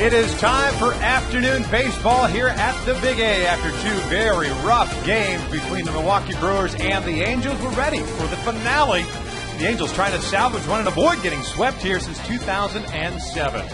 It is time for afternoon baseball here at the Big A. After two very rough games between the Milwaukee Brewers and the Angels, we're ready for the finale. The Angels trying to salvage one and avoid getting swept here since 2007.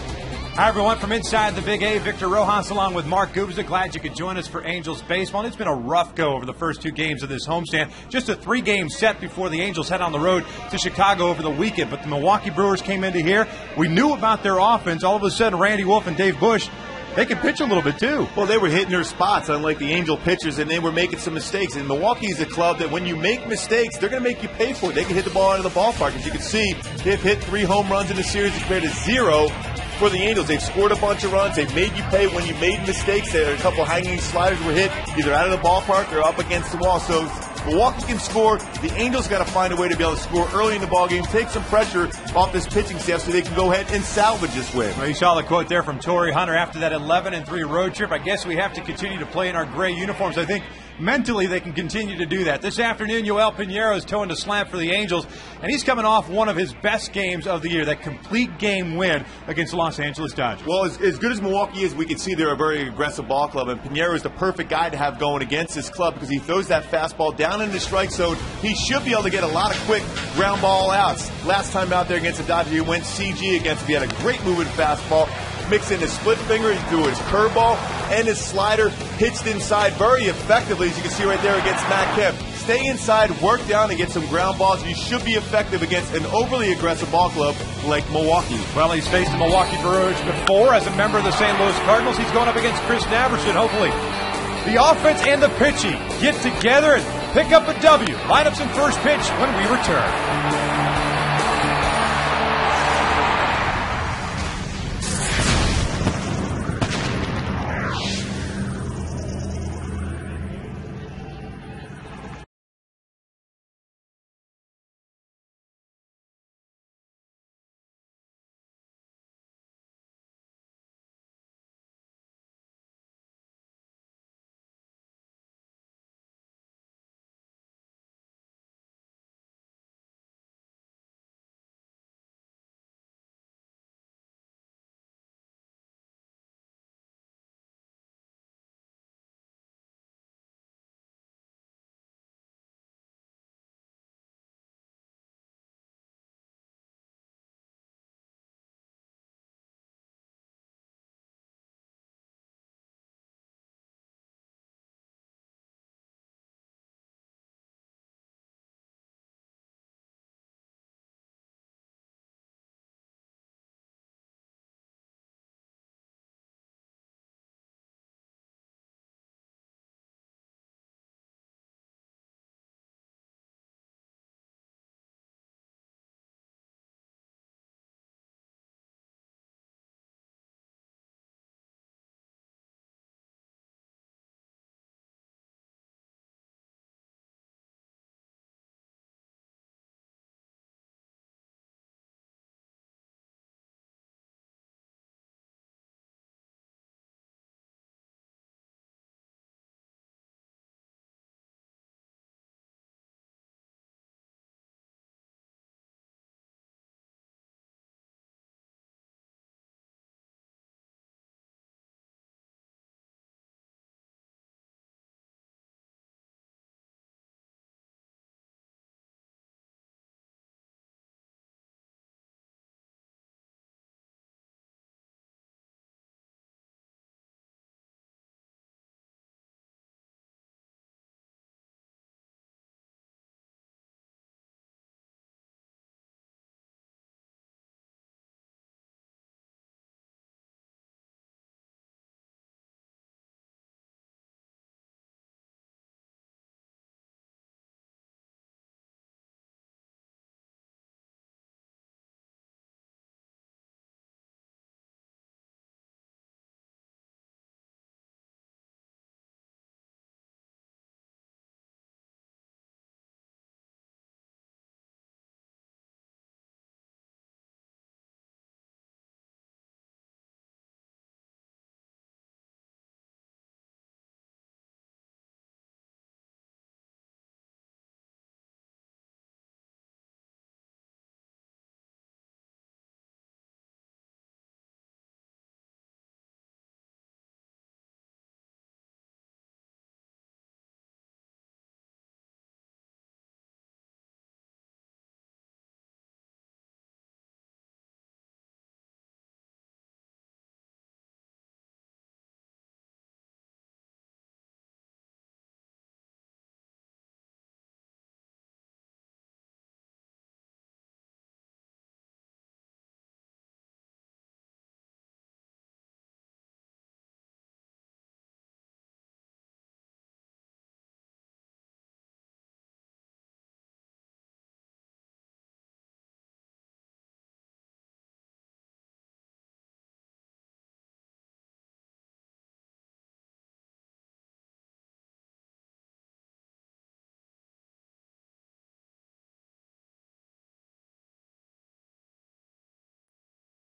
Hi, everyone. From inside the Big A, Victor Rojas along with Mark Gubza. Glad you could join us for Angels baseball. And it's been a rough go over the first two games of this homestand. Just a three-game set before the Angels head on the road to Chicago over the weekend. But the Milwaukee Brewers came into here. We knew about their offense. All of a sudden, Randy Wolf and Dave Bush, they can pitch a little bit, too. Well, they were hitting their spots, unlike the Angel pitchers, and they were making some mistakes. And Milwaukee is a club that when you make mistakes, they're going to make you pay for it. They can hit the ball out of the ballpark. As you can see, they've hit 3 home runs in the series compared to 0 for the Angels. They've scored a bunch of runs. They've made you pay when you made mistakes. There are a couple hanging sliders were hit either out of the ballpark or up against the wall. So Milwaukee can score. The Angels got to find a way to be able to score early in the ballgame, take some pressure off this pitching staff so they can go ahead and salvage this win. Well, you saw the quote there from Torrey Hunter after that 11-3 road trip. I guess we have to continue to play in our gray uniforms. I think mentally they can continue to do that. This afternoon, Yoel Pinheiro is towing the slam for the Angels, and he's coming off one of his best games of the year, that complete game win against the Los Angeles Dodgers. Well, as good as Milwaukee is, we can see they're a very aggressive ball club, and Pinheiro is the perfect guy to have going against this club because he throws that fastball down in the strike zone. He should be able to get a lot of quick ground ball outs. Last time out there against the Dodgers, he went CG against him. He had a great moving fastball. Mix in his split finger, he threw his curveball and his slider, pitched inside very effectively, as you can see right there against Matt Kemp. Stay inside, work down, and get some ground balls. You should be effective against an overly aggressive ball club like Milwaukee. Well, he's faced the Milwaukee Brewers before as a member of the St. Louis Cardinals. He's going up against Chris Naverson. Hopefully the offense and the pitching get together and pick up a W. Lineups and first pitch when we return.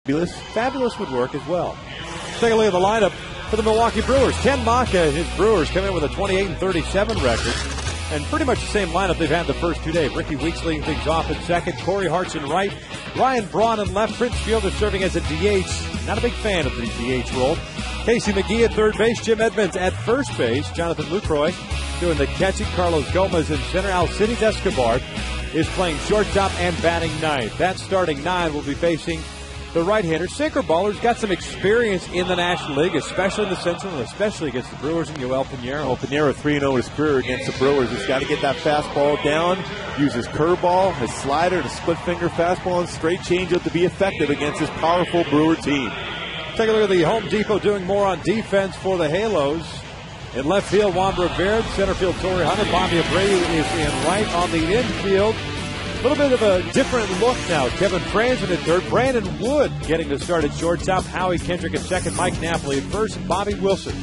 Fabulous would work as well. Take a look at the lineup for the Milwaukee Brewers. Ken Maka, his Brewers, come in with a 28-37 record. And pretty much the same lineup they've had the first 2 days. Ricky Weeks leading things off at second. Corey Hart's in right. Ryan Braun in left. Prince Fielder serving as a DH. Not a big fan of the DH role. Casey McGee at third base. Jim Edmonds at first base. Jonathan Lucroy doing the catching. Carlos Gomez in center. Alcides Escobar is playing shortstop and batting ninth. That starting nine will be facing the right-hander. Sinker Baller's got some experience in the National League, especially in the Central, and especially against the Brewers and Yoel Pinheiro. Well, Pinheiro 3-0 his career against the Brewers. He's got to get that fastball down, use his curveball, his slider, the split-finger fastball, and straight changeup to be effective against this powerful Brewer team. Take a look at the Home Depot doing more on defense for the Halos. In left field, Juan Rivera. Center field, Torrey Hunter. Bobby Abreu is in right. On the infield, a little bit of a different look now. Kevin Franzen at third. Brandon Wood getting to start at shortstop. Howie Kendrick at second. Mike Napoli at first. And Bobby Wilson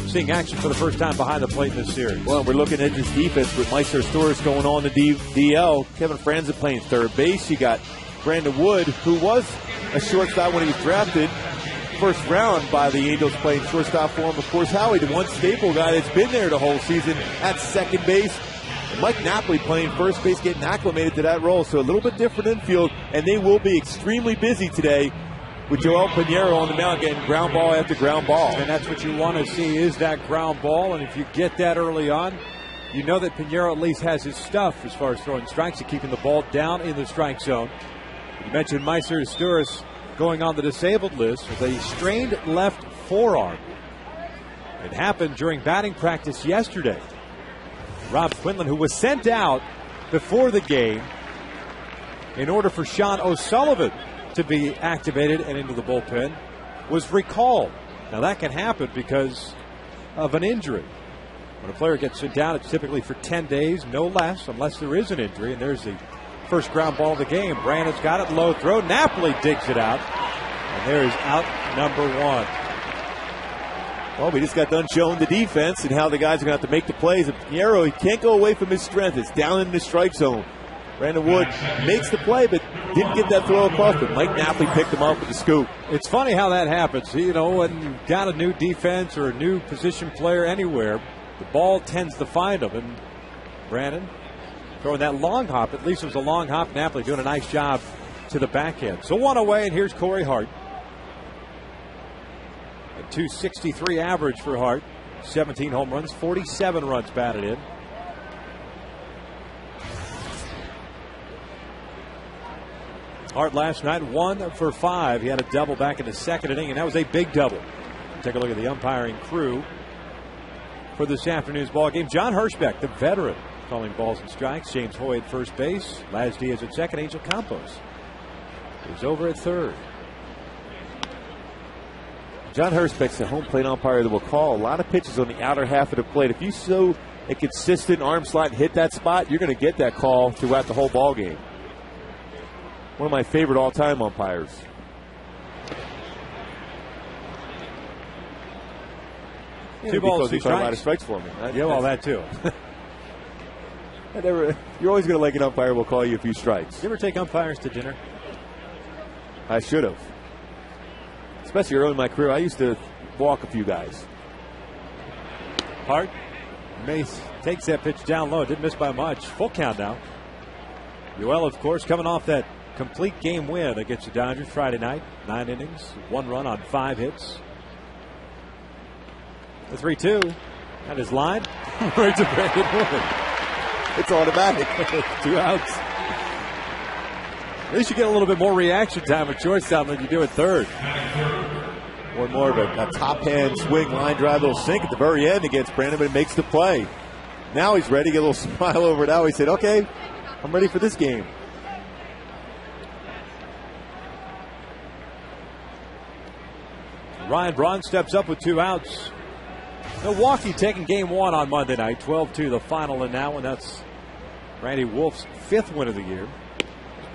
seeing action for the first time behind the plate in this series. Well, we're looking at this defense with Meister Stores going on the DL. Kevin Franzen playing third base. You got Brandon Wood, who was a shortstop when he was drafted first round by the Angels, playing shortstop for him. Of course, Howie, the one staple guy that's been there the whole season at second base. Mike Napoli playing first base, getting acclimated to that role. So a little bit different infield, and they will be extremely busy today with Yoel Pinheiro on the mound getting ground ball after ground ball. And that's what you want to see, is that ground ball. And if you get that early on, you know that Pinheiro at least has his stuff as far as throwing strikes and keeping the ball down in the strike zone. You mentioned Meister Stores going on the disabled list with a strained left forearm. It happened during batting practice yesterday. Rob Quinlan, who was sent out before the game in order for Sean O'Sullivan to be activated and into the bullpen, was recalled. Now that can happen because of an injury. When a player gets sent down, it's typically for 10 days, no less, unless there is an injury. And there's the first ground ball of the game. Brandon's got it, low throw. Napoli digs it out. And there is out number one. Well, we just got done showing the defense and how the guys are going to have to make the plays. And Pinheiro, he can't go away from his strength. It's down in the strike zone. Brandon Wood makes the play, but didn't get that throw across. But Mike Napoli picked him up with the scoop. It's funny how that happens. You know, when you've got a new defense or a new position player anywhere, the ball tends to find them. And Brandon throwing that long hop. At least it was a long hop. Napoli doing a nice job to the backhand. So one away, and here's Corey Hart. A .263 average for Hart. 17 home runs, 47 runs batted in. Hart last night 1 for 5. He had a double back in the second inning, and that was a big double. Take a look at the umpiring crew for this afternoon's ball game. John Hirschbeck, the veteran, calling balls and strikes. James Hoy at first base. Laz Diaz at second. Angel Campos is over at third. John Hirschbeck's the home plate umpire that will call a lot of pitches on the outer half of the plate. If you show a consistent arm slot and hit that spot, you're going to get that call throughout the whole ball game. One of my favorite all-time umpires. Yeah, 2 balls, 2 strikes. A lot of strikes for me. Yeah, well, that too. You're always going to like an umpire will call you a few strikes. You ever take umpires to dinner? I should have. Especially early in my career, I used to walk a few guys. Hart, Mace takes that pitch down low. Didn't miss by much. Full count now. Yoel, of course, coming off that complete game win against the Dodgers Friday night. 9 innings, 1 run on 5 hits. The 3-2. That is line. Right to Brandon Wood. It's automatic. 2 outs. At least you get a little bit more reaction time at shortstop than you do at third. One more of a top-hand swing, line drive, little sink at the very end against Brandon, but he makes the play. Now he's ready. Get a little smile over it. Now he said, okay, I'm ready for this game. Ryan Braun steps up with 2 outs. Milwaukee taking game 1 on Monday night. 12-2 the final in that one. That's Randy Wolf's 5th win of the year.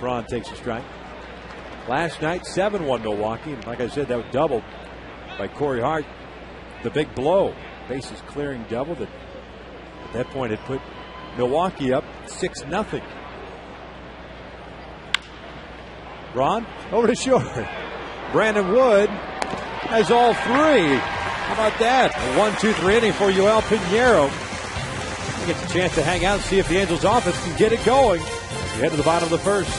Braun takes a strike. Last night, 7-1 Milwaukee. And like I said, that was doubled by Corey Hart. The big blow. Bases clearing double that at that point had put Milwaukee up 6-0. Braun over to short. Brandon Wood has all three. How about that? A 1-2-3 inning for Yoel Pinheiro. He gets a chance to hang out and see if the Angels offense can get it going. We head to the bottom of the first.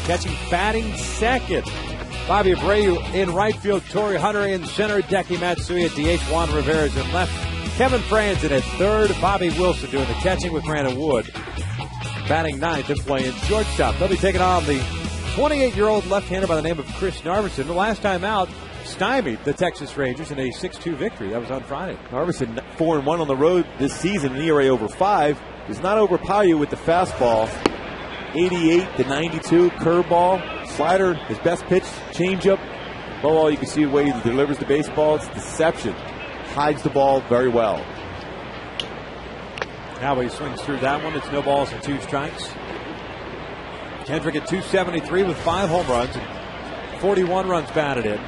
Catching, batting second. Bobby Abreu in right field. Torrey Hunter in center. Hideki Matsui at DH. Juan Rivera in left. Kevin Franzen at third. Bobby Wilson doing the catching with Brandon Wood. Batting ninth and playing shortstop. They'll be taking on the 28-year-old left-hander by the name of Chris Narveson. The last time out, stymied the Texas Rangers in a 6-2 victory. That was on Friday. Narveson 4-1 on the road this season, an ERA over 5. Does not overpower you with the fastball. 88 to 92, curveball, slider, his best pitch, changeup. Above all, you can see the way he delivers the baseball. It's deception. Hides the ball very well. Now he swings through that one. It's no balls and 2 strikes. Kendrick at 273 with 5 home runs and 41 runs batted in.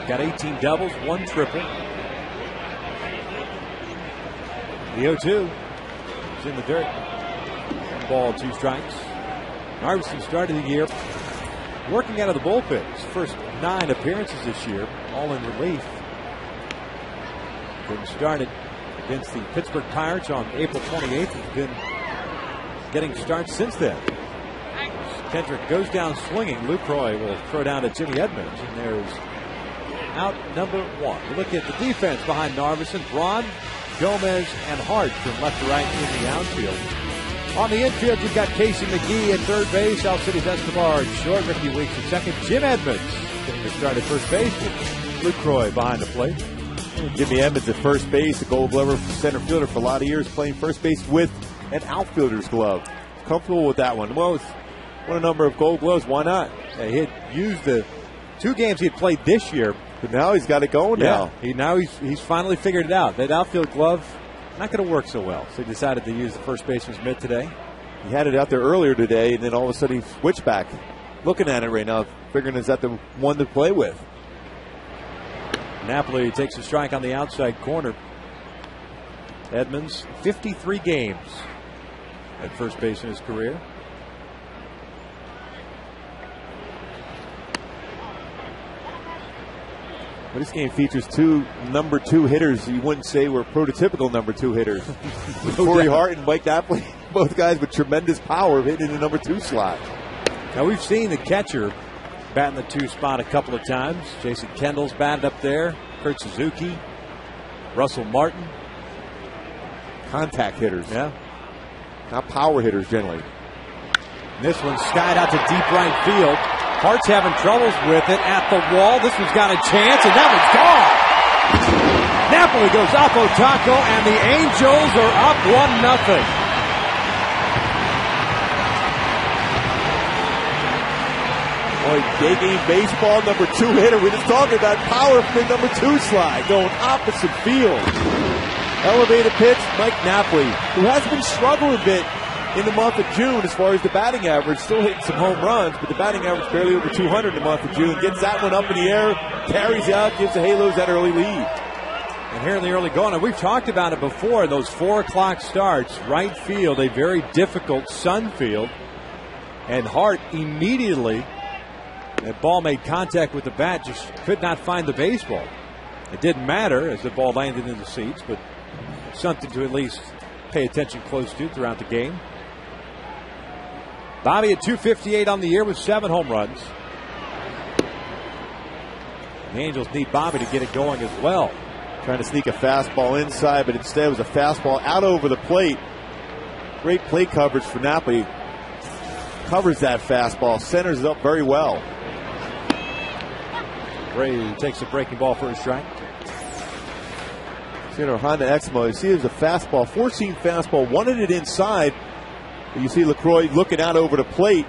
Got 18 doubles, 1 triple. The 0-2 is in the dirt. 1 ball, 2 strikes. Narveson started the year working out of the bullpen. His first 9 appearances this year, all in relief. Getting started against the Pittsburgh Pirates on April 28th. He's been getting starts since then. Kendrick goes down swinging. Lucroy will throw down to Jimmy Edmonds, and there's out number 1. We look at the defense behind Narveson. Braun, Gomez, and Hart from left to right in the outfield. On the infield, you've got Casey McGee at third base. Al City's Escobar at short. Ricky Weeks at second. Jim Edmonds getting to start at first base with Lucroy behind the plate. Jimmy Edmonds at first base, a Gold Glover center fielder for a lot of years, playing first base with an outfielder's glove. Comfortable with that one. Well, it's won a number of Gold Gloves. Why not? Yeah, he had used the 2 games he had played this year. But now he's got it going now. He's finally figured it out. That outfield glove, not going to work so well. So he decided to use the first baseman's mitt today. He had it out there earlier today, and then all of a sudden he switched back. Looking at it right now, figuring is that the one to play with. Napoli takes a strike on the outside corner. Edmonds, 53 games at first base in his career. Well, this game features 2 number 2 hitters you wouldn't say were prototypical number 2 hitters. Corey Hart and Mike Napoli, both guys with tremendous power hitting the number 2 slot. Now we've seen the catcher bat in the 2 spot a couple of times. Jason Kendall's batted up there. Kurt Suzuki, Russell Martin. Contact hitters. Yeah. Not power hitters generally. And this one's skied out to deep right field. Hart's having troubles with it at the wall. This one's got a chance, and that one's gone. Napoli goes up Otako, and the Angels are up 1-0. Boy, day game baseball, number 2 hitter. We're just talking about power from the number 2 slide, going opposite field. Elevated pitch, Mike Napoli, who has been struggling a bit in the month of June as far as the batting average, still hitting some home runs, but the batting average barely over 200 in the month of June. Gets that one up in the air, carries out, gives the Halos that early lead. And here in the early going, and we've talked about it before, those 4 o'clock starts, right field, a very difficult sun field. And Hart immediately, that ball made contact with the bat, just could not find the baseball. It didn't matter as the ball landed in the seats, but something to at least pay attention close to throughout the game. Bobby at .258 on the year with 7 home runs. The Angels need Bobby to get it going as well. Trying to sneak a fastball inside, but instead it was a fastball out over the plate. Great plate coverage for Napoli. Covers that fastball, centers it up very well. Ray takes a breaking ball for a strike. See our Honda Exmo, you see there's a fastball, 4-seam fastball, wanted it inside. You see LaCroix looking out over the plate.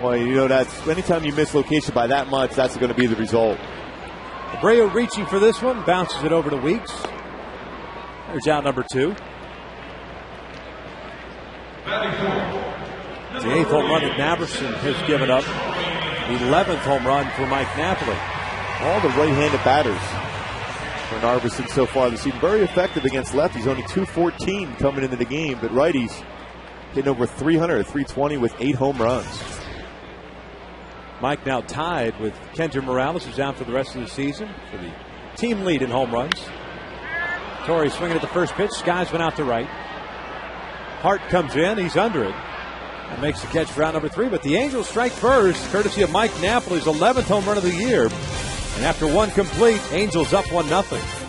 Well, you know, that's anytime you miss location by that much, that's going to be the result. Abreu reaching for this one, bounces it over to Weeks. There's out number 2. It's the 8th home run that Naverson has given up. 11th home run for Mike Napoli. All the right-handed batters for Narveson so far this season. Very effective against lefties. Only .214 coming into the game, but righties hitting over 300, 320 with 8 home runs. Mike now tied with Kenter Morales, who's out for the rest of the season for the team lead in home runs. Torrey swinging at the first pitch. Skies went out to right. Hart comes in. He's under it and makes the catch for out number 3. But the Angels strike first, courtesy of Mike Napoli's 11th home run of the year. And after 1 complete, Angels up 1-0.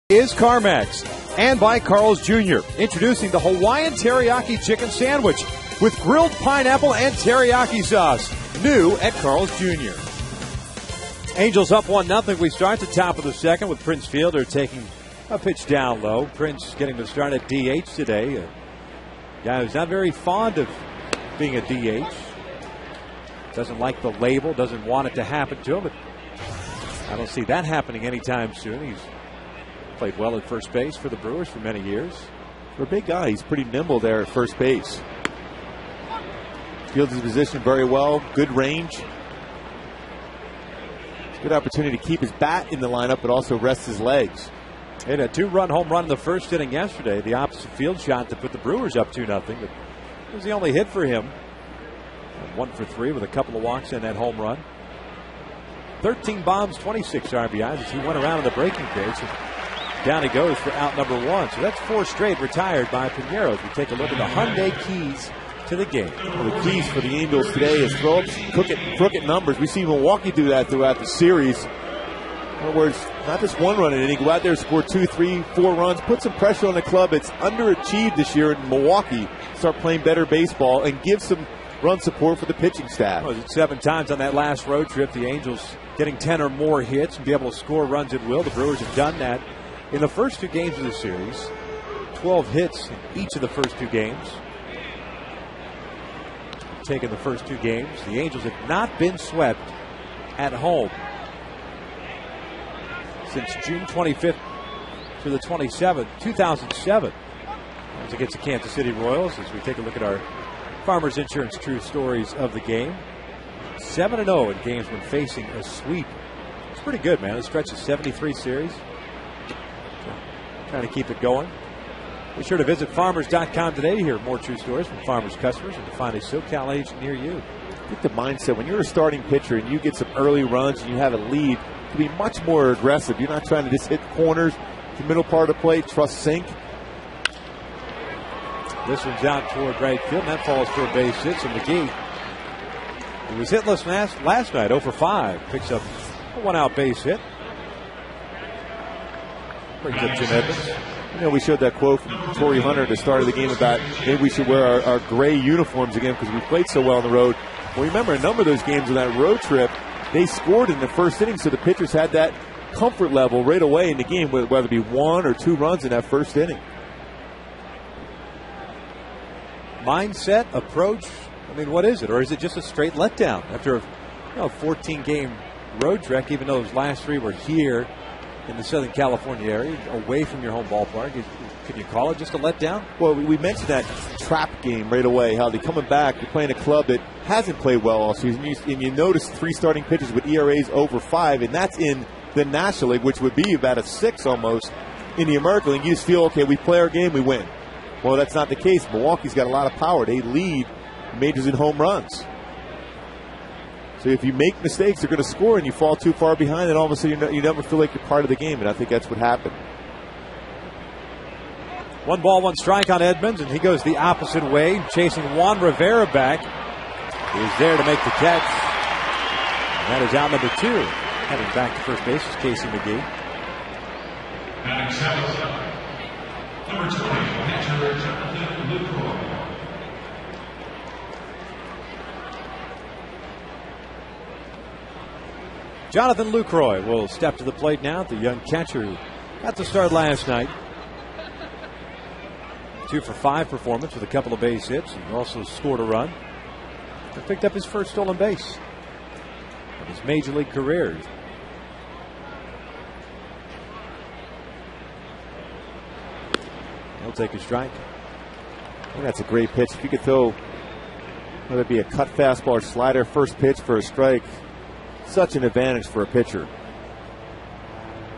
Is CarMax, and by Carl's Jr. Introducing the Hawaiian Teriyaki Chicken Sandwich with grilled pineapple and teriyaki sauce. New at Carl's Jr. Angels up 1-0. We start the top of the second with Prince Fielder taking a pitch down low. Prince getting the start at DH today. A guy who's not very fond of being a DH. Doesn't like the label, doesn't want it to happen to him. But I don't see that happening anytime soon. He's played well at first base for the Brewers for many years. For a big guy, he's pretty nimble there at first base. Fields his position very well, good range. It's a good opportunity to keep his bat in the lineup, but also rest his legs. He had a 2-run home run in the first inning yesterday, the opposite field shot to put the Brewers up 2-0, but it was the only hit for him. 1 for 3 with a couple of walks and that home run. 13 bombs, 26 RBIs as he went around in the breaking case. Down he goes for out number 1. So that's 4 straight retired by Pinheiro. As we take a look at the Hyundai Keys to the game. Well, the keys for the Angels today is throw up crooked numbers. We see Milwaukee do that throughout the series. In other words, not just one run in an inning. Go out there, score 2, 3, 4 runs, put some pressure on the club. It's underachieved this year in Milwaukee. Start playing better baseball and give some run support for the pitching staff. Well, 7 times on that last road trip. The Angels getting 10 or more hits and be able to score runs at will. The Brewers have done that in the first 2 games of the series. 12 hits in each of the first 2 games. Taking the first 2 games. The Angels have not been swept at home since June 25th to the 27th, 2007. As against the Kansas City Royals, as we take a look at our Farmers Insurance True Stories of the game. 7-0 in games when facing a sweep. It's pretty good, man. The stretch of 73 series. Trying to keep it going. Be sure to visit farmers.com today to hear more true stories from Farmers customers and to find a SoCal agent near you. I think the mindset, when you're a starting pitcher and you get some early runs and you have a lead, to be much more aggressive. You're not trying to just hit corners, the middle part of the plate, trust sink. This one's out toward right field, and that falls for a base hit. So McGee, he was hitless last night, 0 for 5. Picks up a 1-out base hit. Brings up Jim Edmonds. You know, we showed that quote from Torrey Hunter at the start of the game about maybe we should wear our gray uniforms again because we played so well on the road. Well, remember, a number of those games on that road trip, they scored in the first inning, so the pitchers had that comfort level right away in the game, whether it be 1 or 2 runs in that first inning. Mindset, approach, I mean, what is it? Or is it just a straight letdown after a 14-game road trek, even though those last 3 were here in the Southern California area, away from your home ballpark? Can you call it just a letdown? Well, we mentioned that trap game right away, how they're coming back, they're playing a club that hasn't played well all season. And you notice 3 starting pitchers with ERAs over 5, and that's in the National League, which would be about a 6 almost in the American League. You just feel, okay, we play our game, we win. Well, that's not the case. Milwaukee's got a lot of power. They lead majors in home runs. So if you make mistakes, they're going to score, and you fall too far behind, and all of a sudden you never feel like you're part of the game, and I think that's what happened. 1 ball, 1 strike on Edmonds, and he goes the opposite way, chasing Juan Rivera back. He's there to make the catch. And that is out number 2. Heading back to first base is Casey McGee. Number 20, catcher Jonathan Lucroy. Jonathan Lucroy will step to the plate now. The young catcher who got the start last night. 2 for 5 performance with a couple of base hits. He also scored a run. And picked up his first stolen base of his major league career. He'll take a strike. I think that's a great pitch. If you could throw, whether it be a cut fastball or slider, first pitch for a strike, such an advantage for a pitcher.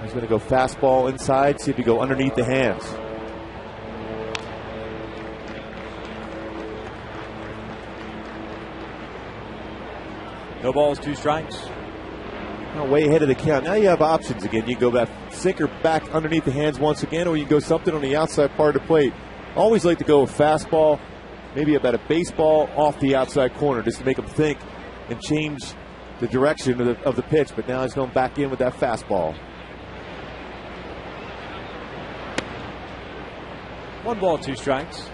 He's going to go fastball inside, see if he go underneath the hands. No balls, 2 strikes. Now way ahead of the count. Now you have options again. You go that sinker back underneath the hands once again, or you go something on the outside part of the plate. Always like to go with fastball, maybe about a baseball off the outside corner, just to make them think and change the direction of the pitch. But now he's going back in with that fastball. 1 ball, 2 strikes.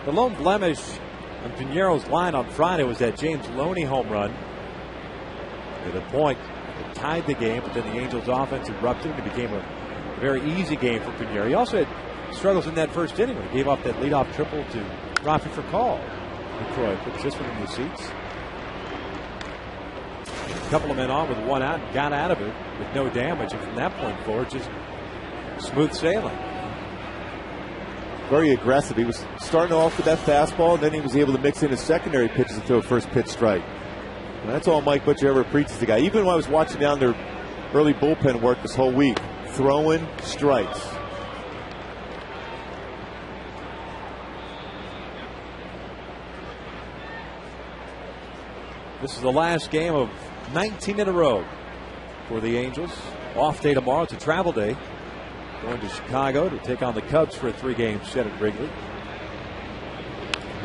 The lone blemish on Piñeiro's line on Friday was that James Loney home run. To the point, it tied the game, but then the Angels' offense erupted and it became a very easy game for Piñeiro. He also had struggles in that first inning when he gave off that leadoff triple to Rafi Furcal. Lucroy puts this one in the seats. A couple of men on with 1 out and got out of it with no damage, and from that point forward, just smooth sailing. Very aggressive. He was starting off with that fastball, and then he was able to mix in his secondary pitches to throw a first pitch strike. And that's all Mike Butcher ever preaches to the guy. Even when I was watching down their early bullpen work this whole week, throwing strikes. This is the last game of 19 in a row for the Angels. Off day tomorrow. It's a travel day. Going to Chicago to take on the Cubs for a 3-game set at Wrigley.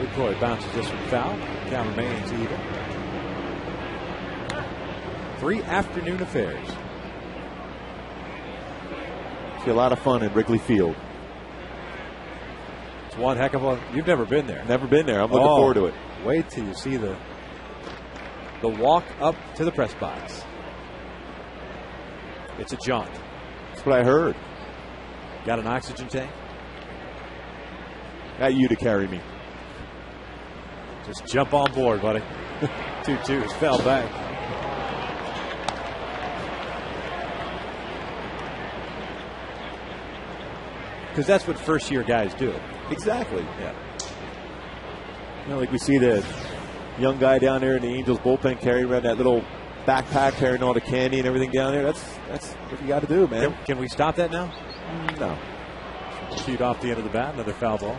LaCroix bounces this one foul. Count remains even. 3 afternoon affairs. It's a lot of fun in Wrigley Field. It's one heck of a. You've never been there. Never been there. I'm looking forward to it. Wait till you see the walk up to the press box. It's a jaunt. That's what I heard. Got an oxygen tank? Got you to carry me. Just jump on board, buddy. 2-2s fell back. Because that's what first-year guys do. Exactly. Yeah. You know, like we see the young guy down there in the Angels bullpen carrying around that little backpack, carrying all the candy and everything down there. That's what you got to do, man. Can we stop that now? No. Cued off the end of the bat, another foul ball.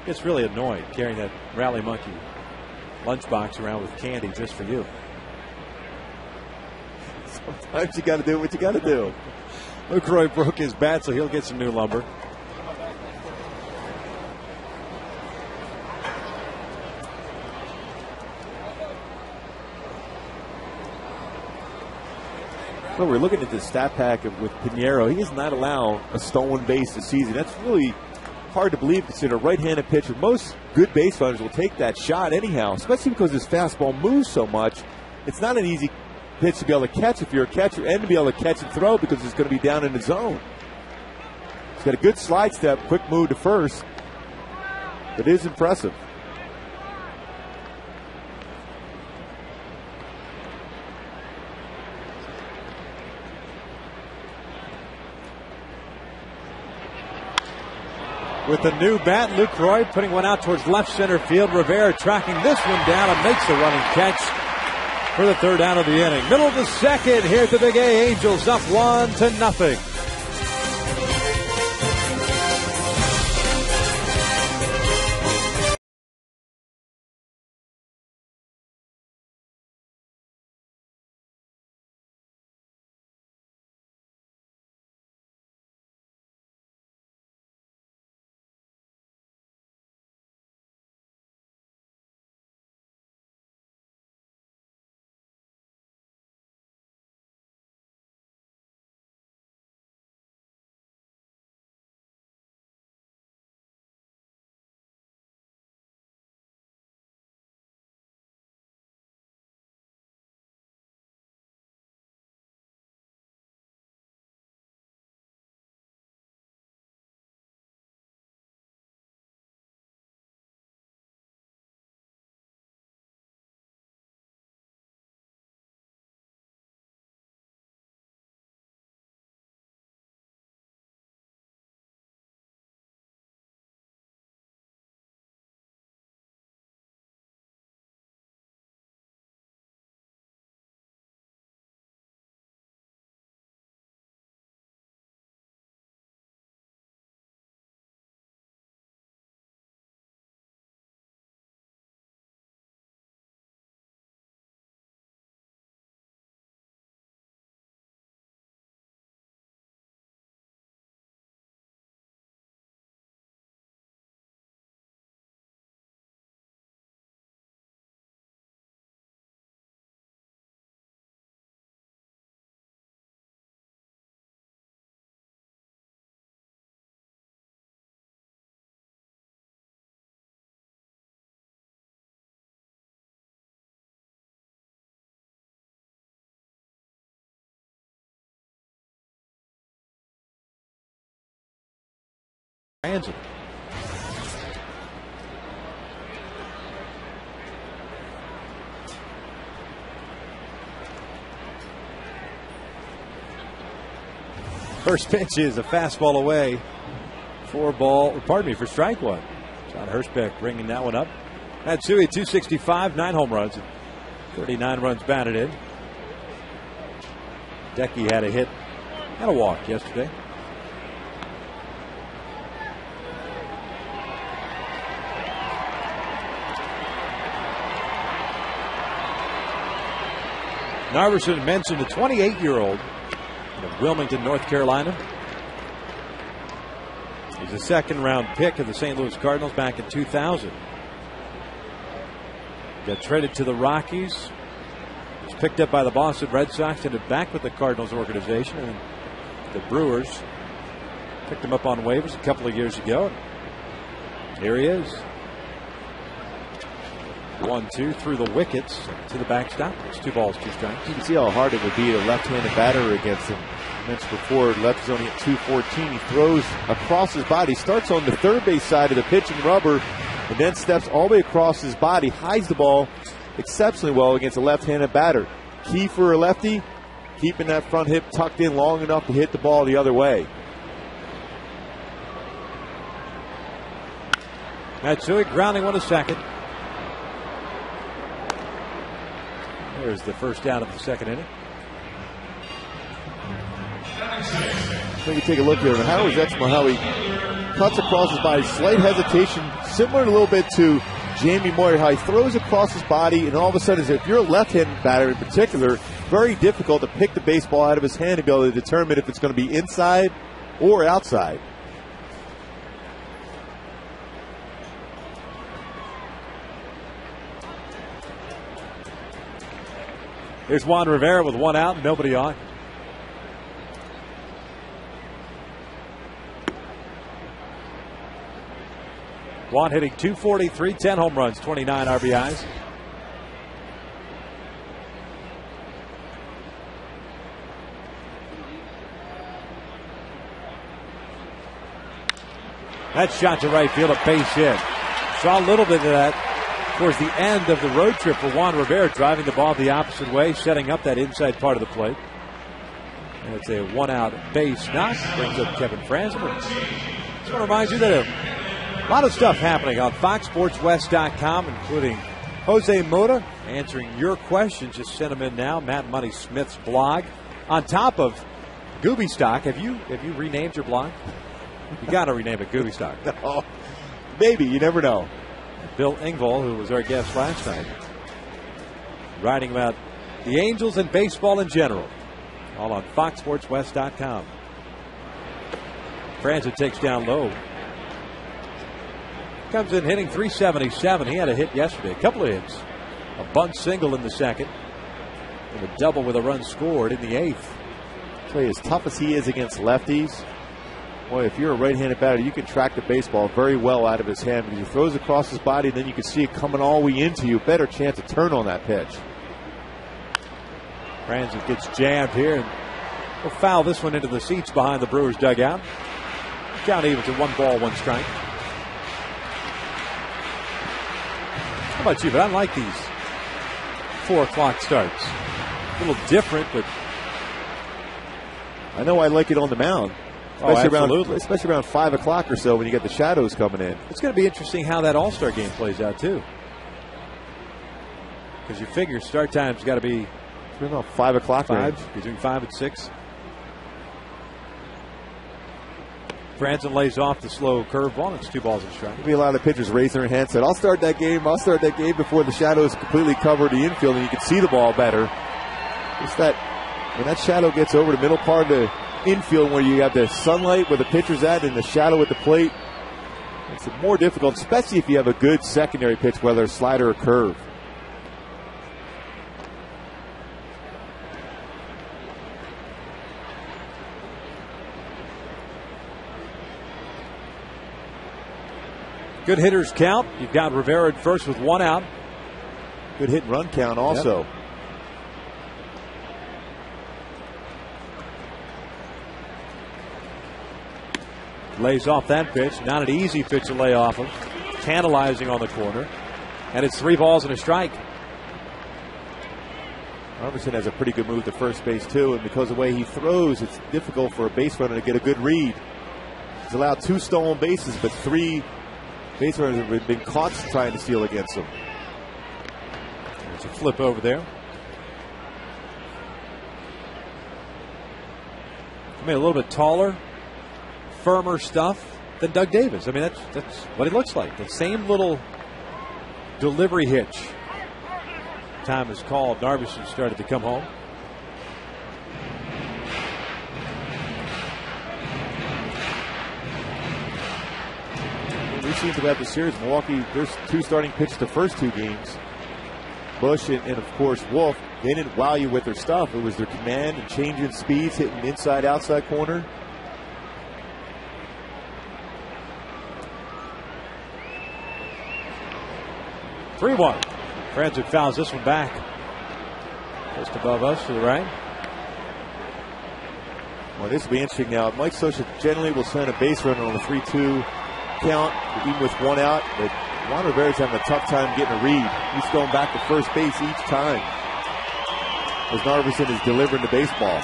Gets really annoyed carrying that Rally Monkey lunchbox around with candy just for you. Sometimes you got to do what you got to do. LaCroix broke his bat, so he'll get some new lumber. Well, we're looking at the stat pack with Piñeiro. He does not allow a stolen base this season. That's really hard to believe, considering a right-handed pitcher. Most good base runners will take that shot anyhow, especially because his fastball moves so much. It's not an easy pitch to be able to catch if you're a catcher, and to be able to catch and throw because it's going to be down in the zone. He's got a good slide step, quick move to first. It is impressive. With the new bat, LaCroix putting one out towards left center field. Rivera tracking this one down and makes the running catch for the third out of the inning. Middle of the second here at the Big A. Angels up 1-0. Transit. First pitch is a fastball away for strike one. John Hirschbeck bringing that one up. Matsui 265, 9 home runs, 39 runs batted in. Decky had a hit and a walk yesterday. Narveson mentioned a 28-year-old of Wilmington, North Carolina. He's a second-round pick of the St. Louis Cardinals back in 2000. Got traded to the Rockies. Was picked up by the Boston Red Sox, ended back with the Cardinals organization, and the Brewers picked him up on waivers a couple of years ago. Here he is. 1-2 through the wickets to the backstop. It's 2 balls, 2 strikes. You can see how hard it would be a left-handed batter against him. I mentioned before, left is only at 214. He throws across his body, starts on the third base side of the pitching rubber, and then steps all the way across his body, hides the ball exceptionally well against a left-handed batter. Key for a lefty, keeping that front hip tucked in long enough to hit the ball the other way. Matsui grounding one to second. There's the first out of the second inning. So you take a look here at Howard's Exmo, how he cuts across his body. Slight hesitation, similar a little bit to Jamie Moyer, how he throws across his body, and all of a sudden, if you're a left-handed batter in particular, very difficult to pick the baseball out of his hand and be able to determine if it's going to be inside or outside. Here's Juan Rivera with 1 out and nobody on. Juan hitting .243, 10 home runs, 29 RBIs. That shot to right field, a base hit. Saw a little bit of that towards the end of the road trip for Juan Rivera, driving the ball the opposite way, setting up that inside part of the plate. And it's a 1-out base knock. Brings up Kevin Frandsen. I just want to remind you that a lot of stuff happening on FoxSportsWest.com, including Jose Mota answering your questions. Just send them in now. Matt Money Smith's blog. On top of Gooby Stock, have you renamed your blog? You got to rename it Gooby Stock. No, maybe. You never know. Bill Engvall, who was our guest last night, writing about the Angels and baseball in general, all on FoxSportsWest.com. Frandsen takes down low. Comes in hitting .377. He had a hit yesterday, a couple of hits. A bunt single in the second, and a double with a run scored in the 8th. I'll tell you, as tough as he is against lefties, boy, if you're a right-handed batter, you can track the baseball very well out of his hand because he throws across his body, and then you can see it coming all the way into you. Better chance to turn on that pitch. Frandsen gets jammed here, and will foul this one into the seats behind the Brewers dugout. Count even to 1 ball, 1 strike. How about you? But I like these 4 o'clock starts. A little different, but I know I like it on the mound. Especially around 5 o'clock or so when you get the shadows coming in. It's going to be interesting how that All-Star game plays out, too. Because you figure start time's got to be about 5 o'clock. Between 5 and 6. Frandsen lays off the slow curveball. It's 2 balls and a strike. There'll be a lot of pitchers raising their hands, said, I'll start that game before the shadows completely cover the infield and you can see the ball better. It's that when that shadow gets over the middle part of the infield where you have the sunlight where the pitcher's at and the shadow at the plate, it's more difficult, especially if you have a good secondary pitch, whether a slider or curve. Good hitters count. You've got Rivera at first with 1 out. Good hit and run count also. Yep. Lays off that pitch. Not an easy pitch to lay off of. Tantalizing on the corner. And it's 3 balls and a strike. Robertson has a pretty good move to first base, too. And because of the way he throws, it's difficult for a base runner to get a good read. He's allowed 2 stolen bases, but 3 base runners have been caught trying to steal against him. There's a flip over there. I mean, a little bit taller, firmer stuff than Doug Davis. I mean, that's what he looks like. The same little delivery hitch. Time is called. Darvish started to come home. seen throughout the series, Milwaukee, there's 2 starting pitchers the first 2 games. Bush and of course, Wolf, they didn't wow you with their stuff. It was their command and changing speeds, hitting inside, outside corner. (3-1). Franzik fouls this one back. Just above us to the right. Well, this will be interesting now. Mike Scioscia generally will send a base runner on a 3-2 count, even with 1 out. But Juan Rivera's having a tough time getting a read. He's going back to first base each time as Narveson is delivering the baseball.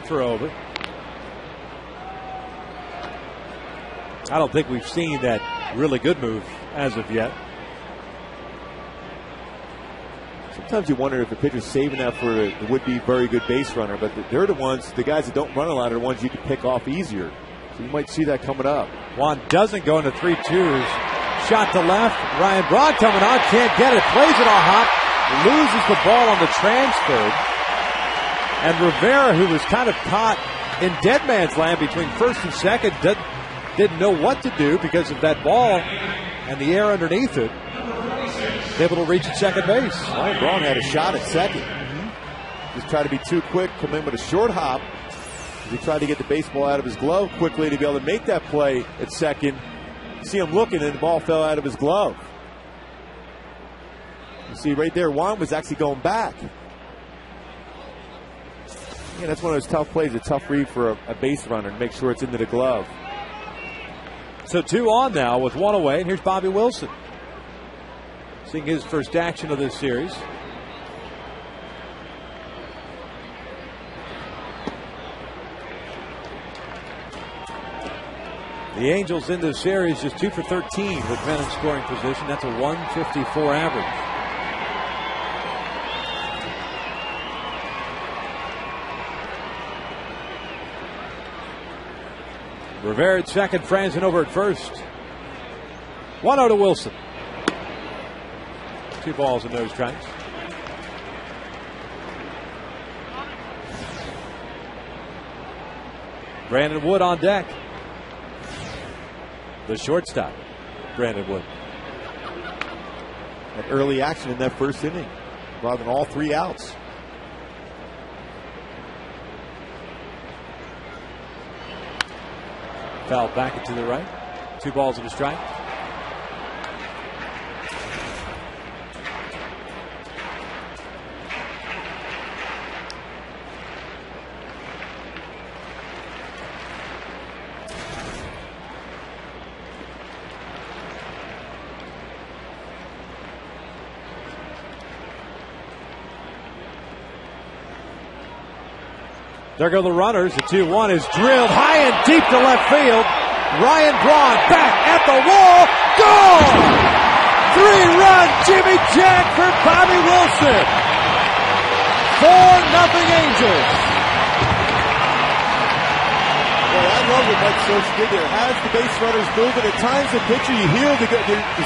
Throw over. I don't think we've seen that really good move as of yet. Sometimes you wonder if the pitcher's saving that for the would-be very good base runner, but they're the ones, the guys that don't run a lot are the ones you can pick off easier. So you might see that coming up. Juan doesn't go into 3-2s. Shot to left. Ryan Braun coming on, can't get it. Plays it all hot. Loses the ball on the transfer. And Rivera, who was kind of caught in dead man's land between first and second, didn't know what to do because of that ball and the air underneath it. Able to reach at second base. Ryan Braun had a shot at second. Just tried to be too quick, come in with a short hop. He tried to get the baseball out of his glove quickly to be able to make that play at second. You see him looking and the ball fell out of his glove. You see right there, Juan was actually going back. Yeah, that's one of those tough plays, a tough read for a base runner to make sure it's into the glove. So 2 on now with 1 away, and here's Bobby Wilson. Seeing his first action of this series. The Angels in this series just 2 for 13 with men in scoring position. That's a 154 average. Rivera at second, Franzen over at first. 1-0 to Wilson. 2 balls and no strikes. Brandon Wood on deck. The shortstop, Brandon Wood. That early action in that first inning, driving all 3 outs. Foul back and to the right. 2 balls and a strike. There go the runners. The 2-1 is drilled high and deep to left field. Ryan Braun back at the wall. Gone! 3-run Jimmy Jack for Bobby Wilson. 4-0 Angels. Well, I love what Mike Scioscia did there. Has the base runners moving. At times the pitcher, you hear the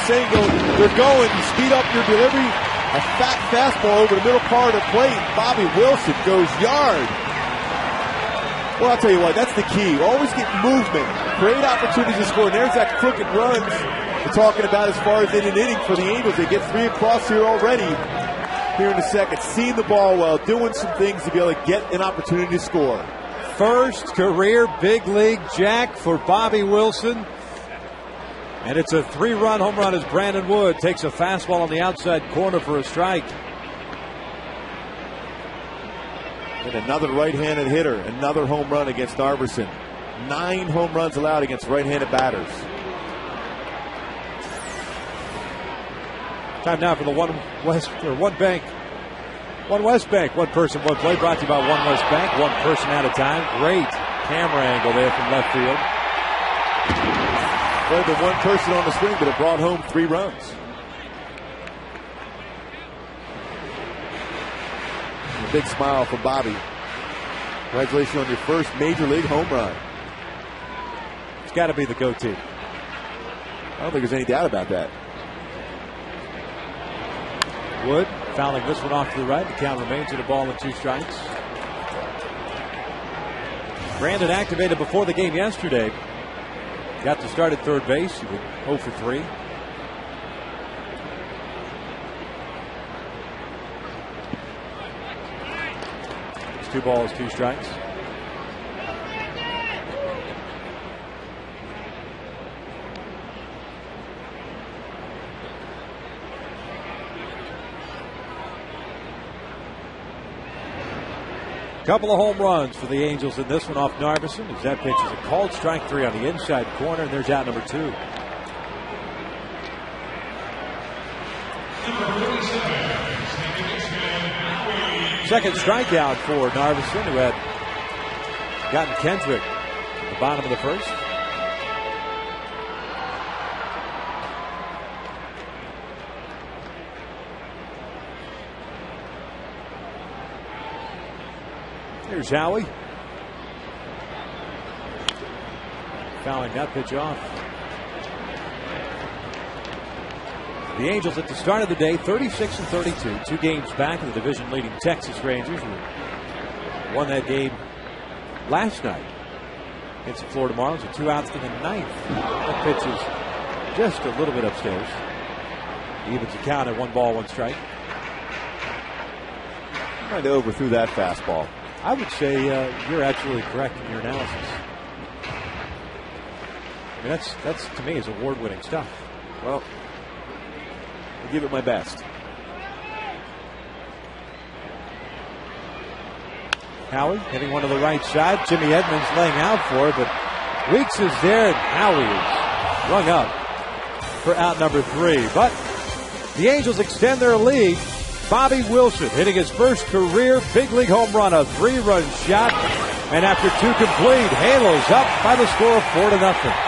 saying they're going. You speed up your delivery. A fat fastball over the middle part of the plate. Bobby Wilson goes yard. Well, I'll tell you what, that's the key. Always get movement. Create opportunities to score. And there's that crooked runs we're talking about as far as in an inning for the Angels. They get 3 across here already here in the second. Seeing the ball well, doing some things to be able to get an opportunity to score. First career big league jack for Bobby Wilson. And it's a 3-run home run as Brandon Wood takes a fastball on the outside corner for a strike. And another right-handed hitter, another home run against Narveson. 9 home runs allowed against right-handed batters. Time now for the One Bank. One West Bank, one person, one play. Brought to you by One West Bank, one person at a time. Great camera angle there from left field. Played with one person on the swing, but it brought home 3 runs. A big smile for Bobby. Congratulations on your first major league home run. It's got to be the goatee. I don't think there's any doubt about that. Wood Fouling this one off to the right. The count remains at a ball and 2 strikes. Brandon activated before the game yesterday. Got to start at third base. He went 0 for 3. It's 2 balls, 2 strikes. Couple of home runs for the Angels in this one off Narveson, as that pitch is a called strike 3 on the inside corner, and there's out number 2. Second strikeout for Narveson, who had gotten Kendrick at the bottom of the first. Here's Howie. Fouling that pitch off. The Angels at the start of the day, 36-32, 2 games back of the division-leading Texas Rangers, who won that game last night against the Florida Marlins with 2 outs in the 9th. That pitch is just a little bit upstairs. Evens the count at 1 ball, 1 strike. Trying to overthrew that fastball. I would say you're absolutely correct in your analysis. I mean, that's to me is award-winning stuff. Well, I'll give it my best. Howie hitting one to the right side. Jimmy Edmonds laying out for it, but Weeks is there, and Howie is rung up for out number 3. But the Angels extend their lead. Bobby Wilson hitting his first career big league home run, a 3-run shot. And after 2 complete, Halos up by the score of 4-0.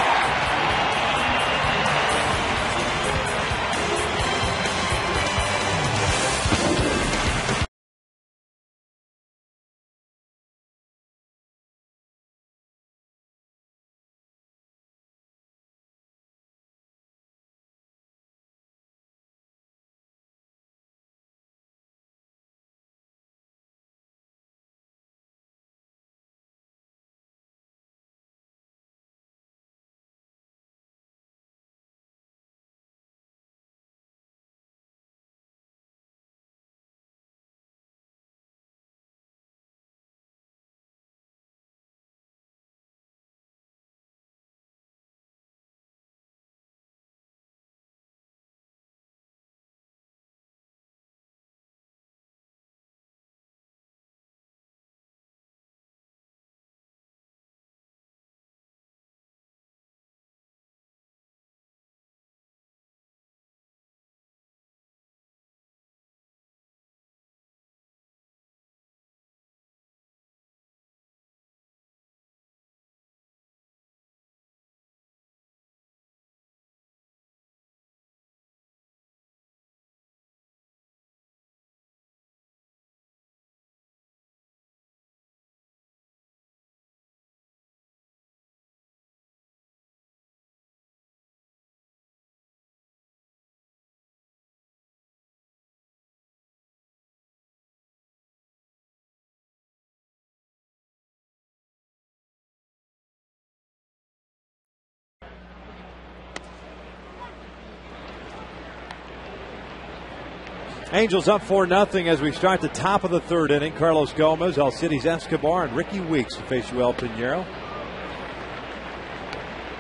Angels up 4-0 as we start the top of the 3rd inning. Carlos Gomez, Alcides Escobar, and Ricky Weeks to face Joel Pinheiro.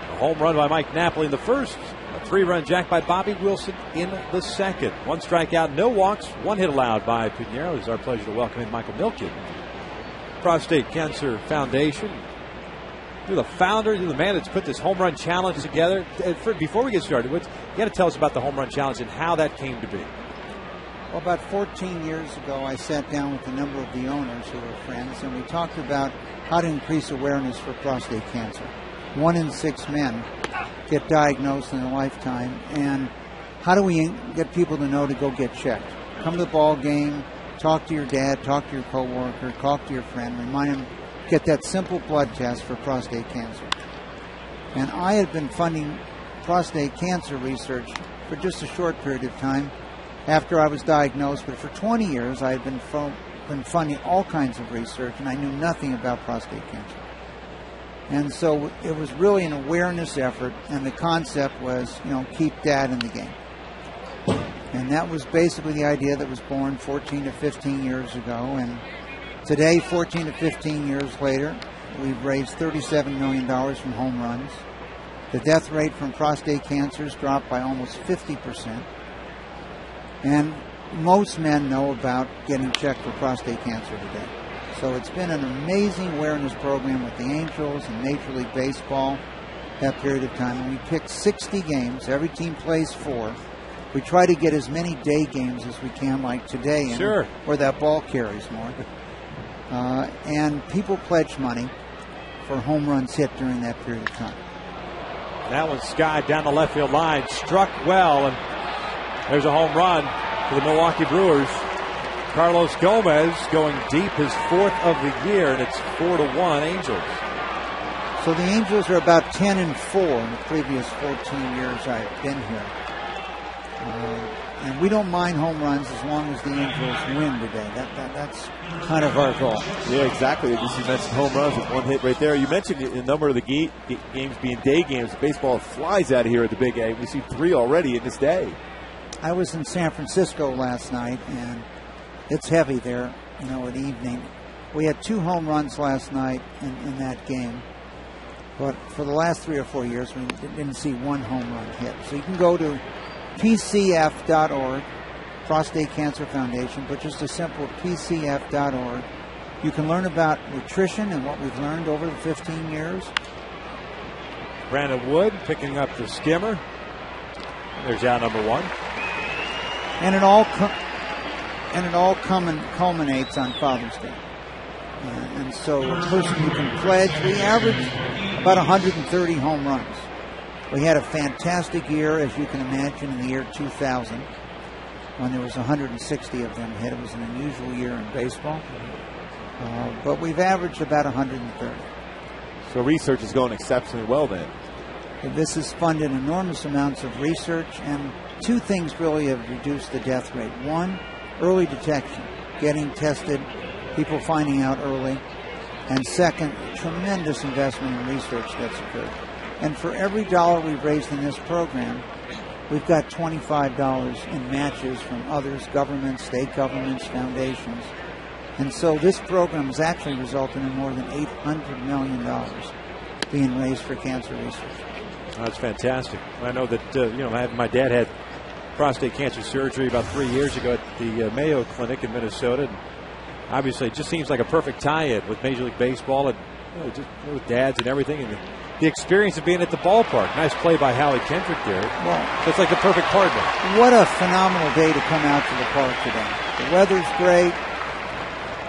A home run by Mike Napoli in the first. A 3-run jack by Bobby Wilson in the second. 1 strikeout, no walks, 1 hit allowed by Pinheiro. It's our pleasure to welcome in Michael Milken, Prostate Cancer Foundation. You're the founder, you're the man that's put this home run challenge together. Before we get started, you got to tell us about the home run challenge and how that came to be. Well, about 14 years ago, I sat down with a number of the owners who were friends, and we talked about how to increase awareness for prostate cancer. 1 in 6 men get diagnosed in a lifetime, and how do we get people to know to go get checked? Come to the ball game, talk to your dad, talk to your coworker, talk to your friend, remind them, get that simple blood test for prostate cancer. And I had been funding prostate cancer research for just a short period of time, after I was diagnosed. But for 20 years, I had been funding all kinds of research, and I knew nothing about prostate cancer. And so it was really an awareness effort, and the concept was, keep Dad in the game. And that was basically the idea that was born 14 to 15 years ago. And today, 14 to 15 years later, we've raised $37 million from home runs. The death rate from prostate cancer has dropped by almost 50%. And most men know about getting checked for prostate cancer today. So it's been an amazing awareness program with the Angels and Major League Baseball that period of time. And we picked 60 games. Every team plays 4. We try to get as many day games as we can, like today, Sure. where that ball carries more. And people pledge money for home runs hit during that period of time. That one skied down the left field line, struck well, and there's a home run for the Milwaukee Brewers. Carlos Gomez going deep, his 4th of the year, and it's 4-1 Angels. So the Angels are about 10-4 in the previous 14 years I've been here. And we don't mind home runs as long as the Angels win today. That's kind of our goal. Yeah, exactly. Just you mentioned home runs with 1 hit right there. You mentioned a number of the games being day games. Baseball flies out of here at the Big A. We see 3 already in this day. I was in San Francisco last night, and it's heavy there, at evening. We had 2 home runs last night in that game. But for the last 3 or 4 years, we didn't see 1 home run hit. So you can go to PCF.org, Prostate Cancer Foundation, but just a simple PCF.org. You can learn about nutrition and what we've learned over the 15 years. Brandon Wood picking up the skimmer. There's out number 1. And it all culminates on Father's Day. And so a person who can pledge, we average about 130 home runs. We had a fantastic year, as you can imagine, in the year 2000, when there was 160 of them hit. It was an unusual year in baseball. But we've averaged about 130. So research is going exceptionally well then. This has funded enormous amounts of research, and 2 things really have reduced the death rate. 1, early detection, getting tested, people finding out early. And 2nd, tremendous investment in research that's occurred. And for every dollar we've raised in this program, we've got $25 in matches from others, governments, state governments, foundations. And so this program has actually resulted in more than $800 million being raised for cancer research. That's fantastic. I know that, my dad had prostate cancer surgery about 3 years ago at the Mayo Clinic in Minnesota. And obviously, it just seems like a perfect tie-in with Major League Baseball and just with dads and everything. And the experience of being at the ballpark. Nice play by Howie Kendrick there. Well, it's like the perfect partner. What a phenomenal day to come out to the park today. The weather's great.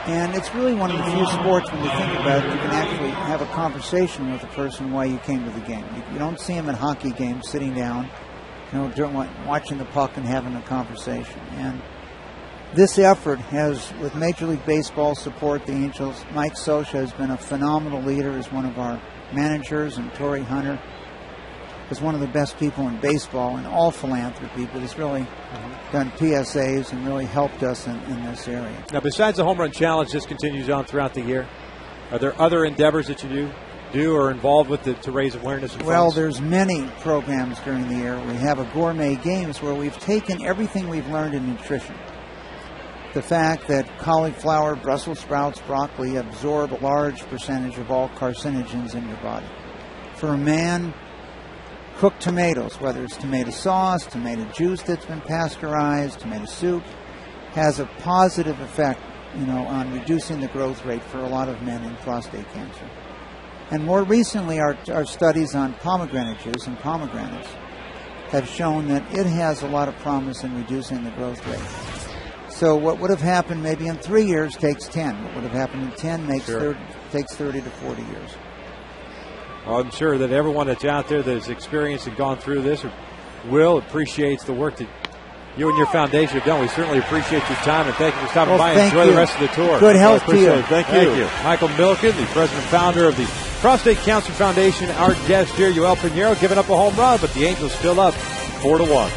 And it's really one of the few sports, when you think about it, you can actually have a conversation with a person why you came to the game. You don't see them at hockey games sitting down, watching the puck and having a conversation. And this effort has, with Major League Baseball support, the Angels, Mike Scioscia has been a phenomenal leader as one of our managers, and Torrey Hunter is one of the best people in baseball and all philanthropy, but has really done PSAs and really helped us in this area. Now, besides the Home Run Challenge, this continues on throughout the year. Are there other endeavors that you do or involved with to raise awareness? Well, there's many programs during the year. We have a Gourmet Games where we've taken everything we've learned in nutrition. The fact that cauliflower, Brussels sprouts, broccoli absorb a large percentage of all carcinogens in your body. For a man, cooked tomatoes, whether it's tomato sauce, tomato juice that's been pasteurized, tomato soup, has a positive effect, on reducing the growth rate for a lot of men in prostate cancer. And more recently, our studies on pomegranate juice and pomegranates have shown that it has a lot of promise in reducing the growth rate. So what would have happened maybe in 3 years takes 10. What would have happened in 10 takes 30 to 40 years. Well, I'm sure that everyone that's out there that has experienced and gone through this appreciates the work that you and your foundation have done. We certainly appreciate your time, and thank you for stopping by and enjoy the rest of the tour. Good health to you. Thank you. Michael Milken, the president and founder of the Prostate Cancer Foundation, our guest here. Yoel Pinheiro giving up a home run, but the Angels still up 4-1.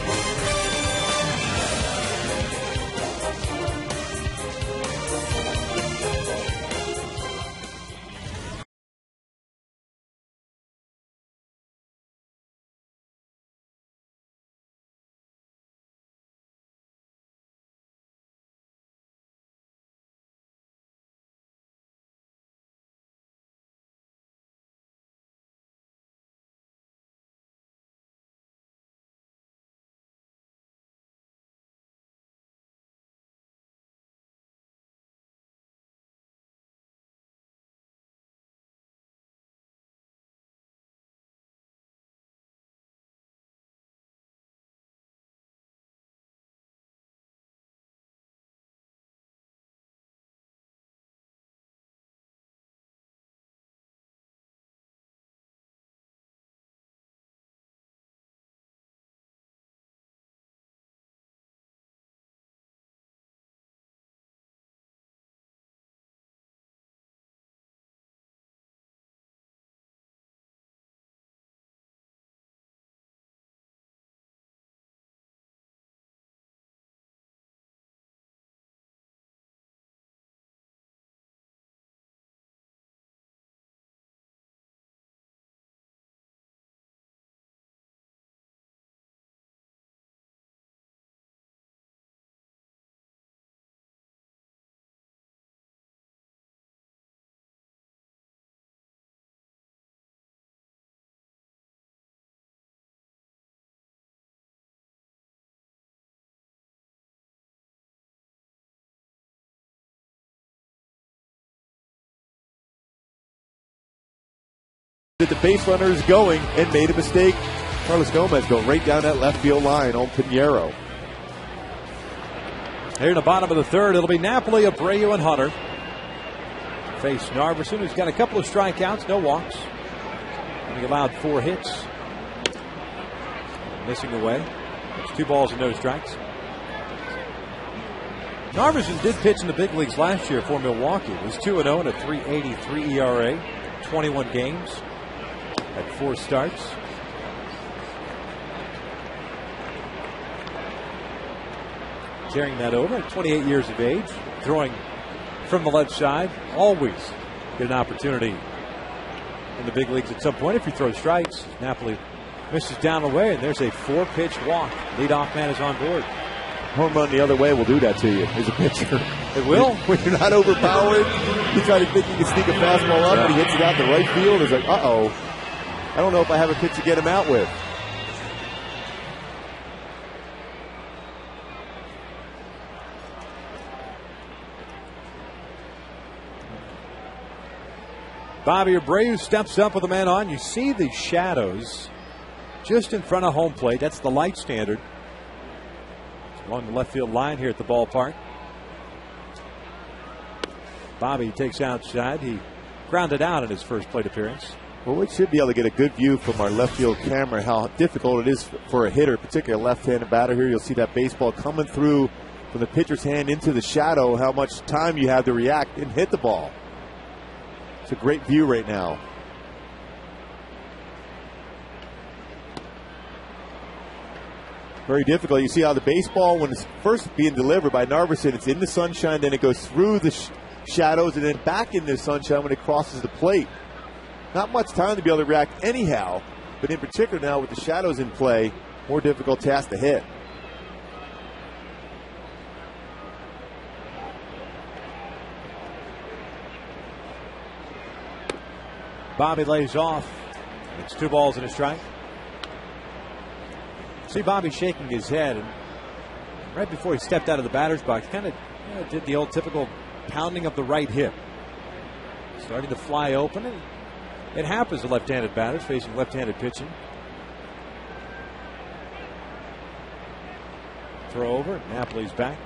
that the base runner is going and made a mistake. Carlos Gomez going right down that left field line on Pinheiro. Here in the bottom of the third, it'll be Napoli, Abreu, and Hunter. Face Narveson, who's got a couple of strikeouts, no walks. He allowed 4 hits. Missing away. It's 2 balls and no strikes. Narveson did pitch in the big leagues last year for Milwaukee. He was 2-0 and a 3.83 ERA. 21 games. Had 4 starts. Carrying that over at 28 years of age. Throwing from the left side. Always get an opportunity in the big leagues at some point if you throw strikes. Napoli misses down the way, and there's a 4-pitch walk. Leadoff man is on board. Home run the other way will do that to you as a pitcher. It will. When you're not overpowered, you try to think you can sneak a fastball up, and he hits it out the right field. It's like, uh-oh. I don't know if I have a pitch to get him out with. Bobby Abreu steps up with a man on. You see the shadows just in front of home plate. That's the light standard along the left field line here at the ballpark. Bobby takes outside. He grounded out in his first plate appearance. Well, we should be able to get a good view from our left field camera how difficult it is for a hitter, particularly a left-handed batter here. You'll see that baseball coming through from the pitcher's hand into the shadow, how much time you have to react and hit the ball. It's a great view right now. Very difficult. You see how the baseball, when it's first being delivered by Narveson, it's in the sunshine, then it goes through the shadows and then back into the sunshine when it crosses the plate. Not much time to be able to react anyhow, but in particular now with the shadows in play, more difficult task to hit. Bobby lays off. It's 2 balls and a strike. See Bobby shaking his head, and right before he stepped out of the batter's box, kind of did the old typical pounding of the right hip. Starting to fly open, and it happens to left-handed batters facing left-handed pitching. Throw over. Napoli's back.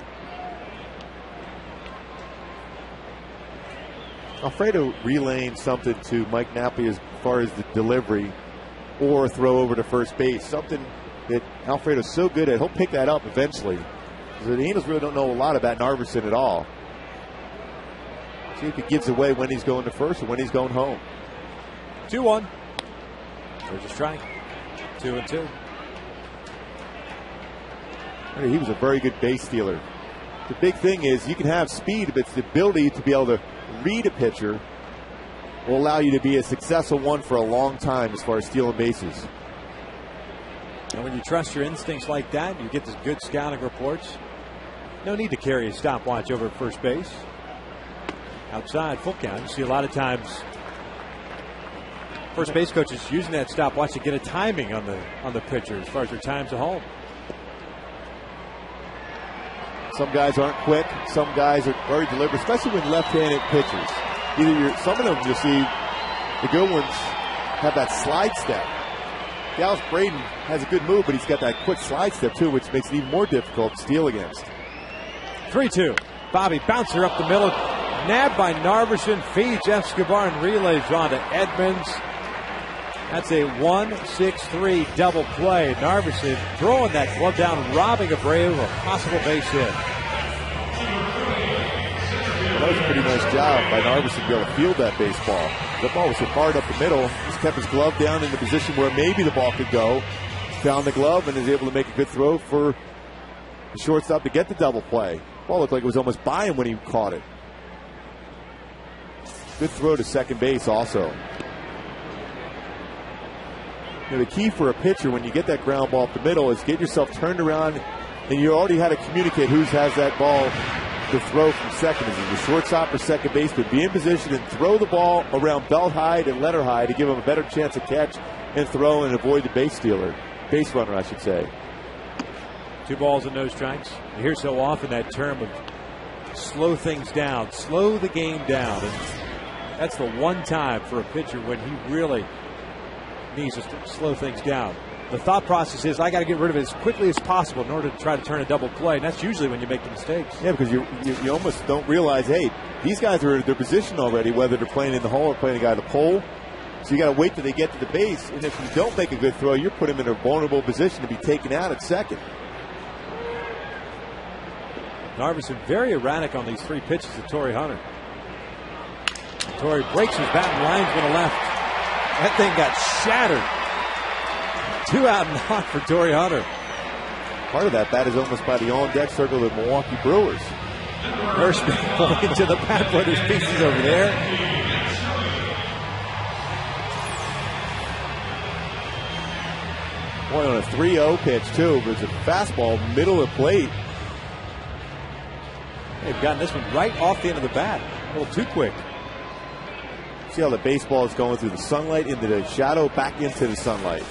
Alfredo relaying something to Mike Napoli as far as the delivery or throw over to first base. Something that Alfredo's so good at. He'll pick that up eventually. So the Angels really don't know a lot about Narveson at all. See if he gives away when he's going to first or when he's going home. 2-1. There's a strike. 2-2. He was a very good base stealer. The big thing is you can have speed, but it's the ability to be able to read a pitcher will allow you to be a successful one for a long time as far as stealing bases. And when you trust your instincts like that, you get this good scouting reports. No need to carry a stopwatch over at first base. Outside, full count. You see a lot of times first base coaches using that stopwatch to get a timing on the pitcher as far as their times at home. Some guys aren't quick. Some guys are very deliberate, especially when left-handed pitchers. Some of them you'll see the good ones have that slide step. Dallas Braden has a good move, but he's got that quick slide step too, which makes it even more difficult to steal against. 3-2. Bobby bouncer up the middle. Nabbed by Narveson. Feeds Escobar and relays on to Edmonds. That's a 1-6-3 double play. Narveson throwing that glove down, robbing Abreu of a possible base hit. Well, that was a pretty nice job by Narveson to be able to field that baseball. The ball was so hard up the middle. Just kept his glove down in the position where maybe the ball could go. Found the glove and is able to make a good throw for the shortstop to get the double play. The ball looked like it was almost by him when he caught it. Good throw to second base also. The key for a pitcher when you get that ground ball up the middle is get yourself turned around, and you already had to communicate who has that ball to throw from second. Is it the shortstop or second baseman? Be in position and throw the ball around belt high and letter high to give him a better chance to catch and throw and avoid the base runner, I should say. 2 balls and no strikes. You hear so often that term of slow things down, slow the game down. And that's the one time for a pitcher when he really knees just to slow things down. The thought process is I got to get rid of it as quickly as possible in order to try to turn a double play. And that's usually when you make the mistakes. Yeah, because you almost don't realize, hey, these guys are in their position already, whether they're playing in the hole or playing a guy to the pole. So you got to wait till they get to the base. And if you don't make a good throw, you're putting them in a vulnerable position to be taken out at second. Narveson very erratic on these 3 pitches to Torrey Hunter. Torrey breaks his bat and lines one to left. That thing got shattered. 2 out and out for Torrey Hunter. Part of that bat is almost by the on-deck circle of the Milwaukee Brewers. Hirschman pointing to the bat brothers pieces over there. Boy, on a 3-0 pitch, too. But it's a fastball, middle of the plate. They've gotten this one right off the end of the bat. A little too quick. See how the baseball is going through the sunlight into the shadow, back into the sunlight.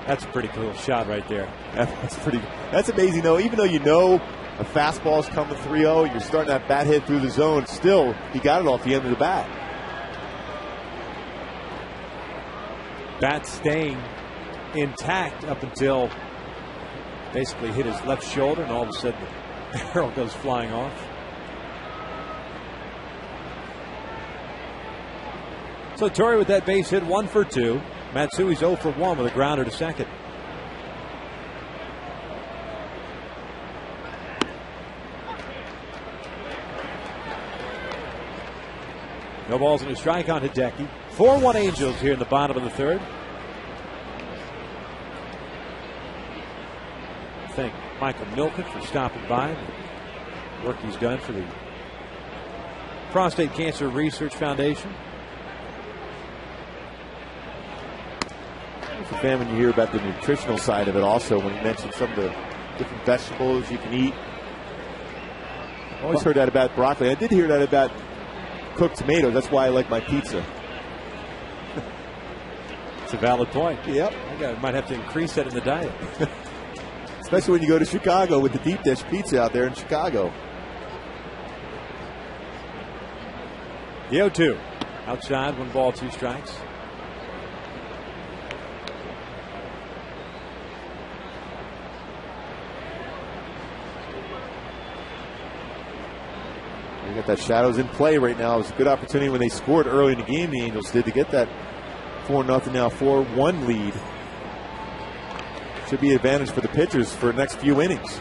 That's a pretty cool shot right there. That's amazing, though. Even though you know a fastball is coming 3-0, you're starting that bat hit through the zone. Still, he got it off the end of the bat. Bat staying intact up until basically hit his left shoulder, and all of a sudden the barrel goes flying off. So Torrey with that base hit, 1 for 2. Matsui's 0 for 1 with a grounder to second. No balls and a strike on Hideki. 4-1 Angels here in the bottom of the 3rd. Thank Michael Milken for stopping by. The work he's done for the Prostate Cancer Research Foundation. It's a fan when you hear about the nutritional side of it also, when you mentioned some of the different vegetables you can eat. I always heard that about broccoli. I did hear that about cooked tomatoes. That's why I like my pizza. It's a valid point. Yep. I might have to increase that in the diet. Especially when you go to Chicago with the deep dish pizza out there in Chicago. The 0-2. Outside, 1 ball, 2 strikes. You got that shadows in play right now. It was a good opportunity when they scored early in the game, the Angels did, to get that 4-0 now 4-1 lead. Should be an advantage for the pitchers for the next few innings.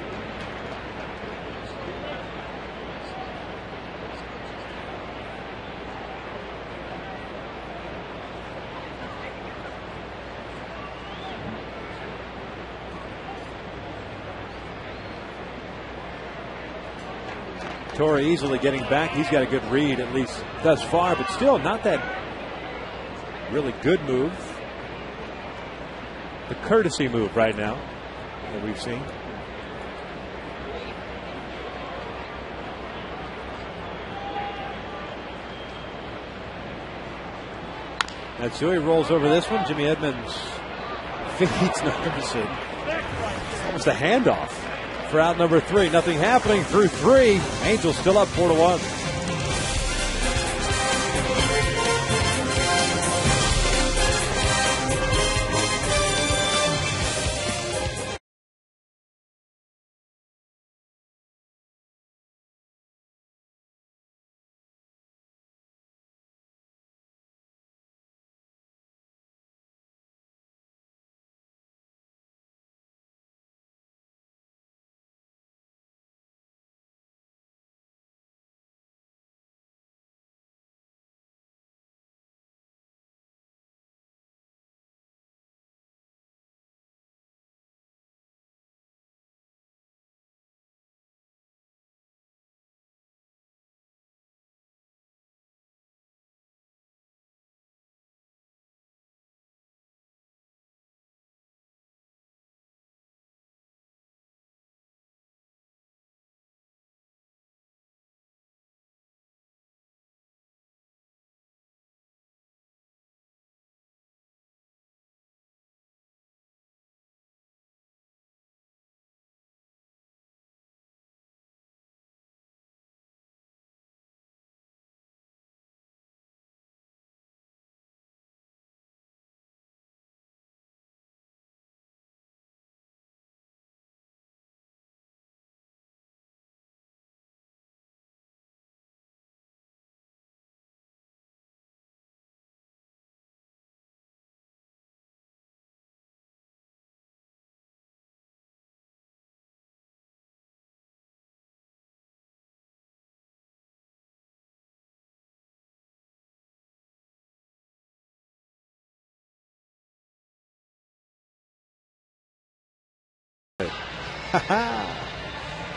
Torrey easily getting back. He's got a good read, at least thus far, but still not that really good move. The courtesy move right now that we've seen. Matsui rolls over this one. Jimmy Edmonds feeds Narveson. Almost a handoff for out number 3. Nothing happening through 3. Angels still up 4-1.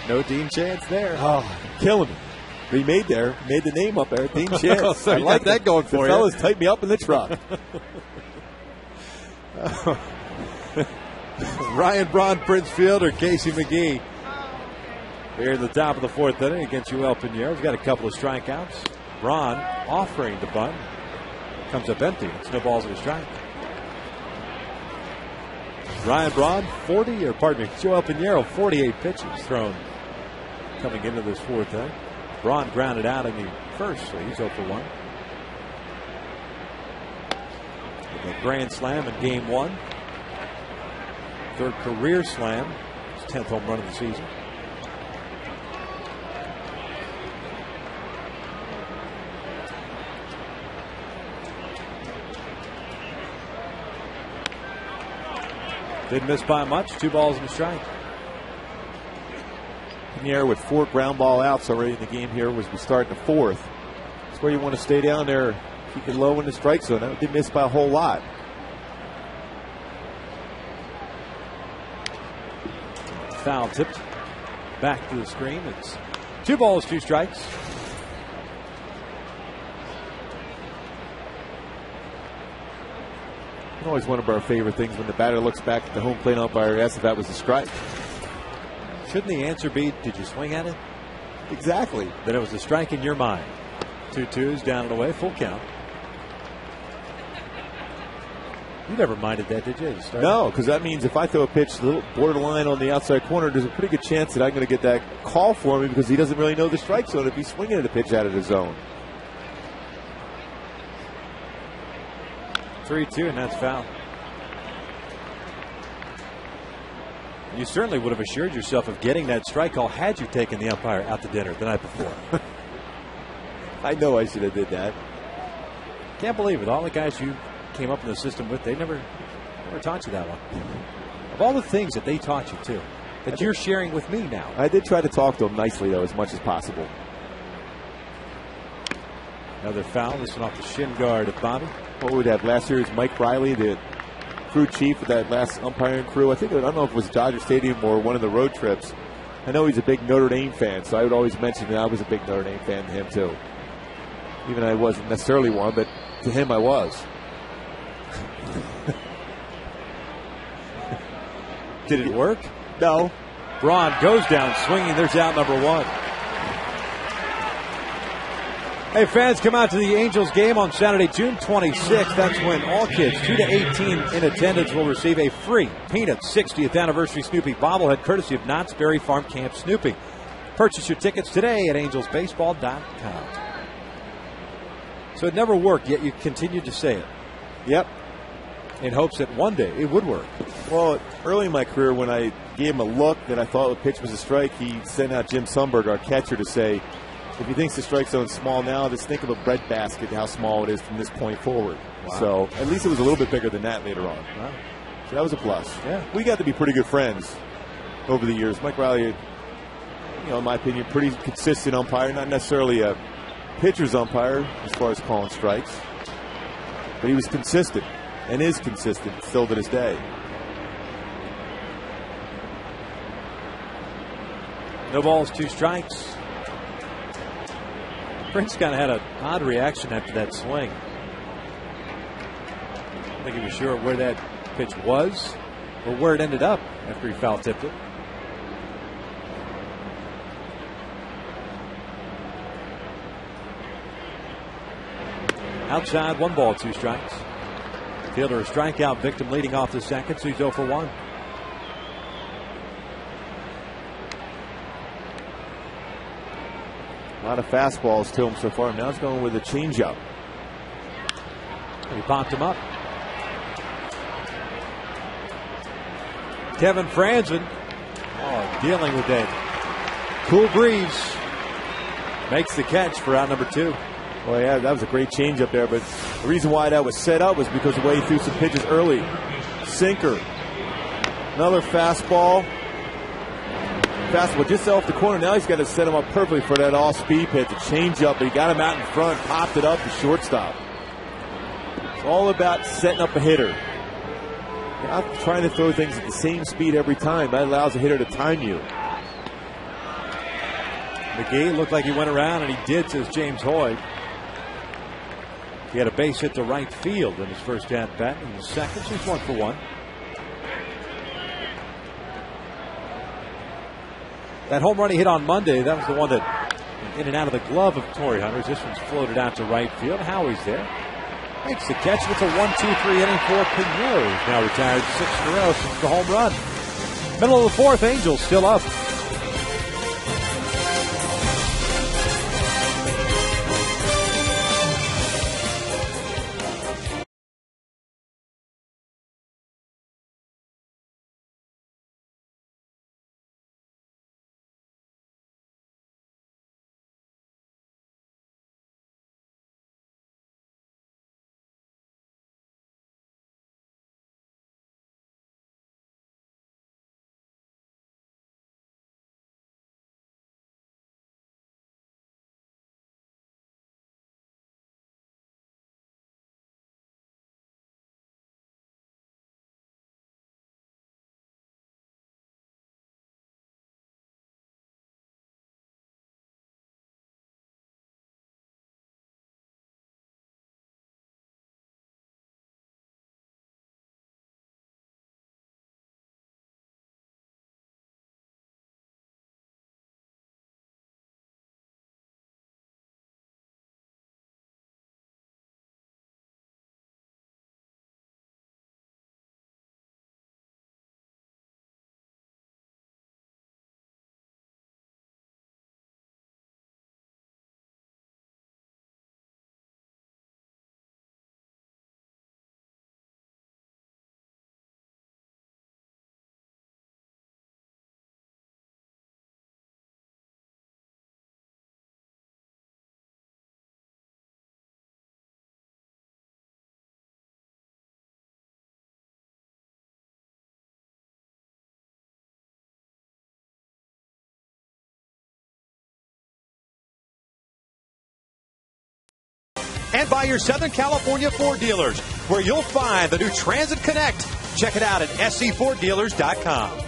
No Dean Chance there. Oh, killing me. But he made the name up there, Dean Chance. So you got that going for the you. fellas tied me up in the truck. Ryan Braun, Prince Fielder, Casey McGee. Here in the top of the fourth inning against Joel Pinheiro. He's got a couple of strikeouts. Braun offering the bunt. Comes up empty. It's no balls and a strike. Ryan Braun, Joel Pinheiro, 48 pitches thrown coming into this fourth inning. Braun grounded out in the first, so he's 0 for 1. With a grand slam in game 1. Third career slam. His 10th home run of the season. Didn't miss by much. 2 balls and a strike. Pinheiro with 4 ground ball outs already in the game here as we start in the fourth. That's where you want to stay down there, keep it low in the strike zone. That didn't miss by a whole lot. Foul tipped back to the screen. It's 2 balls, 2 strikes. Always one of our favorite things when the batter looks back at the home plate umpire and asks if that was a strike. Shouldn't the answer be, did you swing at it? Exactly. That it was a strike in your mind. 2-2s down and away, full count. You never minded that, did you? No, because that means if I throw a pitch a little borderline on the outside corner, there's a pretty good chance that I'm going to get that call for me because he doesn't really know the strike zone if he's swinging at a pitch out of the zone. 3-2, and that's foul. You certainly would have assured yourself of getting that strike call had you taken the umpire out to dinner the night before. I know I should have did that. Can't believe it. All the guys you came up in the system with, they never taught you that one. Of all the things that they taught you, too, that you're sharing with me now. I did try to talk to them nicely, though, as much as possible. Another foul. This one off the shin guard of Bobby. What would have last year's Mike Riley, the crew chief of that last umpiring crew? I don't know if it was Dodger Stadium or one of the road trips. I know he's a big Notre Dame fan, so I would always mention that I was a big Notre Dame fan to him, too. Even I wasn't necessarily one, but to him I was. Did it work? No. Braun goes down swinging. There's out number 1. Hey, fans, come out to the Angels game on Saturday, June 26th. That's when all kids 2 to 18 in attendance will receive a free Peanuts 60th anniversary Snoopy bobblehead courtesy of Knott's Berry Farm Camp Snoopy. Purchase your tickets today at angelsbaseball.com. So it never worked, yet you continued to say it. Yep. In hopes that one day it would work. Well, early in my career, when I gave him a look that I thought the pitch was a strike, he sent out Jim Sundberg, our catcher, to say, if he thinks the strike zone's small now, just think of a breadbasket, how small it is from this point forward. Wow. So at least it was a little bit bigger than that later on. Wow. So that was a plus. Yeah. We got to be pretty good friends over the years. Mike Riley, in my opinion, pretty consistent umpire, not necessarily a pitcher's umpire as far as calling strikes, but he was consistent and is consistent still to this day. No balls, 2 strikes. Prince kind of had an odd reaction after that swing. I think he was sure where that pitch was or where it ended up after he foul tipped it. Outside, 1 ball, 2 strikes. Fielder a strikeout victim leading off the second, so he's 0 for 1. A lot of fastballs to him so far. Now he's going with a changeup. He popped him up. Kevin Franzen dealing with that cool breeze. Makes the catch for out number 2. Well, yeah, that was a great changeup there, but the reason why that was set up was because of the way he threw some pitches early. Sinker. Another fastball. Fastball just off the corner. Now he's got to set him up perfectly for that all-speed pitch, the changeup, but he got him out in front, popped it up to shortstop. It's all about setting up a hitter. Not trying to throw things at the same speed every time. That allows a hitter to time you. McGee looked like he went around, and he did, says James Hoyt. He had a base hit to right field in his first at-bat. In the second, so he's 1 for 1. That home run he hit on Monday, that was the one that in and out of the glove of Torrey Hunter. This one's floated out to right field. Howie's there. Makes the catch. It's a 1-2-3 inning for Pinheiro, who's now retired 6 in a row since the home run. Middle of the fourth, Angels still up. And by your Southern California Ford dealers, where you'll find the new Transit Connect. Check it out at scforddealers.com.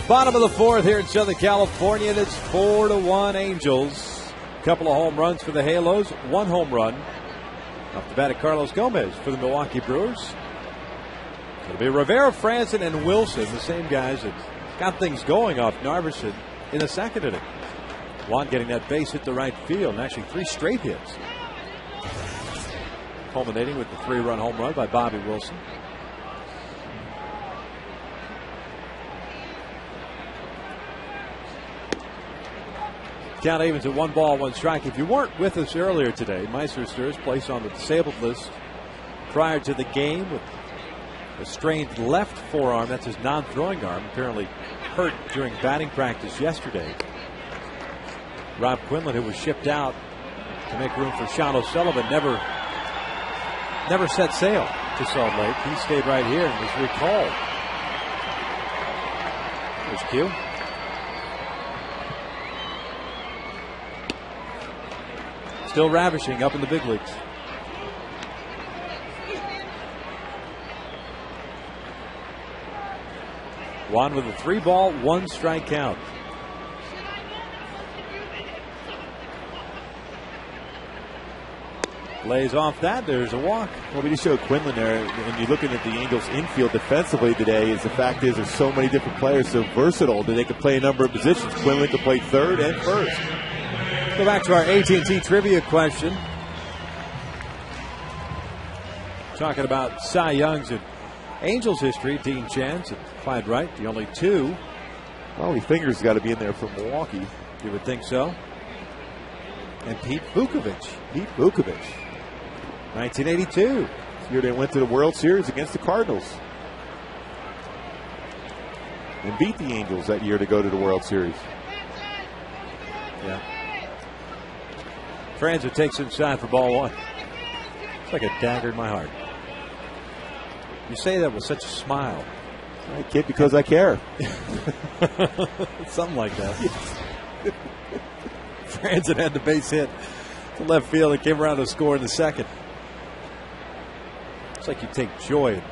Bottom of the fourth here in Southern California, and it's 4-1 Angels. A couple of home runs for the Halos, 1 home run off the bat of Carlos Gomez for the Milwaukee Brewers. It'll be Rivera, Franson, and Wilson, the same guys that got things going off Narveson in the second inning. Juan getting that base hit to right field, and actually 3 straight hits. Culminating with the 3-run home run by Bobby Wilson. Count evens at 1 ball, 1 strike. If you weren't with us earlier today, Meister is placed on the disabled list prior to the game with a strained left forearm. That's his non-throwing arm, apparently hurt during batting practice yesterday. Rob Quinlan, who was shipped out to make room for Sean O'Sullivan, never set sail to Salt Lake. He stayed right here and was recalled. There's Q. Still ravishing up in the big leagues. Juan with a 3-ball, 1 strike count. Lays off that. There's a walk. Well, we just showed Quinlan there, and you're looking at the Angels infield defensively today. Is the fact is there's so many different players, so versatile that they can play a number of positions. Quinlan can play third and first. Go back to our AT&T trivia question. Talking about Cy Young's in Angels history. Dean Chance and Clyde Wright, the only 2. Well, he fingers got to be in there for Milwaukee. You would think so. And Pete Vukovich. 1982. This year they went to the World Series against the Cardinals. And beat the Angels that year to go to the World Series. Yeah. Franzer takes inside for ball 1. It's like a dagger in my heart. You say that with such a smile. I kid because I care. Something like that. Franzen had the base hit to left field and came around to score in the second. It's like you take joy in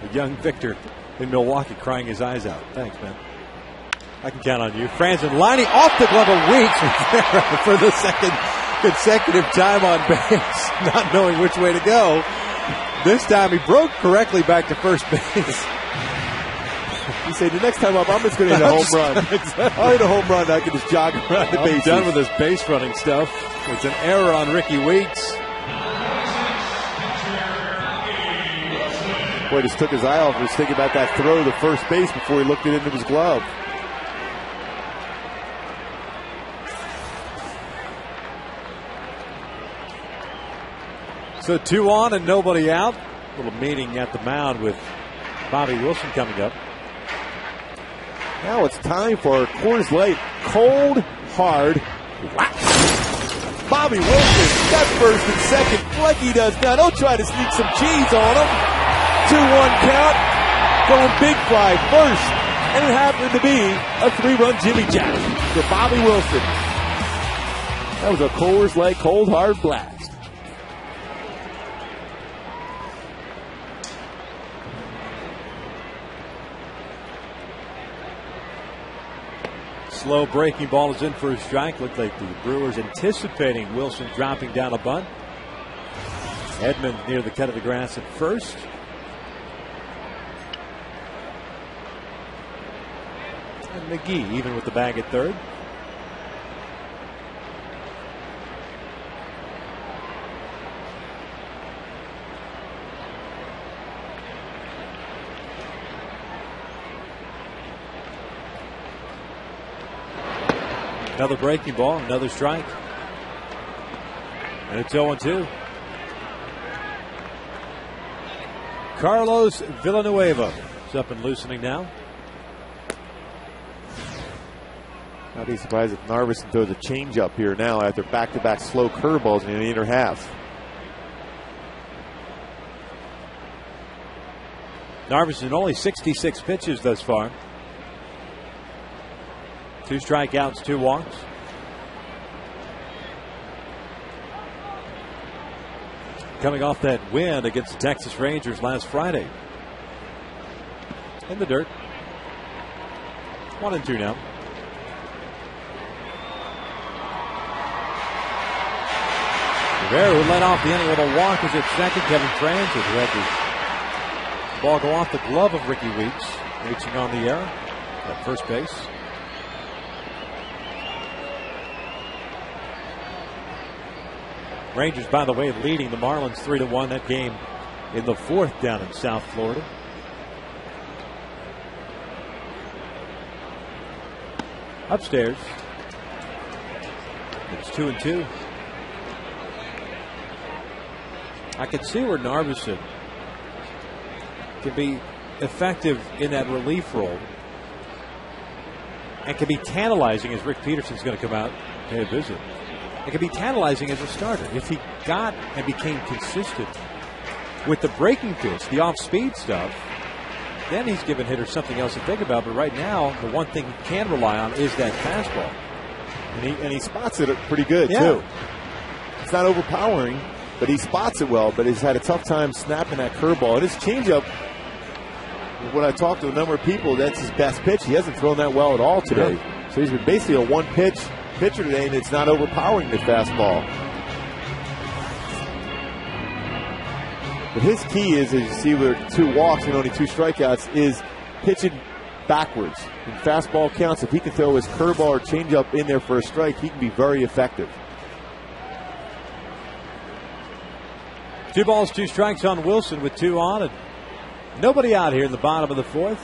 a young Victor in Milwaukee crying his eyes out. Thanks, man. I can count on you. Franzen lining off the glove of Weeks for the second consecutive time on base, not knowing which way to go. This time he broke correctly back to first base. You say, the next time up, I'm just going to hit a home run. I'll hit a home run. I can just jog around the base. Done with this base running stuff. It's an error on Ricky Weeks. Boy, just took his eye off. He was thinking about that throw to first base before he looked it into his glove. So 2 on and nobody out. A little meeting at the mound with Bobby Wilson coming up. Now it's time for Coors Light Cold Hard Wax. Bobby Wilson, that's first and second, like he does now. Don't try to sneak some cheese on him. 2-1 count, going big fly first, and it happened to be a 3-run Jimmy Jack for Bobby Wilson. That was a Coors Light Cold Hard Blast. Slow breaking ball is in for a strike. Looked like the Brewers anticipating Wilson dropping down a bunt. Edmonds near the cut of the grass at first. And McGee even with the bag at third. Another breaking ball, another strike. And it's 0-2. Carlos Villanueva is up and loosening now. I'd be surprised if Narveson throws a changeup here now after back-to-back slow curveballs in the inner half. Narveson only 66 pitches thus far. 2 strikeouts, 2 walks. Coming off that win against the Texas Rangers last Friday. In the dirt. 1-2 now. Rivera, who led off the inning with a walk, is at second. Kevin Franzen, who had the ball go off the glove of Ricky Weeks, reaching on the error at first base. Rangers, by the way, leading the Marlins 3-1. That game in the 4th down in South Florida. Upstairs, it's 2-2. I can see where Narveson can be effective in that relief role and can be tantalizing as Rick Peterson's going to come out and pay a visit. It can be tantalizing as a starter if he got and became consistent with the breaking pitch, the off-speed stuff. Then he's given hitters something else to think about. But right now, the one thing he can rely on is that fastball, and he spots it pretty good too. It's not overpowering, but he spots it well. But he's had a tough time snapping that curveball. And his changeup, when I talked to a number of people, that's his best pitch. He hasn't thrown that well at all today. So he's been basically a one-pitch pitcher today, and it's not overpowering the fastball. But his key is, as you see with 2 walks and only 2 strikeouts, is pitching backwards. In fastball counts, if he can throw his curveball or changeup in there for a strike, he can be very effective. 2 balls, 2 strikes on Wilson with 2 on, and nobody out here in the bottom of the 4th.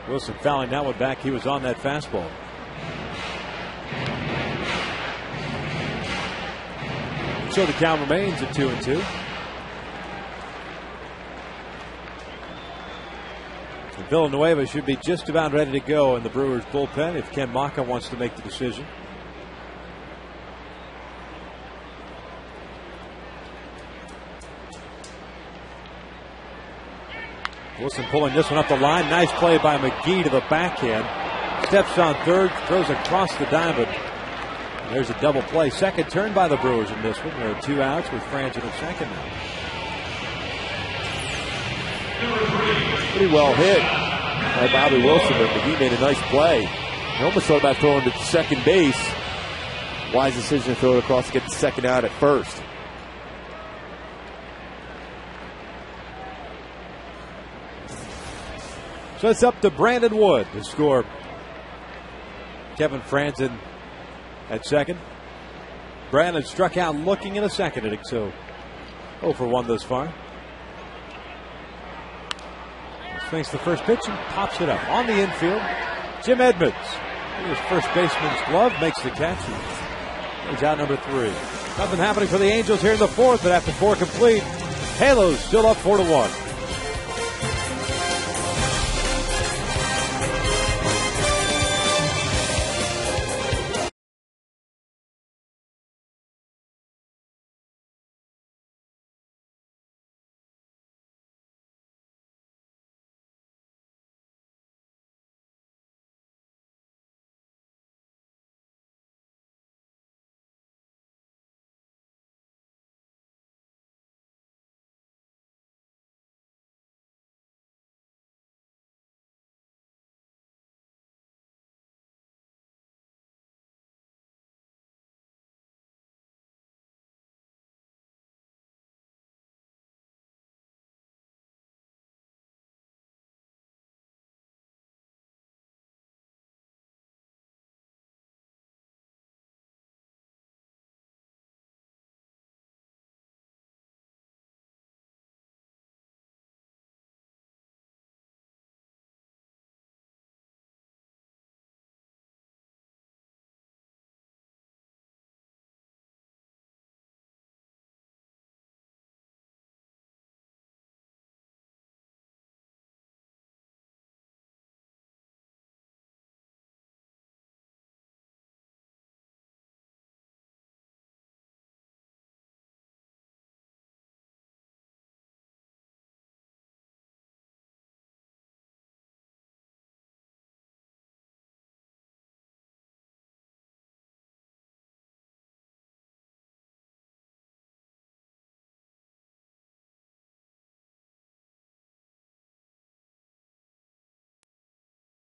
Wilson fouling that one back. He was on that fastball. So the count remains at 2-2. And Villanueva should be just about ready to go in the Brewers bullpen if Ken Maka wants to make the decision. Wilson pulling this one up the line. Nice play by McGee to the backhand. Steps on third, throws across the diamond. And there's a double play. Second turn by the Brewers in this one. There are 2 outs with Franzen at second now. Pretty well hit by Bobby Wilson, but McGee made a nice play. He almost thought about throwing to second base. Wise decision to throw it across to get the second out at first. So it's up to Brandon Wood to score. Kevin Franzen at second. Brandon struck out looking in a second inning, so 0 for 1 thus far. Swings the first pitch and pops it up. On the infield, Jim Edmonds. His first baseman's glove makes the catch. He's out number 3. Nothing happening for the Angels here in the 4th, but after 4 complete, Halos still up 4-1.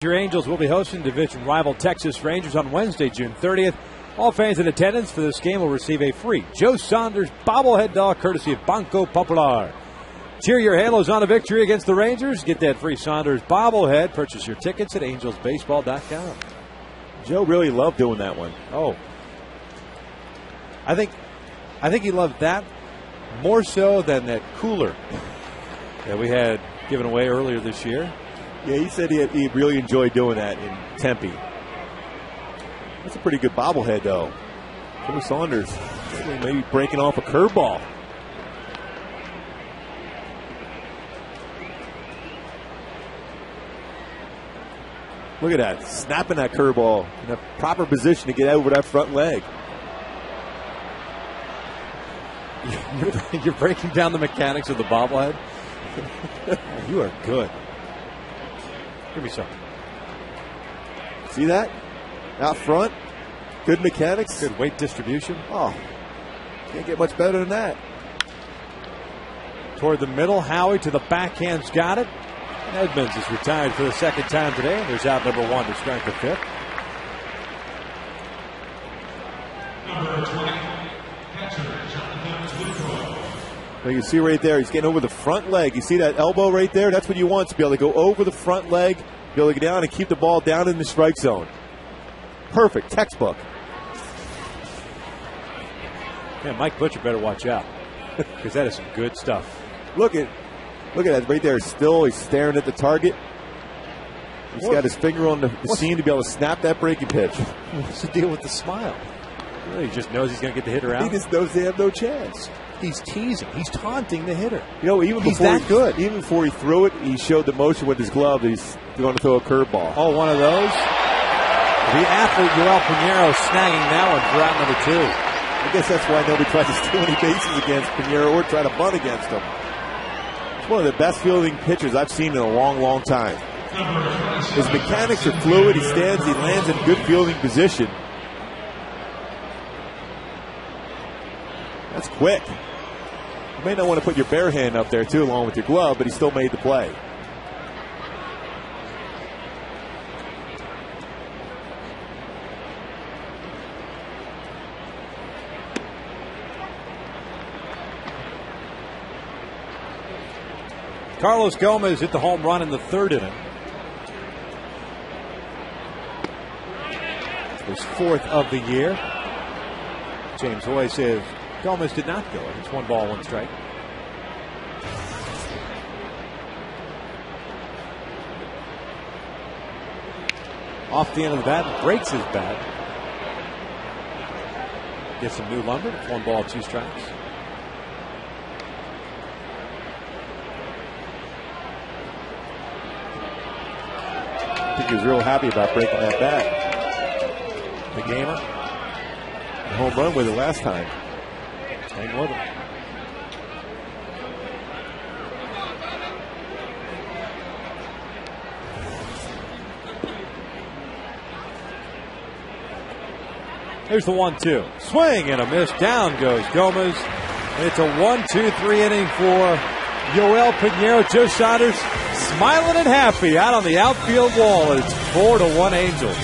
Your Angels will be hosting division rival Texas Rangers on Wednesday, June 30th. All fans in attendance for this game will receive a free Joe Saunders bobblehead doll courtesy of Banco Popular. Cheer your Halos on a victory against the Rangers. Get that free Saunders bobblehead. Purchase your tickets at angelsbaseball.com. Joe really loved doing that one. Oh. I think he loved that more so than that cooler that we had given away earlier this year. Yeah, he said he really enjoyed doing that in Tempe. That's a pretty good bobblehead, though. Joe Saunders maybe breaking off a curveball. Look at that, snapping that curveball in a proper position to get over that front leg. You're breaking down the mechanics of the bobblehead? You are good. Give me some. See that? Out front. Good mechanics. Good weight distribution. Oh, can't get much better than that. Toward the middle, Howie to the backhand's got it. And Edmonds is retired for the second time today. And there's out number 1 to strike the 5th. Number 20, catcher, Jonathan Lucroy. Well, you see right there, he's getting over the front leg. You see that elbow right there? That's what you want, to be able to go over the front leg, be able to get down and keep the ball down in the strike zone. Perfect, textbook. Yeah, Mike Butcher better watch out, because that is some good stuff. Look at that right there. Still, he's staring at the target. He's got his finger on the seam to be able to snap that breaking pitch. What's the deal with the smile? He just knows he's going to get the hitter out. He just knows they have no chance. He's teasing. He's taunting the hitter. You know, even he's before that good. Even before he threw it, he showed the motion with his glove that he's going to throw a curveball. Oh, one of those? The athlete, Joel Pinheiro, snagging that one for out number 2. I guess that's why nobody tries to steal any bases against Pinheiro or try to bunt against him. He's one of the best fielding pitchers I've seen in a long, long time. His mechanics are fluid. He stands, he lands in good fielding position. That's quick. You may not want to put your bare hand up there, too, along with your glove, but he still made the play. Carlos Gomez hit the home run in the 3rd inning. His 4th of the year. James Hoy says Gomez did not go. It's 1 ball, 1 strike. Off the end of the bat, breaks his bat. Gets some new lumber. It's 1 ball, 2 strikes. I think he was real happy about breaking that bat. The gamer, home run with it last time. Hang with him. Here's the 1-2. Swing and a miss. Down goes Gomez. And it's a 1-2-3 inning for Yoel Pinheiro. Joe Saunders smiling and happy out on the outfield wall. It's 4-1 Angels.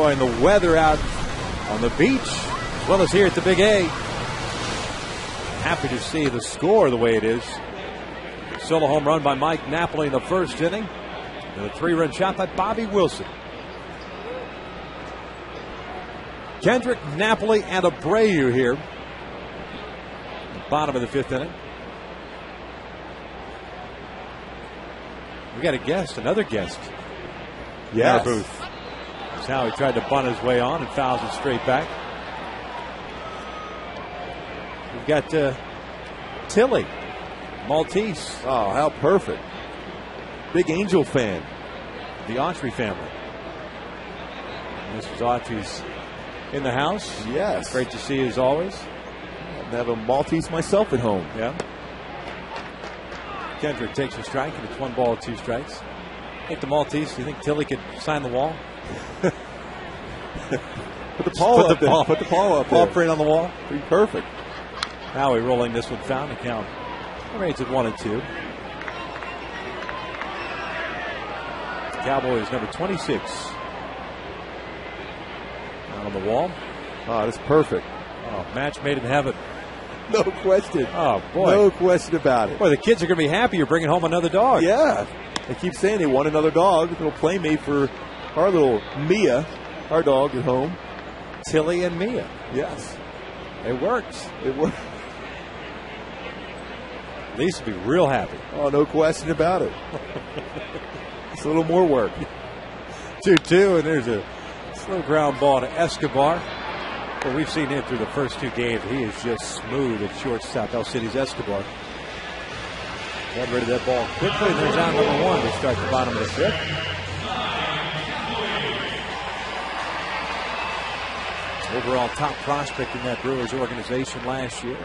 And the weather out on the beach, as well as here at the Big A. Happy to see the score the way it is. Solo home run by Mike Napoli in the 1st inning. And a 3-run shot by Bobby Wilson. Kendrick, Napoli, and Abreu here. Bottom of the 5th inning. We got a guest, another guest. Yes. In our booth. That's how he tried to bunt his way on and fouls it straight back. We've got Tilly, Maltese. Oh, how perfect. Big Angel fan. The Autry family. Mrs. Autry's in the house. Yes. Great to see you as always. I have a Maltese myself at home. Yeah. Kendrick takes a strike, and it's 1 ball, 2 strikes. Take the Maltese. Do you think Tilly could sign the wall? Put the paw up there. Put the paw up there. Paw print on the wall. Pretty perfect. Howie rolling this one foul to count. Remains at 1-2. Cowboys number 26. Out on the wall. Oh, that's perfect. Oh, match made in heaven. No question. Oh, boy. No question about it. Boy, the kids are going to be happy you're bringing home another dog. Yeah. They keep saying they want another dog. A little playmate for our little Mia. our dog at home. Tilly and Mia. Yes. It works. It works. Lisa will be real happy. Oh, no question about it. It's a little more work. 2-2, and there's a slow ground ball to Escobar. Well, we've seen him through the first 2 games. He is just smooth at shortstop. El City's Escobar. Got rid of that ball quickly, and there's out number 1 to start the bottom of the 5th. Overall top prospect in that Brewers organization last year.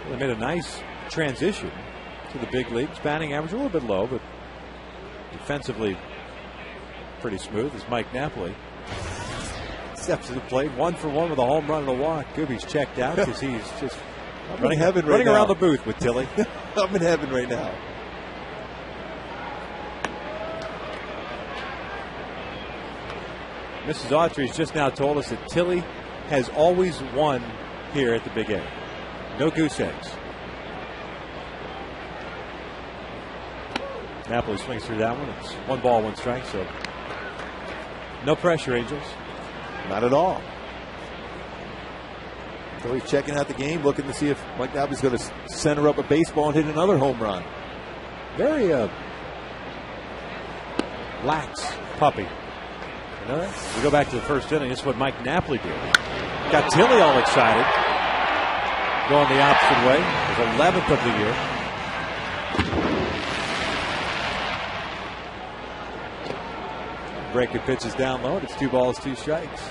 They made a nice transition to the big leagues. Batting average a little bit low, but defensively pretty smooth as Mike Napoli steps to the plate. 1 for 1 with a home run and a walk. Gooby's checked out because he's just running around the booth with Tilly. I'm in heaven right now. Mrs. Autry's just now told us that Tilly has always won here at the Big A. No goose eggs. Napoli swings through that one. It's 1 ball, 1 strike, so no pressure, Angels. Not at all. So he's checking out the game, looking to see if Mike Napoli's going to center up a baseball and hit another home run. Very lax puppy. You know that? We go back to the first inning. This is what Mike Napoli did. Got Tilly all excited. Going the opposite way. His 11th of the year. Breaking pitches down low. It's 2 balls, 2 strikes.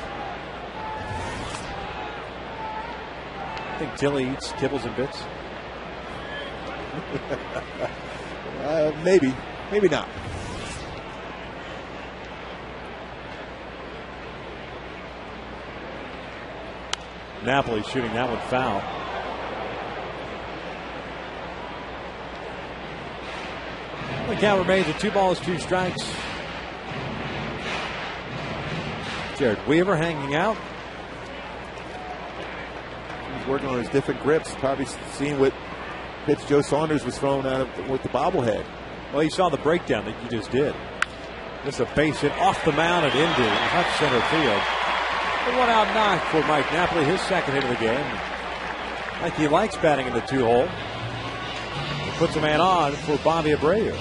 I think Tilly eats kibbles and bits. Maybe. Maybe not. Napoli shooting that one foul. The count remains at 2 balls, 2 strikes. Jared Weaver hanging out. He's working on his different grips, probably seeing what pitch Joe Saunders was throwing out of with the bobblehead. Well, you saw the breakdown that you just did. Just a base hit off the mound and into left center field. A 1-out knock for Mike Napoli, his 2nd hit of the game. Like he likes batting in the 2-hole. He puts a man on for Bobby Abreu.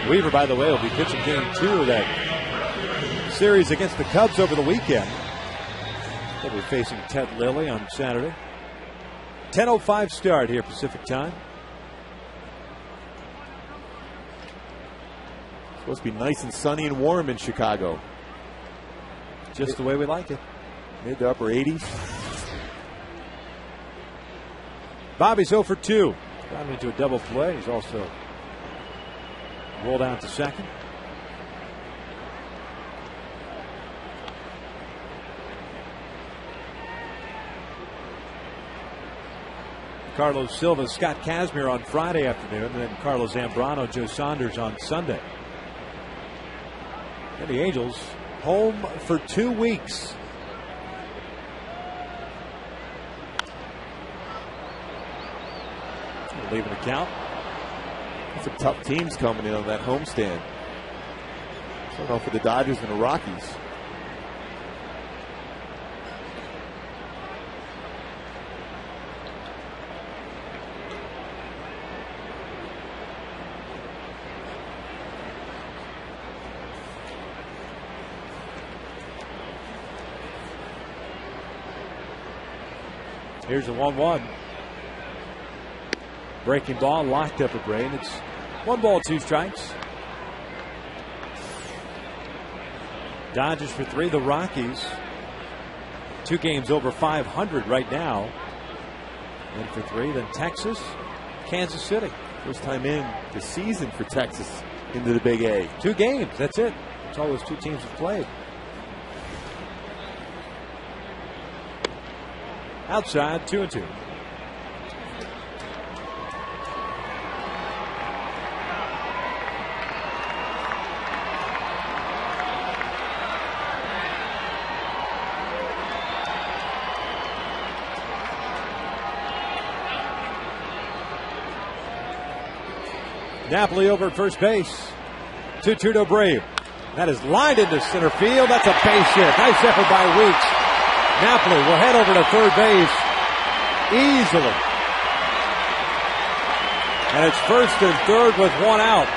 Weaver, by the way, will be pitching game 2 of that series against the Cubs over the weekend. They'll be facing Ted Lilly on Saturday. 10:05 start here Pacific time. It's supposed to be nice and sunny and warm in Chicago. Just the way we like it. Mid to upper 80s. Bobby's 0 for 2. Got into a double play. He's also rolled out to second. Carlos Silva, Scott Kazmir on Friday afternoon, and then Carlos Zambrano, Joe Saunders on Sunday. And the Angels home for 2 weeks. Leaving the count. Some tough teams coming in on that homestand. Starting off for the Dodgers and the Rockies. Here's a 1-1. Breaking ball locked up at Brain. It's 1 ball, 2 strikes. Dodgers for 3. The Rockies 2 games over 500 right now. And for 3. Then Texas, Kansas City. First time in the season for Texas into the Big A. 2 games. That's it. That's all those 2 teams have played. Outside, 2-2. Napoli over at first base. 2-2 to Abreu. That is lined into center field. That's a base hit. Nice effort by Weeks. Napoli will head over to third base easily. And it's first and third with one out.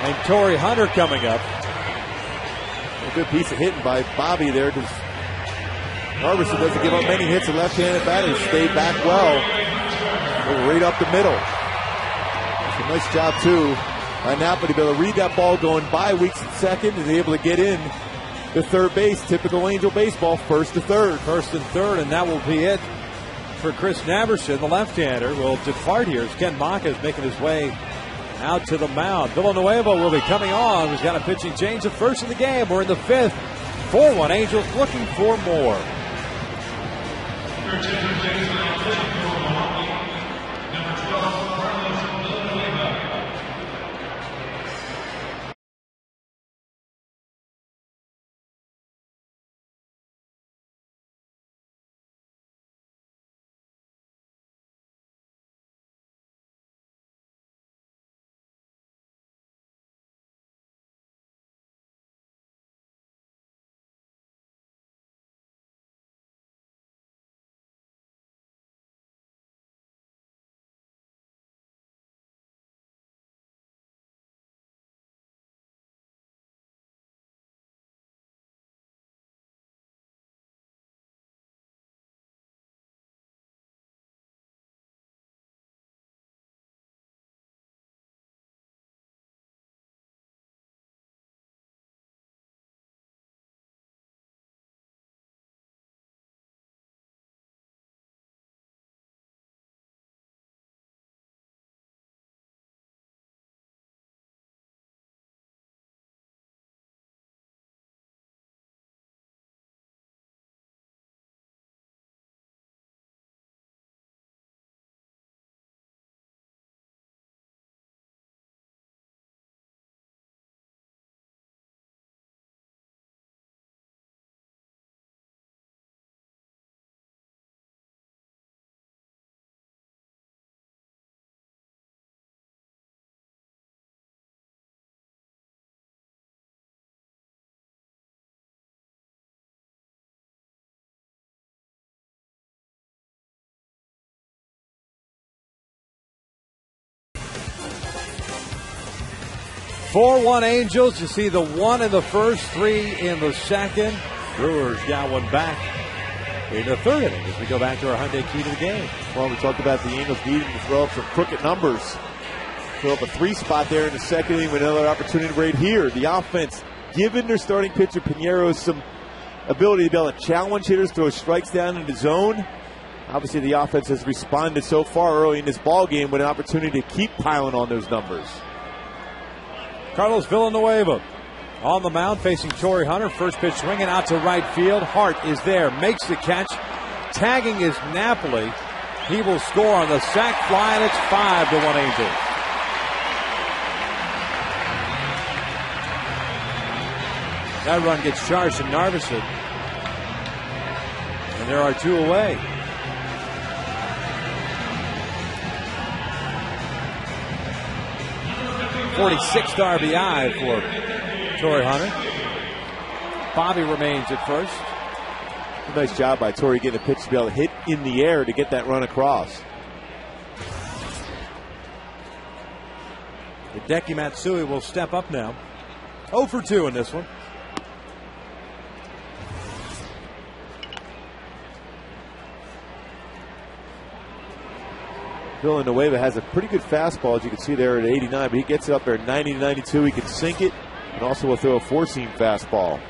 And Torrey Hunter coming up. A good piece of hitting by Bobby there, because Harbison doesn't give up many hits to left-handed batters. Stayed back well. Right up the middle. It's a nice job, too, by Napoli to be able to read that ball going by Weeks at second and able to get in to third base. Typical Angel baseball, first to third. First and third, and that will be it for Chris Naverson. The left-hander will depart here as Ken Baca is making his way out to the mound. Villanueva will be coming on. He's got a pitching change, the first of the game. We're in the fifth. 4-1 Angels looking for more. Four-1 Angels. You see the one in the first, three in the second. Brewers got one back in the third inning as we go back to our Hyundai key to the game. Well, we talked about the Angels needing to throw up some crooked numbers. Throw up a 3 spot there in the second inning with another opportunity right here. The offense, given their starting pitcher Pinheiro some ability to be able to challenge hitters, throw strikes down in the zone. Obviously, the offense has responded so far early in this ball game with an opportunity to keep piling on those numbers. Carlos Villanueva on the mound facing Torrey Hunter. First pitch swinging out to right field. Hart is there, makes the catch. Tagging is Napoli. He will score on the sac fly, and it's 5-1 Angels. That run gets charged to Narveson. And there are 2 away. .46th RBI for Torrey Hunter. Bobby remains at first. A nice job by Torrey getting a pitch to be able to hit in the air to get that run across. Hideki Matsui will step up now. 0 for 2 in this one. Villanueva has a pretty good fastball, as you can see there at 89, but he gets it up there 90-92. He can sink it, and also will throw a 4-seam fastball.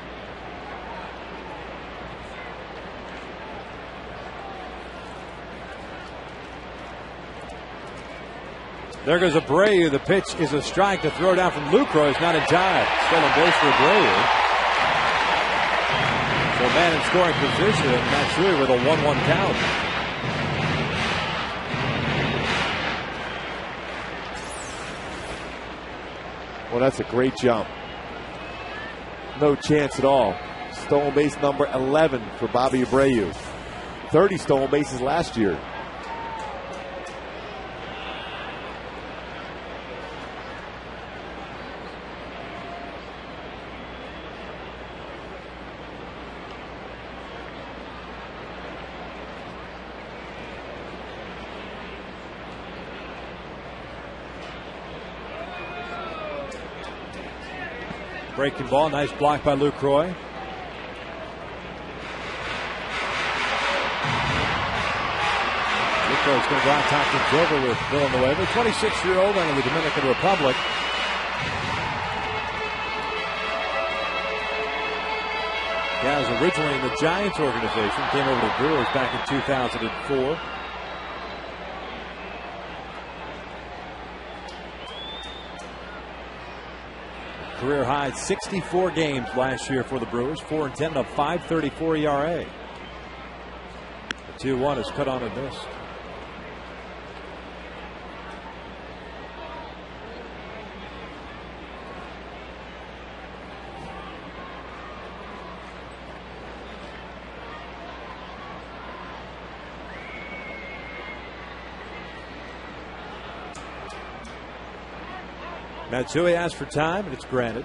There goes Abreu. The pitch is a strike. To throw down from Lucroy is not in time. Stolen base for Abreu. So man in scoring position. Matsui with a 1-1 count. Well, that's a great jump. No chance at all. Stolen base number 11 for Bobby Abreu. 30 stolen bases last year. Breaking ball, nice block by Lucroy. Lucroy's going to go out top things over with Villanueva, 26-year-old out of the Dominican Republic. Guys originally in the Giants organization, came over to the Brewers back in 2004. Career high 64 games last year for the Brewers, 4-10 and a 5.34 ERA. The 2-1 is cut on and missed. Matsui asked for time, and it's granted.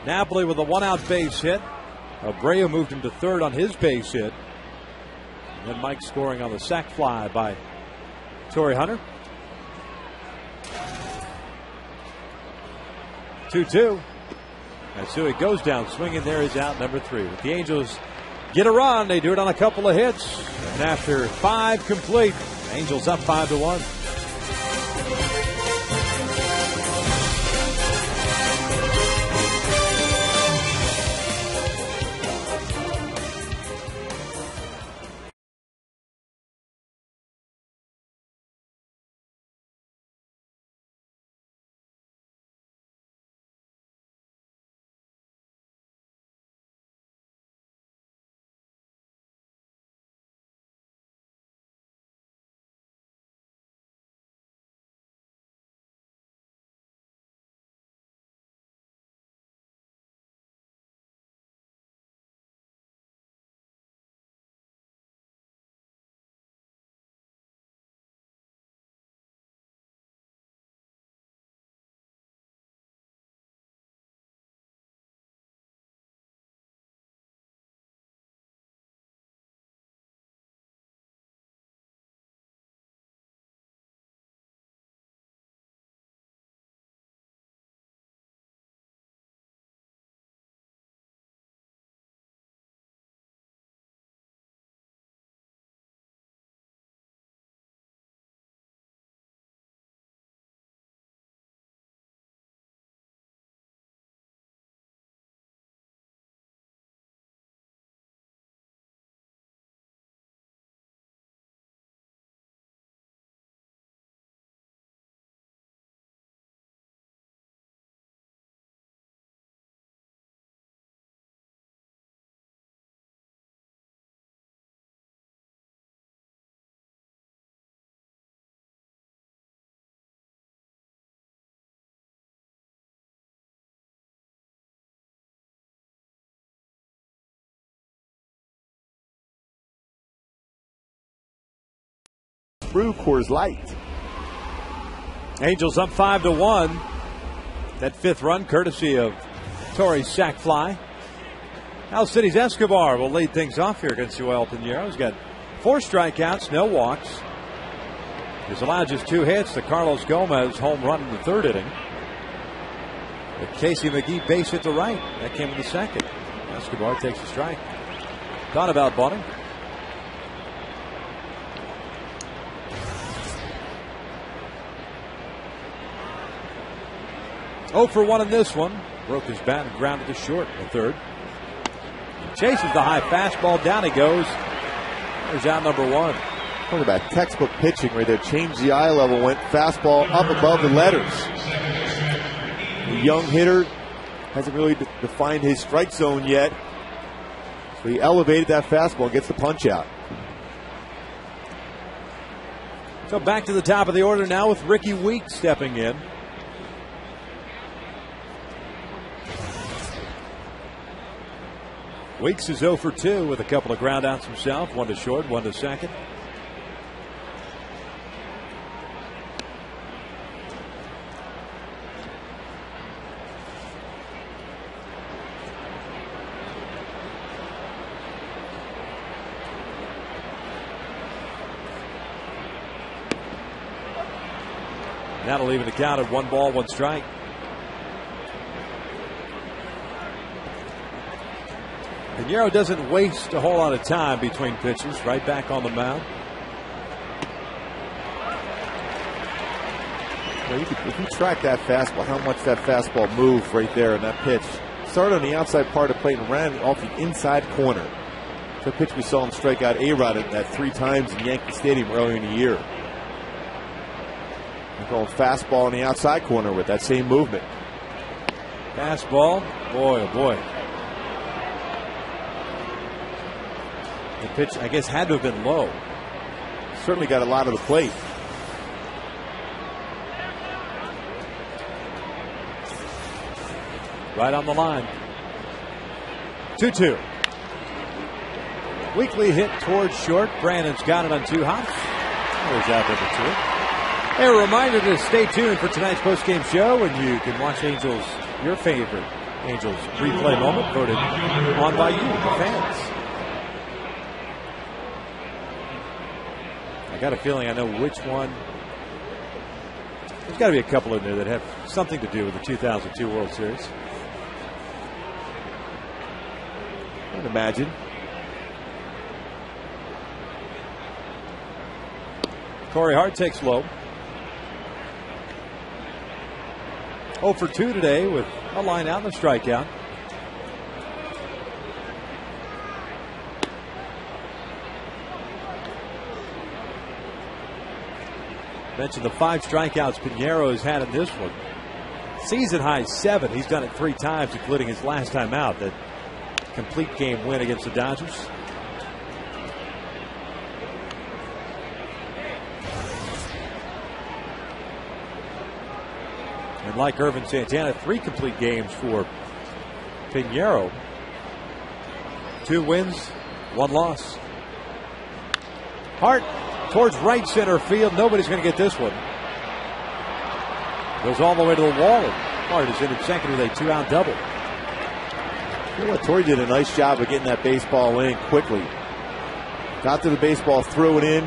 Napoli with a one-out base hit. Abreu moved him to third on his base hit. And then Mike scoring on the sac fly by Torrey Hunter. 2-2. Matsui goes down swinging. There is out number 3. If the Angels get a run, they do it on a couple of hits. And after 5 complete, Angels up 5-1. Brew Coors Light. Angels up 5-1. That 5th run courtesy of Torrey's sac fly. Al City's Escobar will lead things off here against Joel Pinheiro. He's got 4 strikeouts, no walks. He's allowed just 2 hits. The Carlos Gomez home run in the 3rd inning. The Casey McGee base hit to right. That came in the 2nd. Escobar takes a strike. Thought about bunting. Oh for 1 in this one. Broke his bat and grounded to short in the 3rd. Chases the high fastball. Down he goes. There's out number 1. Talking about textbook pitching right there. Changed the eye level. Went fastball up above the letters. The young hitter hasn't really defined his strike zone yet. So he elevated that fastball. Gets the punch out. So back to the top of the order now with Ricky Weeks stepping in. Weeks is 0 for 2 with a couple of ground outs himself. 1 to short, 1 to second. That'll leave it a count of 1 ball, 1 strike. Piñeiro doesn't waste a whole lot of time between pitches. Right back on the mound. If you track that fastball, how much that fastball moved right there in that pitch. Started on the outside part of the plate and ran off the inside corner. The pitch we saw him strike out A-Rod at 3 times in Yankee Stadium earlier in the year. They're going fastball on the outside corner with that same movement. Fastball, boy, oh boy. The pitch, I guess, had to have been low. Certainly got a lot of the plate. Right on the line. 2-2. Weekly hit towards short. Brandon's got it on 2 hops. There's out number 2. Hey, a reminder to stay tuned for tonight's postgame show, and you can watch Angels, your favorite Angels replay moment, voted on by you, the fans. I got a feeling I know which one. There's got to be a couple in there that have something to do with the 2002 World Series. I can imagine. Corey Hart takes low. 0 for 2 today with a line out and a strikeout. Mentioned the 5 strikeouts Piñeiro has had in this one. Season high 7. He's done it 3 times, including his last time out. That complete game win against the Dodgers. And like Irvin Santana, 3 complete games for Piñeiro. 2 wins, 1 loss. Hart towards right center field. Nobody's going to get this one. Goes all the way to the wall. Hart is in at second with a 2-out double. You know what? Torrey did a nice job of getting that baseball in quickly. Got to the baseball, threw it in.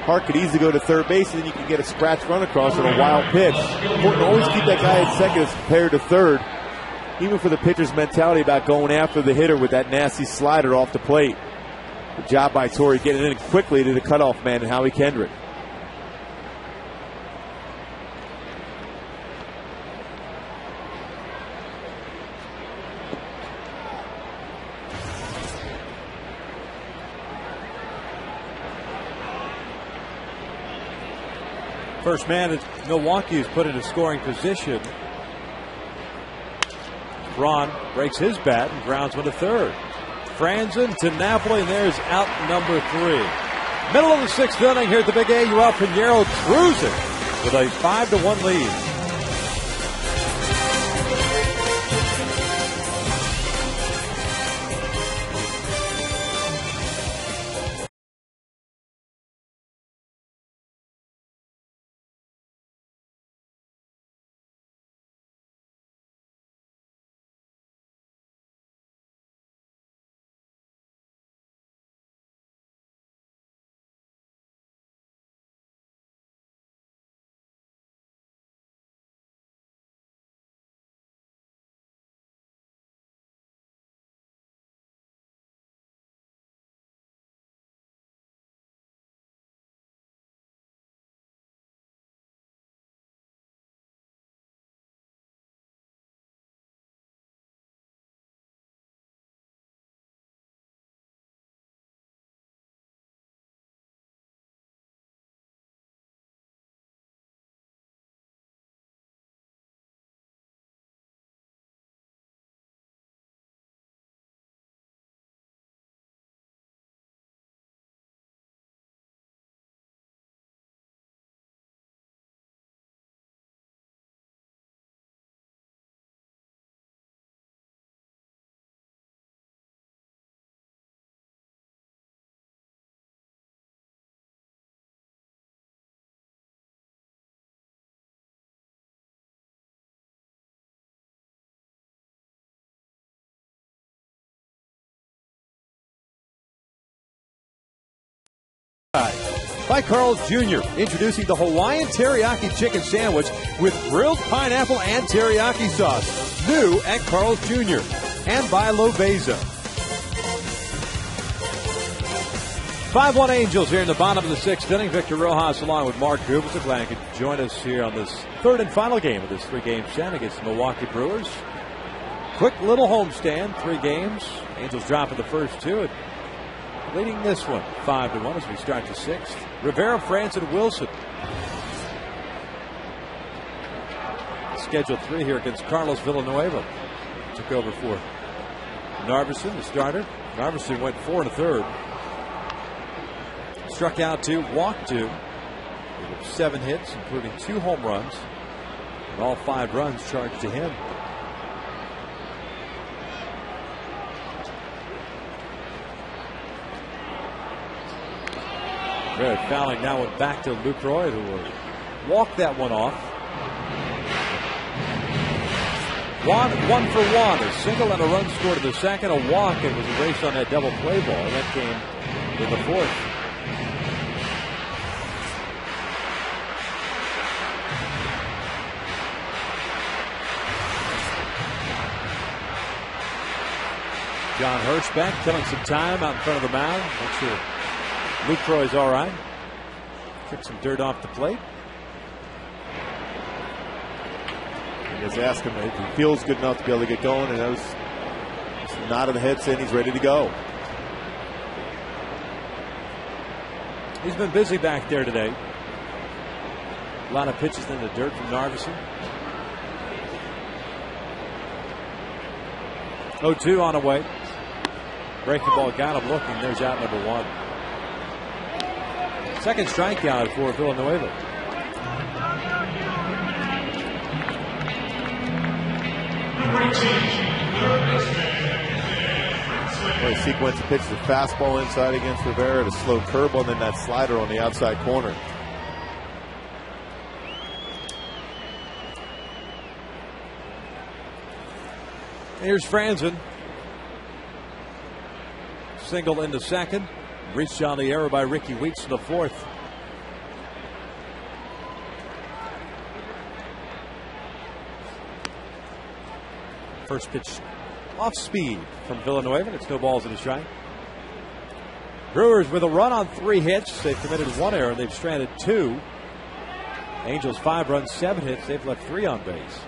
Hart could easily go to third base, and then you can get a scratch run across on a wild pitch. Important to always keep that guy at second as compared to third, even for the pitcher's mentality about going after the hitter with that nasty slider off the plate. Good job by Torrey getting in quickly to the cutoff man and Howie Kendrick. First man at Milwaukee is put into scoring position. Braun breaks his bat and grounds one to third. Franzen to Napoli, and there's out number 3. Middle of the 6th inning here at the Big A. Joel Piñeiro cruising with a 5-1 lead. By Carl's Jr. Introducing the Hawaiian Teriyaki Chicken Sandwich with grilled pineapple and teriyaki sauce. New at Carl's Jr. And by Lovezza. 5-1 Angels here in the bottom of the 6th inning. Victor Rojas along with Mark Gubicza. Glad you could join us here on this third and final game of this 3-game set against the Milwaukee Brewers. Quick little homestand, 3 games. Angels dropping the first 2 and leading this one 5-1 as we start the 6th. Rivera, Franson, Wilson. Schedule 3 here against Carlos Villanueva. Took over for Narveson, the starter. Narveson went 4 1/3. Struck out 2, walked 2. 7 hits, including 2 home runs. And all 5 runs charged to him. Red fouling now went back to Lucroy, who will walk that one off. One for one. A single and a run scored in the second. A walk and was erased on that double play ball. And that came in the 4th. John Hirschbeck killing some time out in front of the mound. Make sure Lucroy's all right. Kick some dirt off the plate. Just ask him if he feels good enough to be able to get going, and that was just a nod of the head saying he's ready to go. He's been busy back there today. A lot of pitches in the dirt from Narveson. 0-2 on the way. Breaking ball got him looking. There's out number 1. Second strikeout for Villanueva. Well, sequence of pitches, a fastball inside against Rivera, a slow curveball, and then that slider on the outside corner. Here's Franson. Single into second. Reached on the error by Ricky Weeks in the 4th. First pitch off speed from Villanueva. It's no balls in a strike. Brewers with a run on 3 hits. They've committed 1 error. They've stranded 2. Angels 5 runs, 7 hits. They've left 3 on base.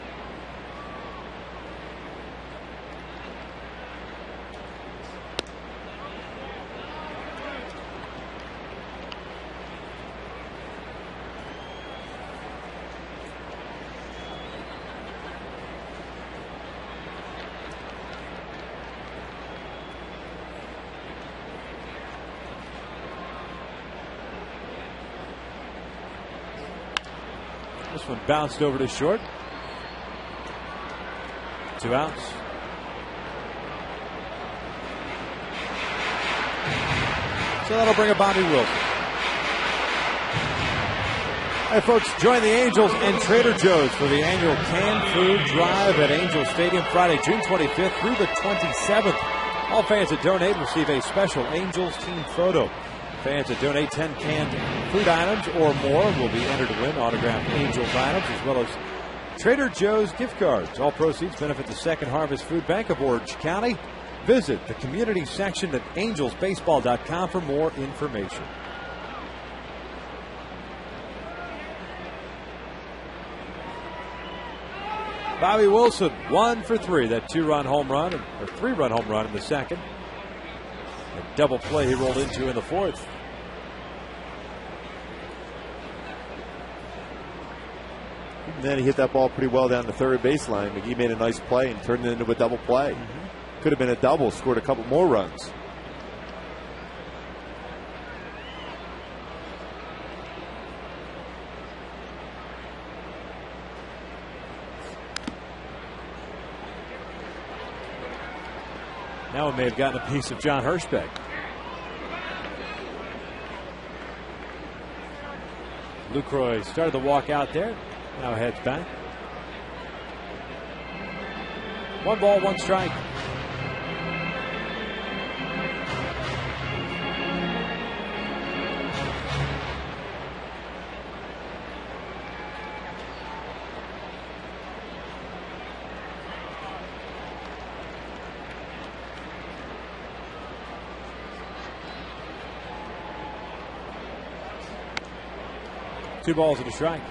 This one bounced over to short. 2 outs. So that'll bring up Bobby Wilson. Hey folks, join the Angels and Trader Joe's for the annual canned food drive at Angel Stadium Friday, June 25th through the 27th. All fans that donate receive a special Angels team photo. Fans that donate 10 canned food items or more will be entered to win autographed Angels items as well as Trader Joe's gift cards. All proceeds benefit the Second Harvest Food Bank of Orange County. Visit the community section at angelsbaseball.com for more information. Bobby Wilson, 1 for 3. That 2-run home run, or 3-run home run in the second. A double play he rolled into in the 4th. And then he hit that ball pretty well down the third baseline. McGee made a nice play and turned it into a double play. Could have been a double, scored a couple more runs. Now we may have gotten a piece of John Hirschbeck. Lucroy started the walk out there. Now heads back. 1 ball, 1 strike. 2 balls and a strike.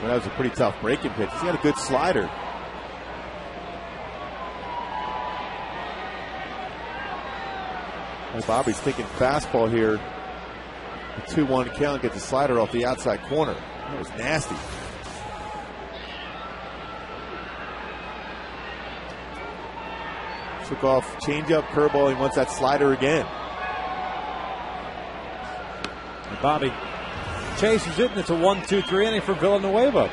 Well, that was a pretty tough breaking pitch. He's got a good slider. And Bobby's thinking fastball here. The 2-1 count, gets the slider off the outside corner. That was nasty. Took off changeup, curveball. He wants that slider again. And Bobby chases it, and it's a 1-2-3 inning for Villanueva.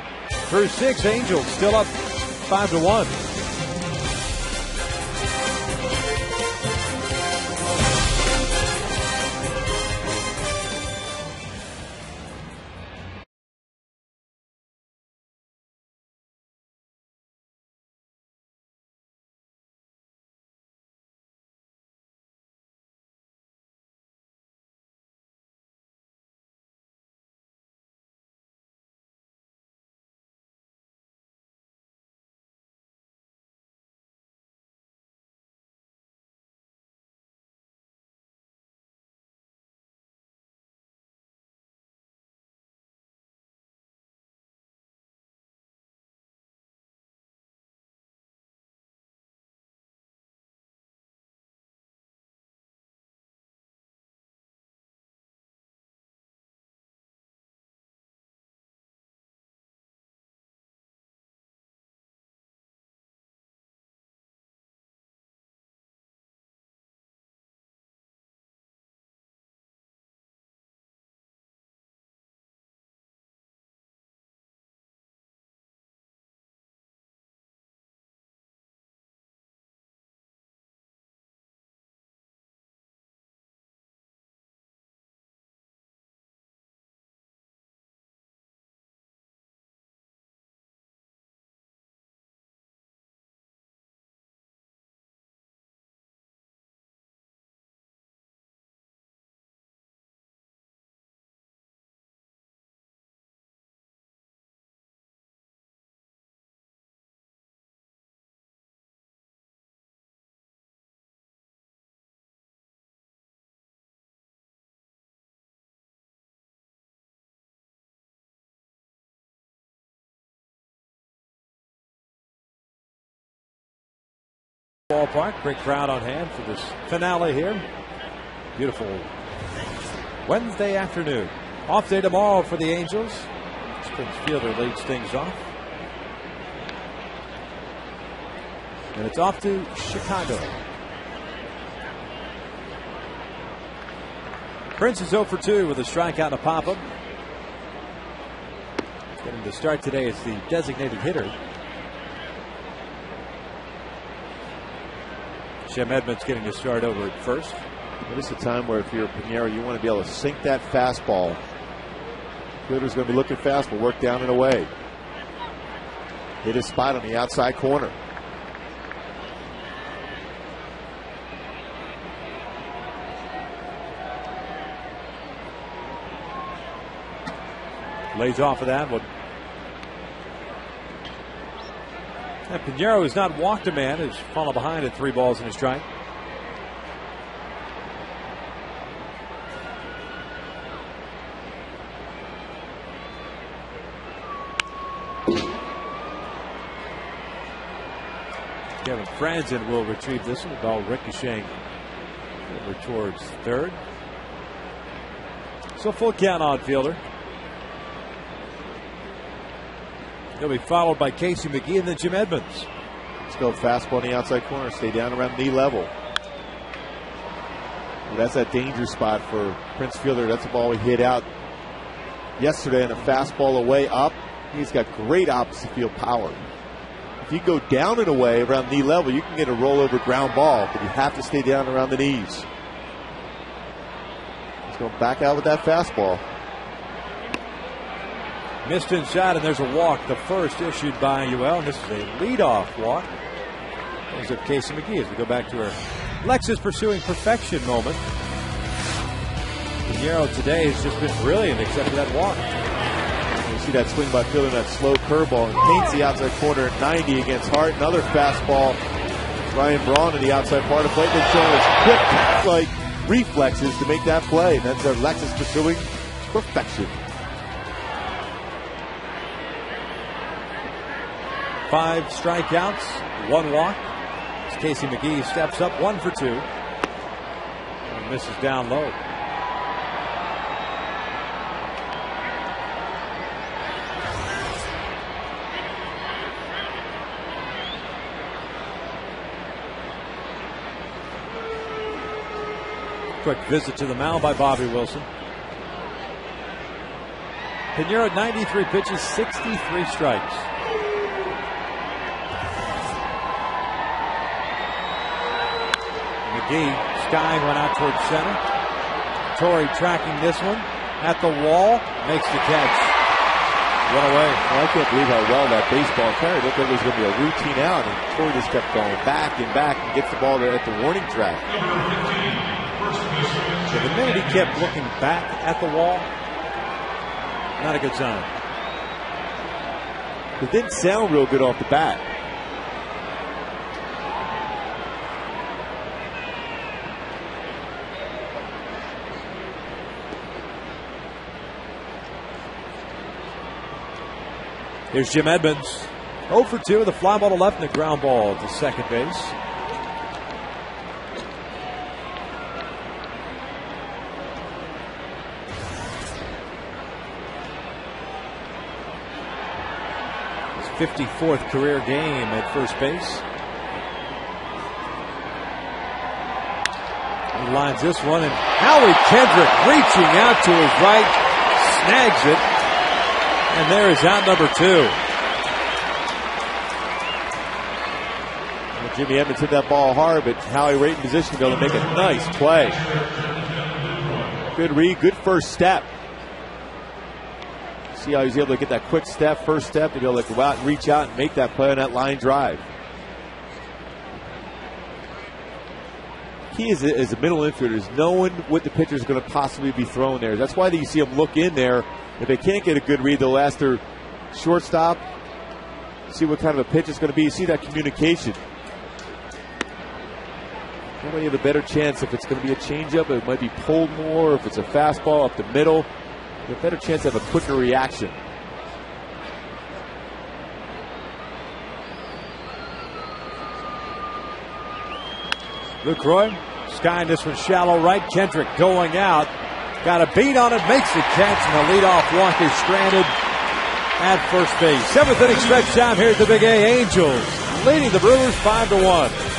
Through 6, Angels still up 5-1. Ballpark, great crowd on hand for this finale here. Beautiful Wednesday afternoon. Off day tomorrow for the Angels. Prince Fielder leads things off. And it's off to Chicago. Prince is 0 for 2 with a strikeout and a pop-up. Getting to start today as the designated hitter. Jim Edmonds getting to start over at first. This is a time where if you're Piñeiro, you want to be able to sink that fastball. Fielder's going to be looking fastball, work down and away. Hit his spot on the outside corner. Lays off of that one. And Piñeiro has not walked a man, has fallen behind at 3 balls and a strike. Kevin Franzen will retrieve this one. The ball ricocheting over towards third. So full count on Fielder. He'll be followed by Casey McGee and then Jim Edmonds. Let's go fastball on the outside corner. Stay down around knee level. Well, that's that danger spot for Prince Fielder. That's a ball he hit out yesterday on a fastball away up. He's got great opposite field power. If you go down and away around knee level, you can get a rollover ground ball, but you have to stay down around the knees. He's going back out with that fastball. Missed inside, and there's a walk. The first issued by UL, and this is a leadoff walk. Brings up Casey McGee as we go back to our Lexus pursuing perfection moment. Pinheiro today has just been brilliant except for that walk. You see that swing by Fielder, that slow curveball, and paints the outside corner at 90 against Hart. Another fastball. Ryan Braun in the outside part of the plate. They're showing us quick, like reflexes to make that play. That's our Lexus pursuing perfection. 5 strikeouts, 1 walk. As Casey McGee steps up 1 for 2. And misses down low. Quick visit to the mound by Bobby Wilson. Pinheiro at 93 pitches, 63 strikes. McGee, skying one out towards center. Torrey tracking this one at the wall, makes the catch. Run away. Well, I can't believe how well that baseball carried. Looked like it was going to be a routine out, and Torrey just kept going back and gets the ball at the warning track. So the minute he kept looking back at the wall, not a good sign. It didn't sound real good off the bat. Here's Jim Edmonds. 0 for 2 with a fly ball to left and a ground ball to second base. His 54th career game at first base. He lines this one, and Howie Kendrick reaching out to his right, snags it. And there is out number 2. Well, Jimmy Edmonds hit that ball hard, but Howie right in position to be able to make a nice play. Good read, good first step. See how he's able to get that quick step, first step, to be able to go out and reach out and make that play on that line drive. Key as a middle infielder is knowing what the pitcher is going to possibly be throwing there. That's why you see him look in there. If they can't get a good read, they'll ask their shortstop, see what kind of a pitch it's going to be. You see that communication. Nobody have a better chance if it's going to be a changeup. It might be pulled more. If it's a fastball up the middle, you have a better chance to have a quicker reaction. Lucroy skying this one shallow right. Kendrick going out. Got a beat on it, makes the catch, and the leadoff walk is stranded at first base. 7th inning stretch time here at the Big A. Angels leading the Brewers 5-1.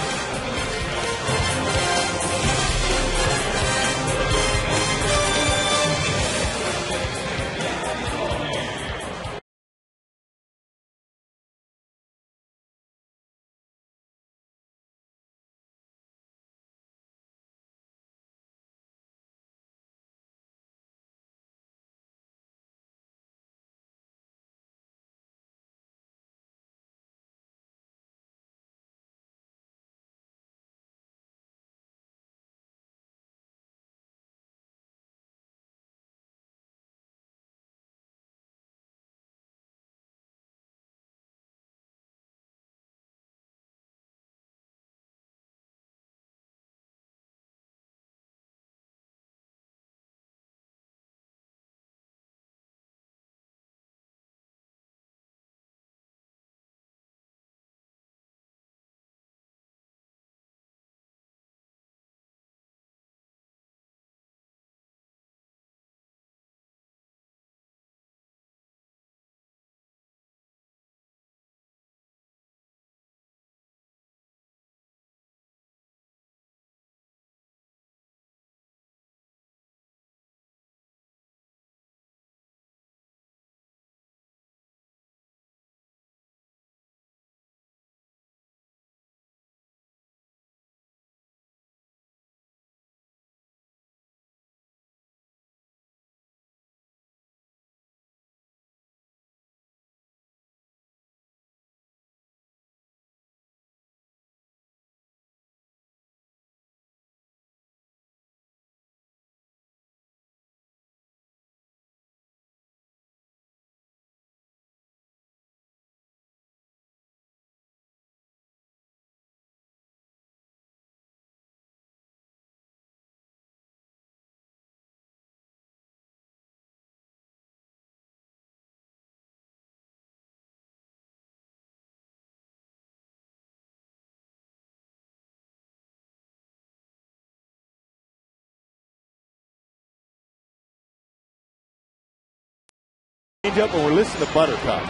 Up when we're listening to Buttercup.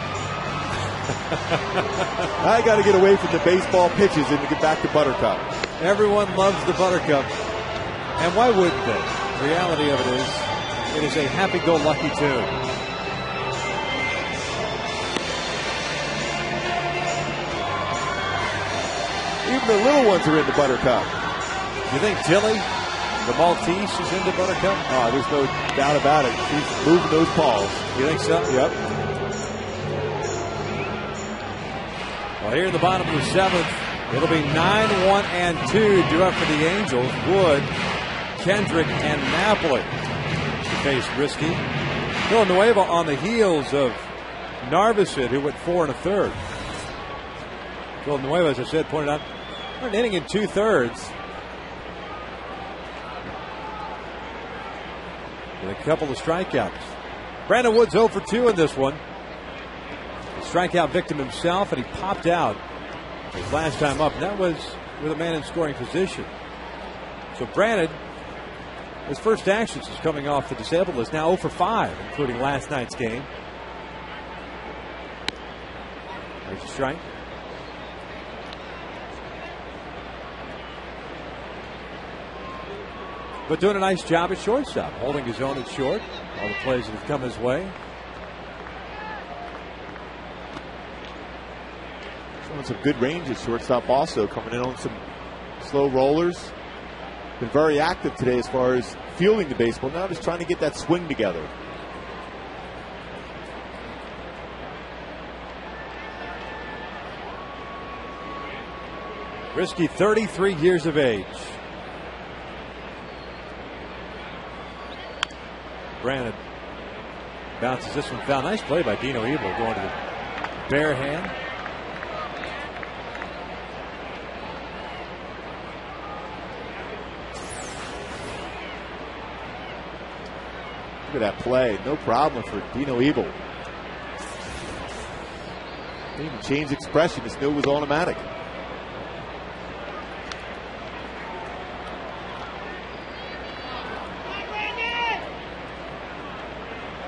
I got to get away from the baseball pitches and to get back to Buttercup. Everyone loves the Buttercup. And why wouldn't they? The reality of it is a happy-go-lucky tune. Even the little ones are into Buttercup. You think Tilly, the Maltese, is into Buttercup? Oh, there's no doubt about it. She's moving those paws. You think so? Yep. Well, here in the bottom of the seventh, it'll be 9-1-2 due up for the Angels. Wood, Kendrick, and Napoli to face Risky. Villanueva on the heels of Narvasid, who went 4 1/3. Villanueva, as I said, pointed out, an inning in 2/3. With a couple of strikeouts. Brandon Wood's 0 for 2 in this one. A strikeout victim himself, and he popped out his last time up. And that was with a man in scoring position. So Brandon, his first action since coming off the disabled list, now 0 for 5, including last night's game. There's a strike. But doing a nice job at shortstop, holding his own at short. All the plays that have come his way. Showing some good range at shortstop also, coming in on some slow rollers. Been very active today as far as fielding the baseball. Now just trying to get that swing together. Risky, 33 years of age. Brandon bounces this one foul. Nice play by Dino Evil going to the bare hand. Look at that play. No problem for Dino Evil. Didn't even change expression. Just knew it was automatic.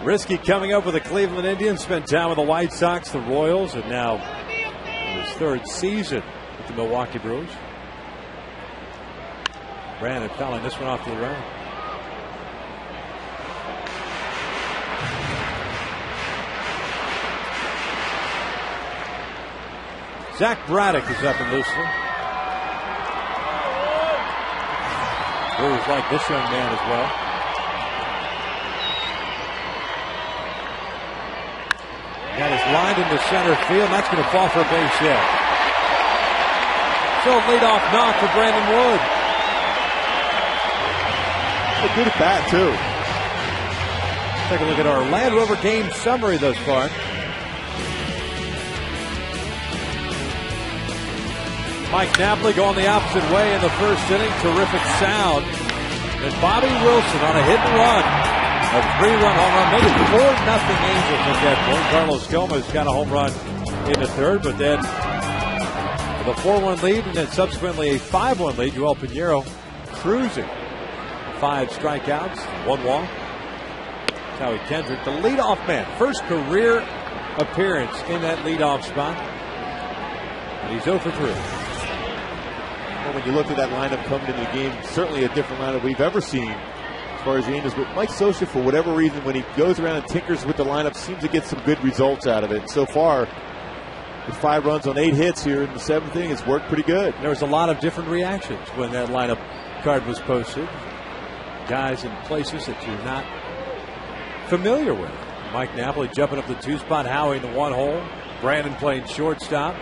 Risky coming up with the Cleveland Indians, spent time with the White Sox, the Royals, and now in his third season with the Milwaukee Brewers. Brandon fouling this one off to the right. Zach Braddock is up and loosely. Brewers like this young man as well. That is lined into center field, and that's going to fall for a base hit. So leadoff knock for Brandon Wood. A good at bat, too. Take a look at our Land Rover game summary thus far. Mike Napoli going the opposite way in the first inning. Terrific sound. And Bobby Wilson on a hit and run. A 3-run home run, made it 4-0 Angels at that point. Carlos Gomez got a home run in the third, but then with a 4-1 lead and then subsequently a 5-1 lead, Joel Pinheiro cruising. 5 strikeouts, 1 walk. Howie Kendrick, the leadoff man, first career appearance in that leadoff spot. And he's 0 for 3. Well, when you look at that lineup coming into the game, certainly a different lineup we've ever seen. As far as the Angels, but Mike Scioscia, for whatever reason, when he goes around and tinkers with the lineup, seems to get some good results out of it. And so far, with 5 runs on 8 hits here in the 7th inning, it's worked pretty good. There was a lot of different reactions when that lineup card was posted. Guys in places that you're not familiar with. Mike Napoli jumping up the 2 spot, Howie in the 1 hole, Brandon playing shortstop.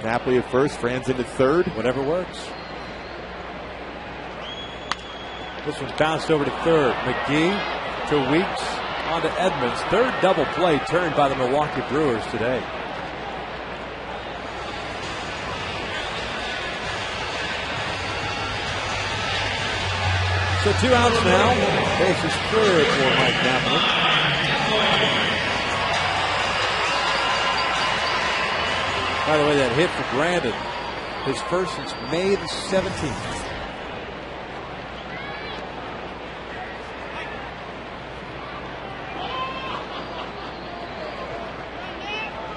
Napoli at first, Franz into third. Whatever works. This one bounced over to third. McGee to Weeks on to Edmonds. Third double play turned by the Milwaukee Brewers today. So 2 outs now. Base is cleared for Mike Napoli. By the way, that hit for Brandon, his first since May the 17th.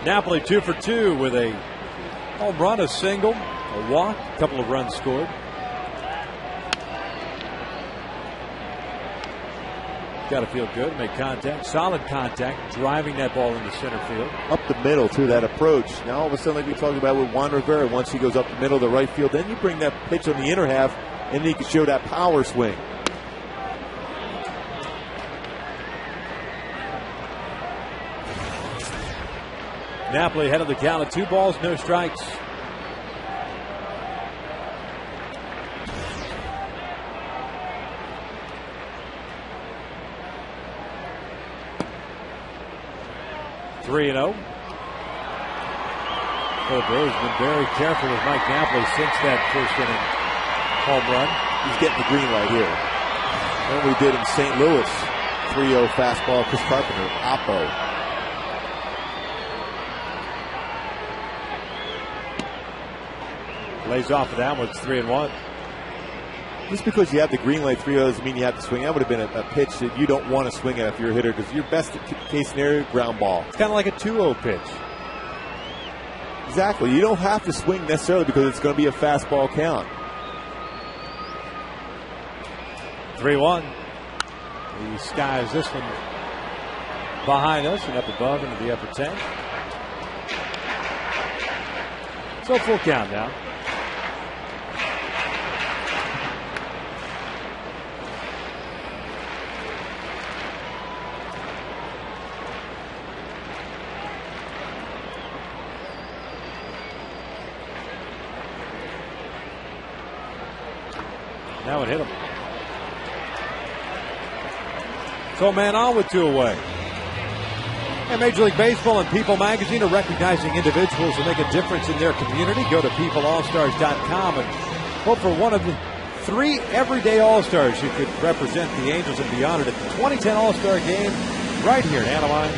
Napoli 2 for 2 with a home run, a single, a walk, a couple of runs scored. Got to feel good, make contact, solid contact, driving that ball into center field. Up the middle, too, that approach. Now, all of a sudden, like we talked about with Juan Rivera, once he goes up the middle to right field, then you bring that pitch on the inner half, and then you can show that power swing. Napoli ahead of the count of 2 balls, no strikes. Three and 0. The Brewers have been very careful with Mike Napoli since that first inning home run. He's getting the green light here. And we did in St. Louis. 3-0 fastball, Chris Carpenter, Oppo. Lays off of that one. It's 3-1. Just because you have the green light 3-0 doesn't mean you have to swing. That would have been a pitch that you don't want to swing at if you're a hitter, because your best case scenario, ground ball. It's kind of like a 2-0 pitch. Exactly. You don't have to swing necessarily because it's going to be a fastball count. 3-1. He skies this one behind us and up above into the upper tank. So full count now. That would hit him. So man on with 2 away. And Major League Baseball and People Magazine are recognizing individuals who make a difference in their community. Go to peopleallstars.com and vote for one of the 3 everyday All-Stars who could represent the Angels and beyond at the 2010 All-Star Game right here in Anaheim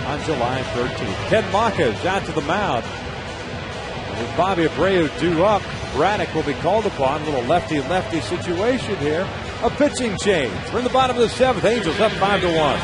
on July 13th. Ken Macha is out to the mound. And with Bobby Abreu due up, Braddock will be called upon. A little lefty-lefty situation here. A pitching change. We're in the bottom of the 7th. Angels up 5-1.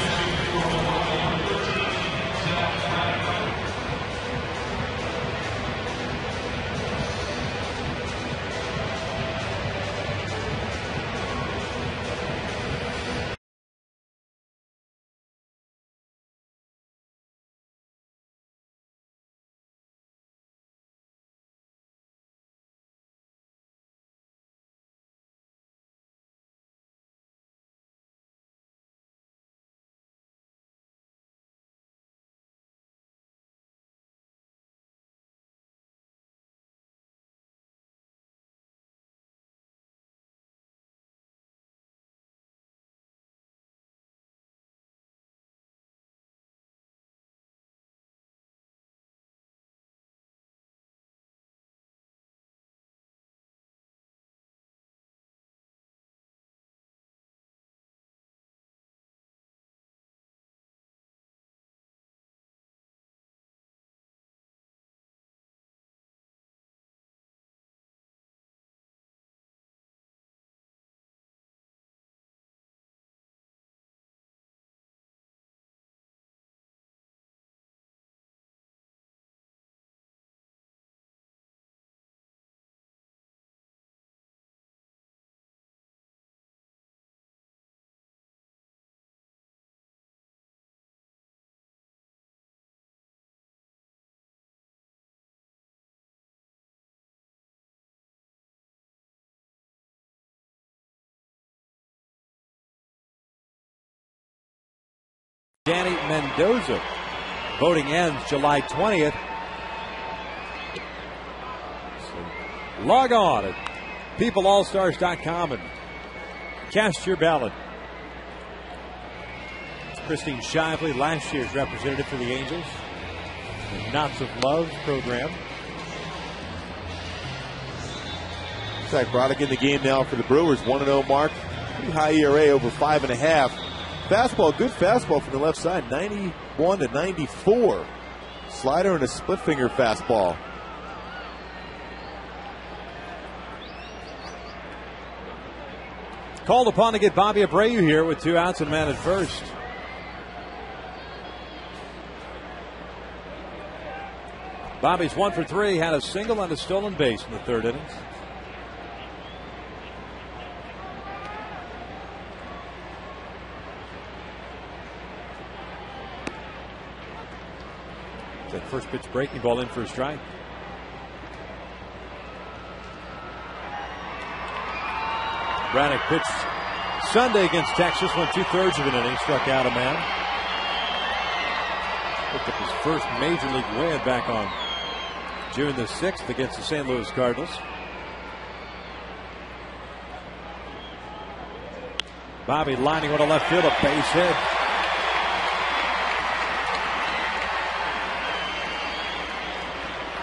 Danny Mendoza. Voting ends July 20th. So log on at peopleallstars.com and cast your ballot. Christine Shively, last year's representative for the Angels. The Knots of Love program. Zach Braddock in the game now for the Brewers. 1-0 mark. Pretty high ERA, over 5.5. Fastball, good fastball from the left side, 91-94. Slider and a split finger fastball. Called upon to get Bobby Abreu here with 2 outs and man at first. Bobby's 1 for 3, had a single and a stolen base in the third inning. That first pitch breaking ball in for a strike. Braddock pitched Sunday against Texas, went 2/3 of an inning, struck out a man. Picked up his first major league win back on June the 6th against the St. Louis Cardinals. Bobby lining one to left field, a base hit.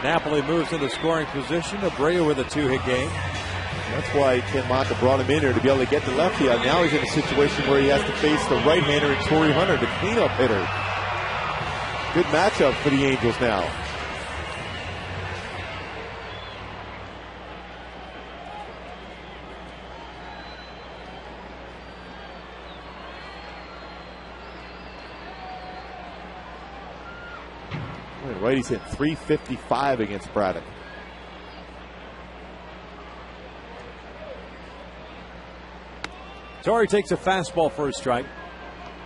Napoli moves into scoring position. Abreu with a 2-hit game. That's why Ken Mata brought him in here to be able to get the lefty out. Now he's in a situation where he has to face the right-hander and Torrey Hunter, the cleanup hitter. Good matchup for the Angels now. Righty's hit .355 against Braddock. Torrey takes a fastball for a strike.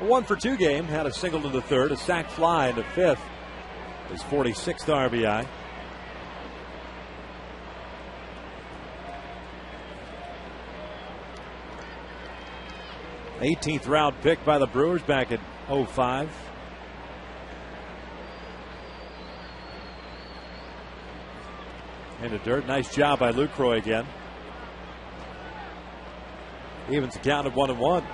A 1 for 2 game, had a single to the third, a sac fly into fifth. His 46th RBI. '18th round pick by the Brewers back in '05. Into dirt. Nice job by Lucroy again. Evens account of 1-1.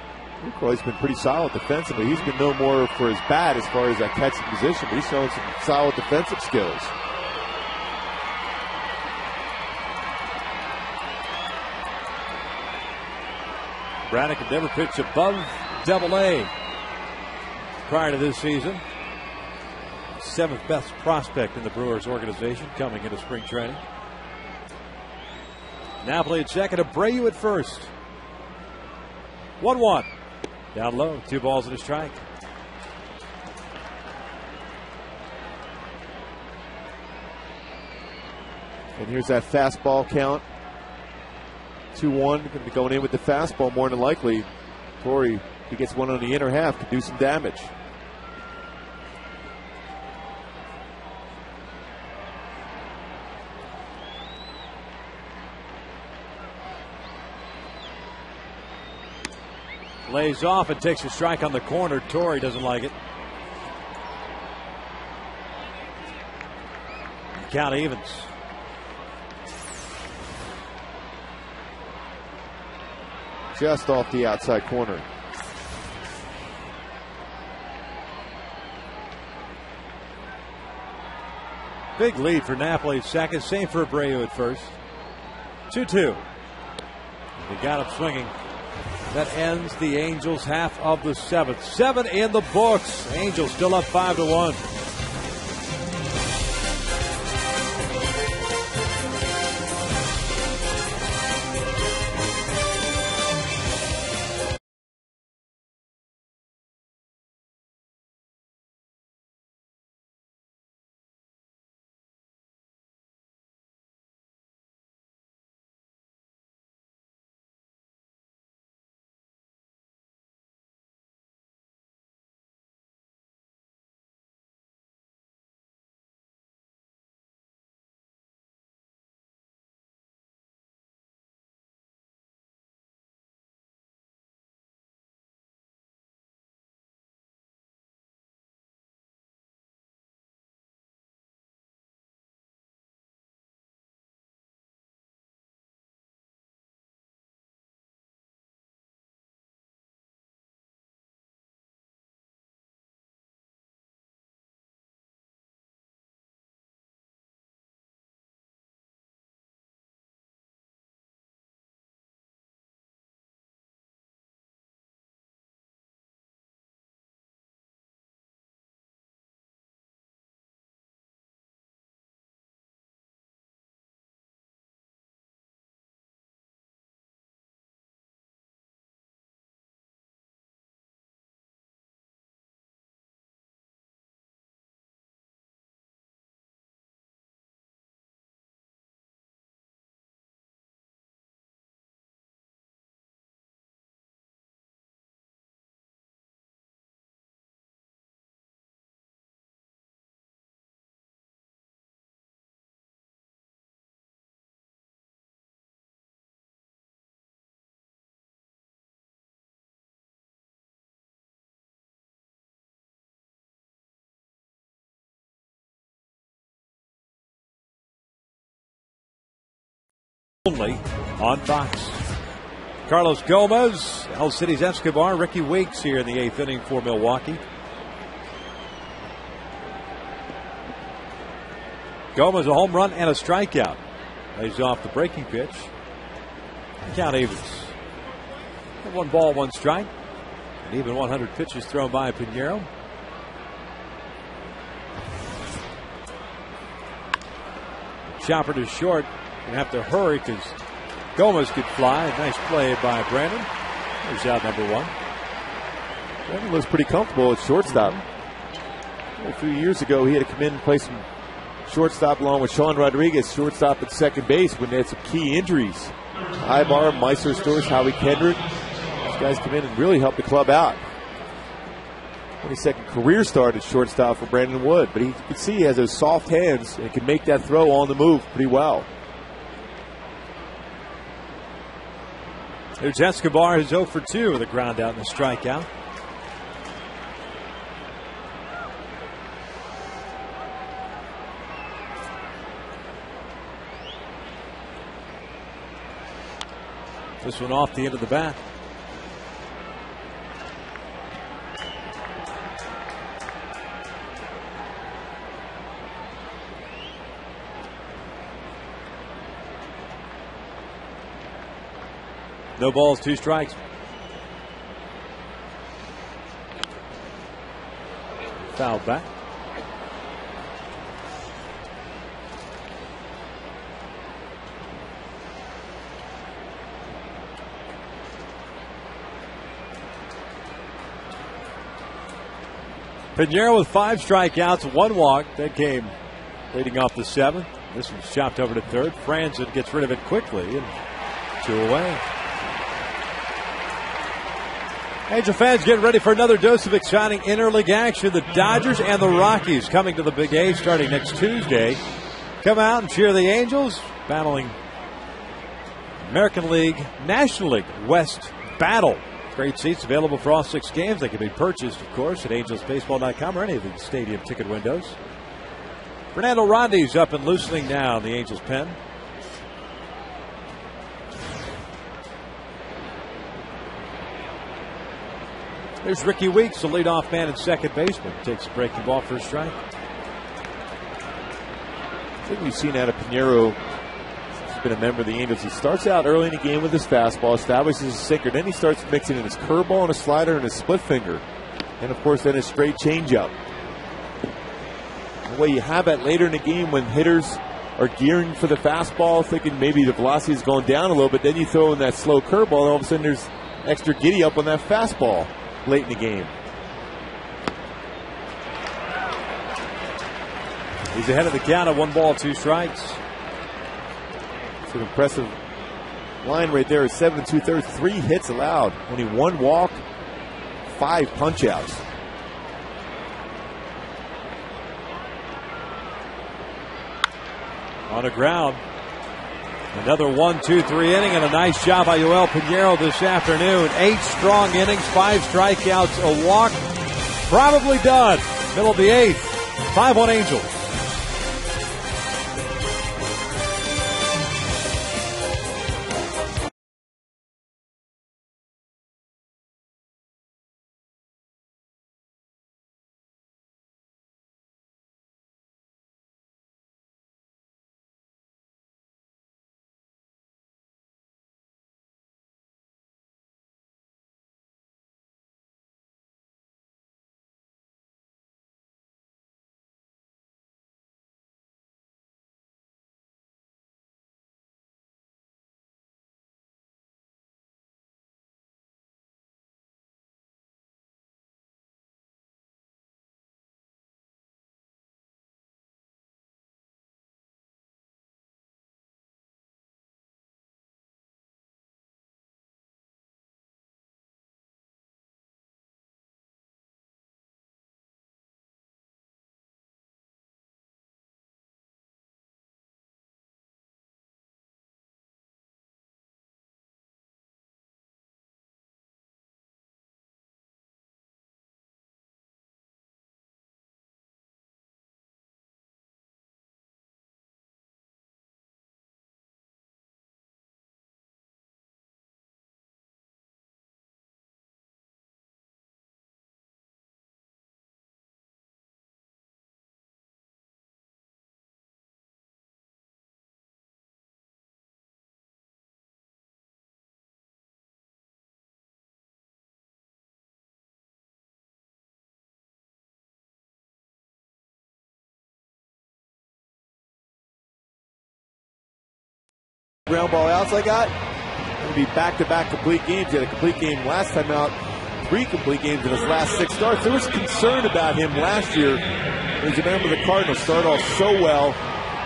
Lucroy's been pretty solid defensively. He's been no more for his bat as far as that catching position, but he's showing some solid defensive skills. Braddock had never pitched above Double-A prior to this season. 7th best prospect in the Brewers organization coming into spring training. Napoli at second, Abreu at first. 1-1. Down low, 2 balls and a strike. And here's that fastball count. 2-1, going to be going in with the fastball more than likely. Torrey, if he gets one on the inner half, could do some damage. Lays off and takes a strike on the corner. Torrey doesn't like it. Count evens. Just off the outside corner. Big lead for Napoli at second. Same for Abreu at first. 2-2. He got him swinging. That ends the Angels' half of the 7th. 7 in the books. Angels still up 5-1. only on Fox. Carlos Gomez, El City's Escobar, Ricky Weeks here in the 8th inning for Milwaukee. Gomez a home run and a strikeout. Lays off the breaking pitch. Count evens. 1 ball, 1 strike. And even 100 pitches thrown by Piñeiro. Chopper to short. You have to hurry because Gomez could fly. Nice play by Brandon. There's out number 1. Brandon looks pretty comfortable at shortstop. A few years ago, he had to come in and play some shortstop along with Sean Rodriguez, shortstop at second base when they had some key injuries. Ibar, Meister Stores, Howie Kendrick. These guys come in and really help the club out. 22nd career start at shortstop for Brandon Wood, but you can see he has those soft hands and can make that throw on the move pretty well. There's Escobar, who's 0 for 2 with a ground out and a strikeout. This one off the end of the bat. No balls, 2 strikes. Foul back. Piñeiro with 5 strikeouts, 1 walk. That came leading off the 7th. This one's chopped over to third. Franzen gets rid of it quickly, and 2 away. Angel fans getting ready for another dose of exciting interleague action. The Dodgers and the Rockies coming to the Big A starting next Tuesday. Come out and cheer the Angels, battling American League, National League West battle. Great seats available for all 6 games. They can be purchased, of course, at angelsbaseball.com or any of the stadium ticket windows. Fernando Rondi's up and loosening now in the Angels' pen. There's Ricky Weeks, the leadoff man and second baseman. Takes a breaking ball for a strike. I think we've seen out of Piñeiro. He's been a member of the Angels. He starts out early in the game with his fastball, establishes his sinker. Then he starts mixing in his curveball and a slider and his split finger. And, of course, then his straight changeup. The way you have that later in the game when hitters are gearing for the fastball, thinking maybe the velocity has gone down a little bit. Then you throw in that slow curveball, and all of a sudden there's extra giddy up on that fastball late in the game. He's ahead of the count of 1 ball, 2 strikes. It's an impressive line right there. 7 2/3, 3 hits allowed. Only 1 walk, 5 punch-outs. On the ground. Another 1-2-3 inning and a nice job by Yoel Piñeiro this afternoon. 8 strong innings, 5 strikeouts, a walk. Probably done. Middle of the 8th. 5-1 Angels. ground ball outs I got, it'll be back-to-back complete games. He had a complete game last time out, 3 complete games in his last 6 starts. There was concern about him last year. As you remember, the Cardinals started off so well,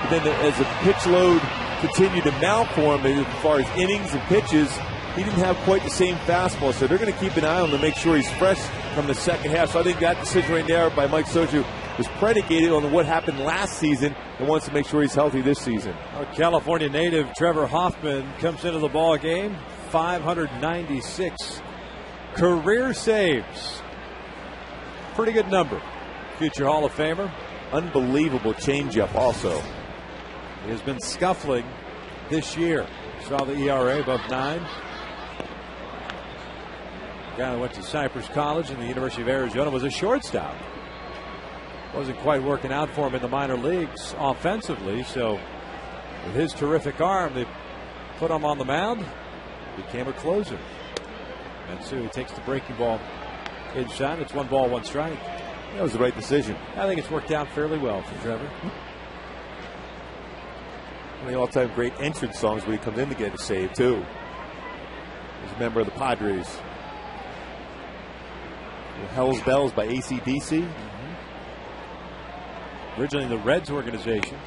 but then as the pitch load continued to mount for him as far as innings and pitches, he didn't have quite the same fastball. So they're going to keep an eye on him to make sure he's fresh from the second half. So I think that decision right there by Mike Scioscia was predicated on what happened last season and wants to make sure he's healthy this season. California native Trevor Hoffman comes into the ball game. 596 career saves. Pretty good number. Future Hall of Famer. Unbelievable changeup also. He has been scuffling this year. Saw the ERA above 9. Guy that went to Cypress College and the University of Arizona was a shortstop. Wasn't quite working out for him in the minor leagues offensively, so with his terrific arm, they put him on the mound, became a closer. Matsui takes the breaking ball inside. It's 1 ball, 1 strike. That was the right decision. I think it's worked out fairly well for Trevor. One of the all-time great entrance songs when he comes in to get a save, too. He's a member of the Padres. Hell's Bells by AC/DC. Originally in the Reds organization.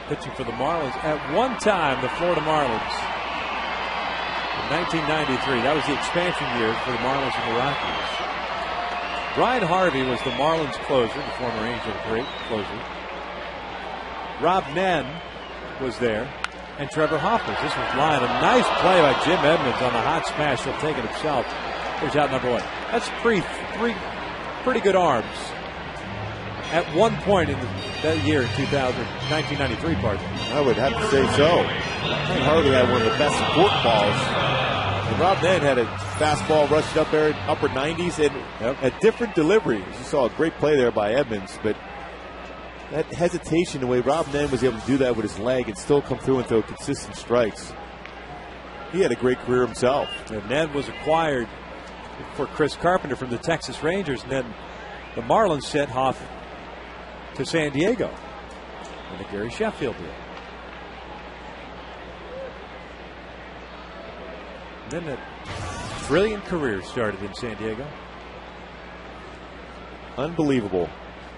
Pitching for the Marlins. At one time, the Florida Marlins. In 1993, that was the expansion year for the Marlins and the Rockies. Brian Harvey was the Marlins closer, the former Angel great closer. Rob Nen was there. And Trevor Hoffman. This was line. A nice play by Jim Edmonds on the hot smash. He'll take it himself. Here's out number 1. That's three pretty good arms. At one point in that year, 1993, pardon. I would have to say so. I think Harvey had one of the best fork balls. And Rob Nen had a fastball rushed up there, upper 90s, and a different delivery. You saw a great play there by Edmonds, but that hesitation, the way Rob Nen was able to do that with his leg and still come through and throw consistent strikes. He had a great career himself. And Nen was acquired for Chris Carpenter from the Texas Rangers, and then the Marlins sent Hoff to San Diego in the Gary Sheffield deal. And then a brilliant career started in San Diego. Unbelievable.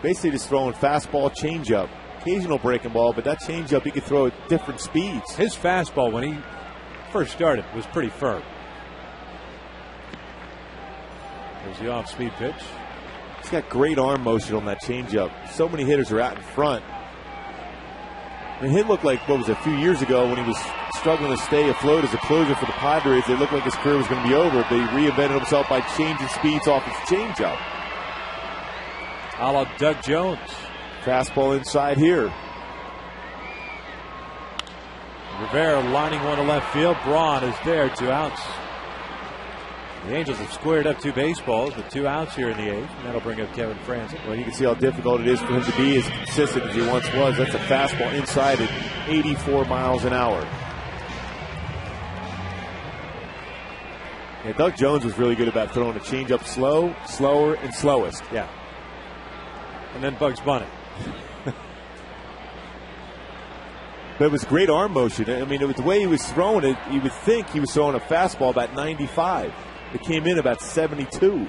Basically just throwing fastball, changeup, occasional breaking ball, but that changeup he could throw at different speeds. His fastball when he first started was pretty firm. There's the off-speed pitch. He's got great arm motion on that changeup. So many hitters are out in front. I mean, it looked like, what was it, a few years ago when he was struggling to stay afloat as a closer for the Padres. It looked like his career was going to be over, but he reinvented himself by changing speeds off his changeup. A la Doug Jones. Fastball inside here. Rivera lining one to left field. Braun is there, 2 outs. The Angels have squared up 2 baseballs with 2 outs here in the 8th, and that'll bring up Kevin Frandsen. Well, you can see how difficult it is for him to be as consistent as he once was. That's a fastball inside at 84 miles an hour. Yeah, Doug Jones was really good about throwing a changeup slow, slower, and slowest. Yeah. And then Bugs Bunny. But it was great arm motion. I mean, the way he was throwing it, you would think he was throwing a fastball about 95. It came in about 72.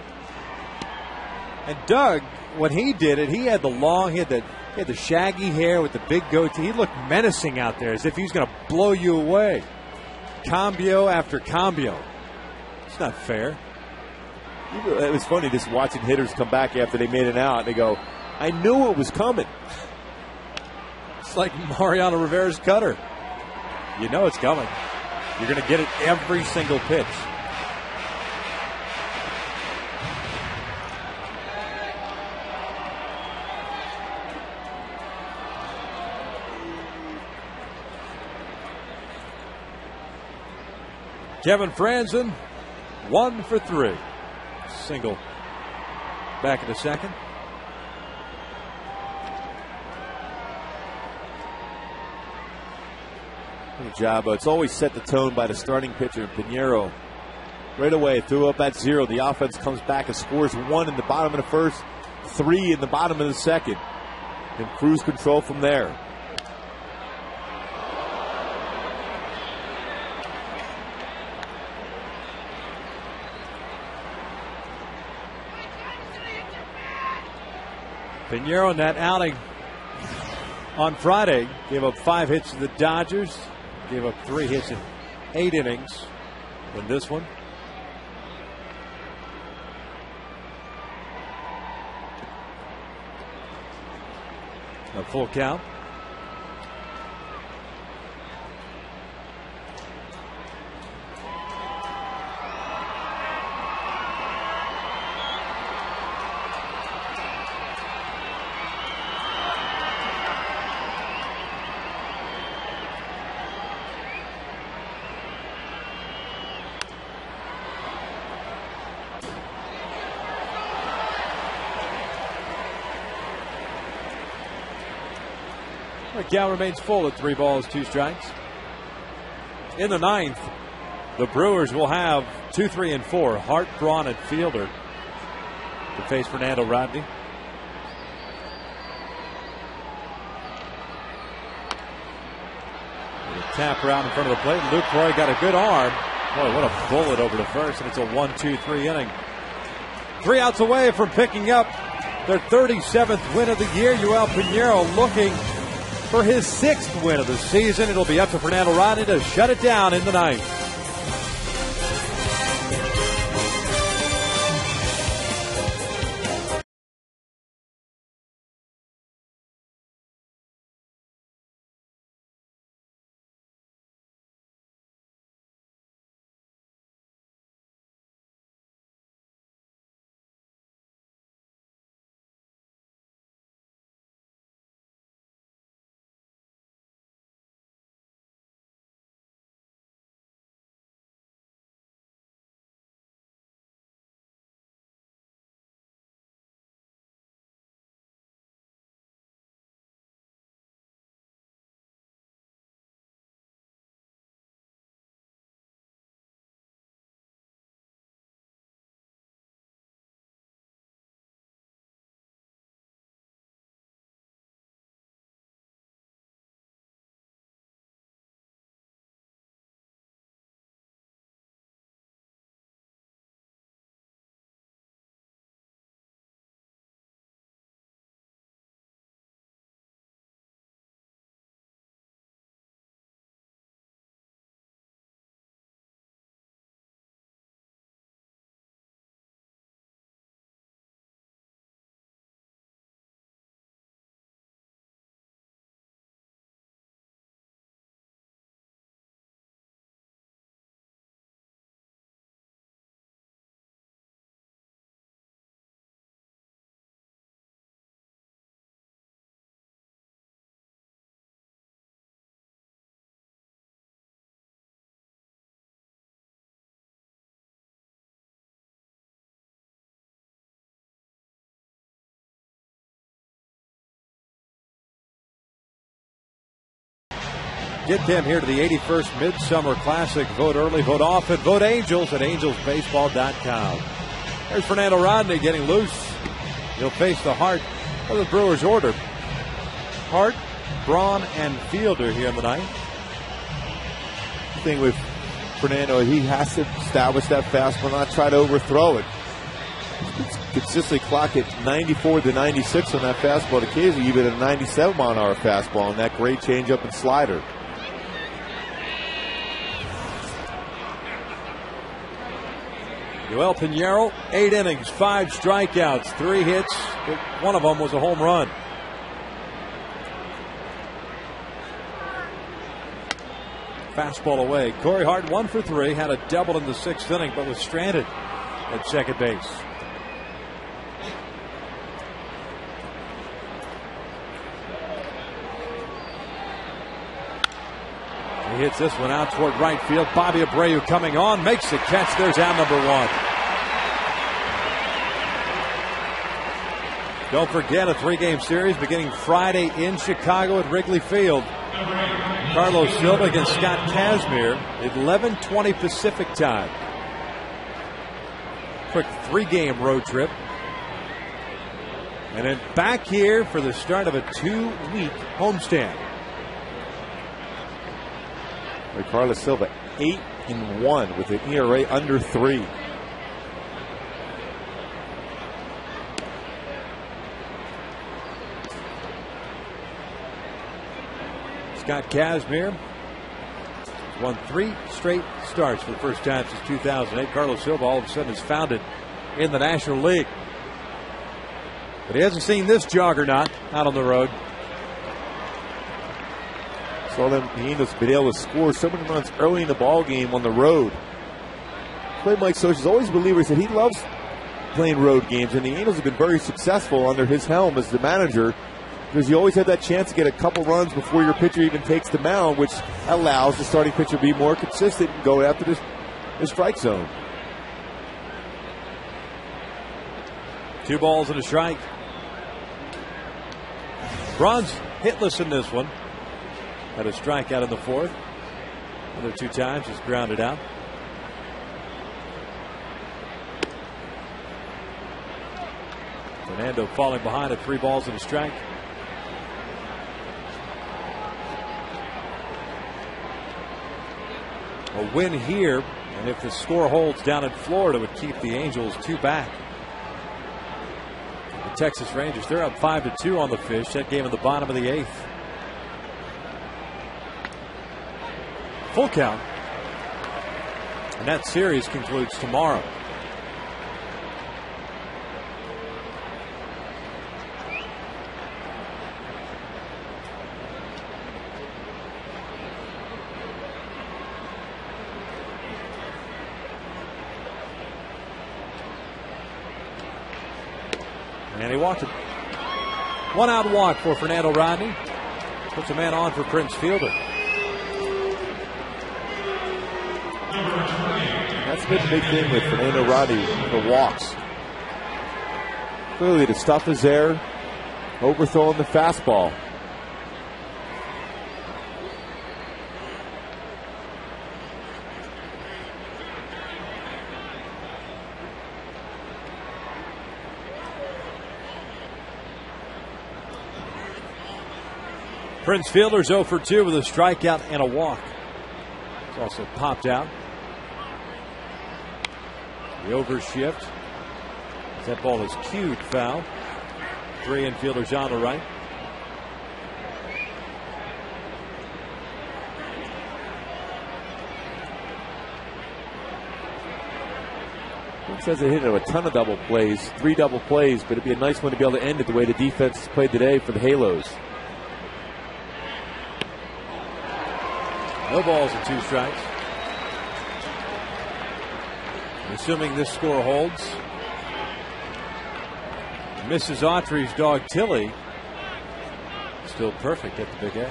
And Doug, when he did it, he had the shaggy hair with the big goatee. He looked menacing out there, as if he was going to blow you away. Cambio after cambio. It's not fair. It was funny just watching hitters come back after they made an out. And they go, I knew it was coming. It's like Mariano Rivera's cutter. You know it's coming. You're going to get it every single pitch. Kevin Frandsen, 1 for 3. Single back in the second. Good job. It's always set the tone by the starting pitcher, Pinheiro. Right away, threw up at 0. The offense comes back and scores 1 in the bottom of the first, 3 in the bottom of the second. And cruise control from there. Piñeiro in that outing on Friday gave up 5 hits to the Dodgers, gave up 3 hits in 8 innings. In this one, a full count. The count remains full at 3 balls, 2 strikes. In the 9th, the Brewers will have 2, 3, and 4. Hart, Braun, and Fielder to face Fernando Rodney. Tap around in front of the plate. Lucroy got a good arm. Boy, what a bullet over to first, and it's a 1-2-3 inning. 3 outs away from picking up their 37th win of the year. Joel Piñeiro looking for his 6th win of the season. It'll be up to Fernando Rodney to shut it down in the 9th. Get them here to the 81st Midsummer Classic. Vote early, vote often, vote Angels at angelsbaseball.com. There's Fernando Rodney getting loose. He'll face the Hart of the Brewers order. Hart, Braun, and Fielder here in the 9th. The thing with Fernando, he has to establish that fastball, not try to overthrow it. Consistently clock it 94 to 96 on that fastball. Occasionally even a 97 mile-an-hour fastball and that great changeup and slider. Joel Piñeiro, 8 innings, 5 strikeouts, 3 hits. One of them was a home run. Fastball away. Corey Hart 1 for 3, had a double in the 6th inning, but was stranded at second base. He hits this one out toward right field. Bobby Abreu coming on, makes the catch. There's out number 1. Don't forget, a 3-game series beginning Friday in Chicago at Wrigley Field. Carlos Silva against Scott Kazmir at 11:20 Pacific time. Quick 3-game road trip. And then back here for the start of a 2-week homestand. Carlos Silva 8-1 with an ERA under 3. Scott Kazmir won 3 straight starts for the first time since 2008. Carlos Silva all of a sudden is founded in the National League. But he hasn't seen this juggernaut out on the road. Saw them, the Angels been able to score so many runs early in the ball game on the road. Play Mike Scioscia is always a believer. He said he loves playing road games, and the Angels have been very successful under his helm as the manager, because you always have that chance to get a couple runs before your pitcher even takes the mound, which allows the starting pitcher to be more consistent and go after the strike zone. 2 balls and a strike. Braun's hitless in this one. Had a strikeout in the 4th. Another 2 times, just grounded out. Fernando falling behind at 3 balls and a strike. A win here, and if the score holds down in Florida, would keep the Angels 2 back. The Texas Rangers, they're up 5-2 on the Fish. That game in the bottom of the 8th. Full count. And that series concludes tomorrow. And he walked it. 1-out walk for Fernando Rodney. Puts a man on for Prince Fielder. That's been a big thing with Fernando Rodney, the walks. Clearly the stuff is there. Overthrowing the fastball. Prince Fielder's 0 for 2 with a strikeout and a walk. It's also popped out. The overshift. That ball is cued foul. 3 infielders on the right. It says they hit a ton of double plays, 3 double plays, but it'd be a nice one to be able to end it the way the defense has played today for the Halos. No balls and 2 strikes. Assuming this score holds, Mrs. Autry's dog Tilly still perfect at the Big A.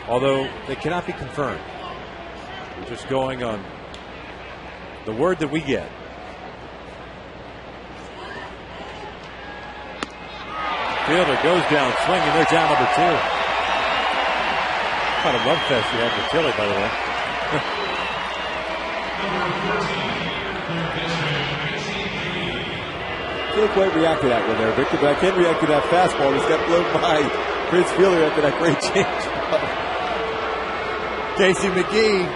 Although they cannot be confirmed. We're just going on the word that we get. Fielder goes down swinging. There's down number 2. What a love fest you had with Tilly, by the way. Can't quite react to that one there, Victor, but I can react to that fastball that's got blown by Prince Fielder after that great change. Casey McGee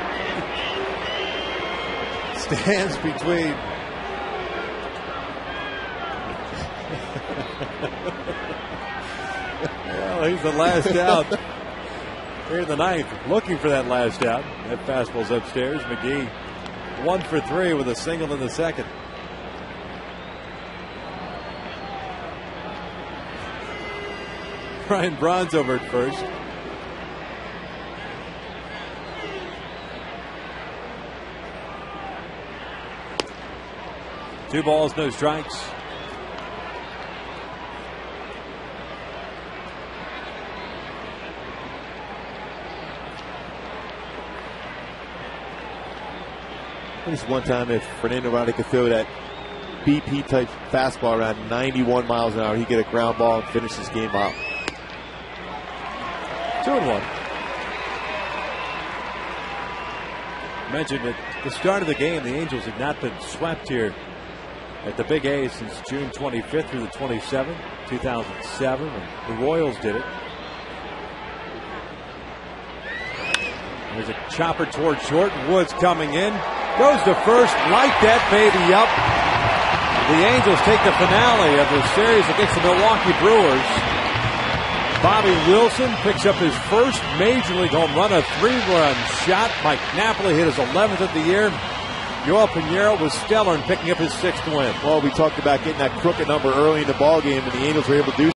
stands between well, he's the last out here in the 9th, looking for that last out. That fastball's upstairs. McGee 1 for 3 with a single in the 2nd. Brian Braun's over at first. Two balls, no strikes. Just one time, if Fernando Rodney could throw that BP type fastball around 91 miles an hour, he'd get a ground ball and finish this game out. 2-1. Mentioned at the start of the game, the Angels had not been swept here at the Big A since June 25th through the 27th, 2007. And the Royals did it. There's a chopper toward short. Woods coming in. Goes to first. Light that baby up. The Angels take the finale of the series against the Milwaukee Brewers. Bobby Wilson picks up his first Major League home run, a 3-run shot. Mike Napoli hit his 11th of the year. Joel Pinheiro was stellar in picking up his 6th win. Well, we talked about getting that crooked number early in the ball game, and the Angels were able to do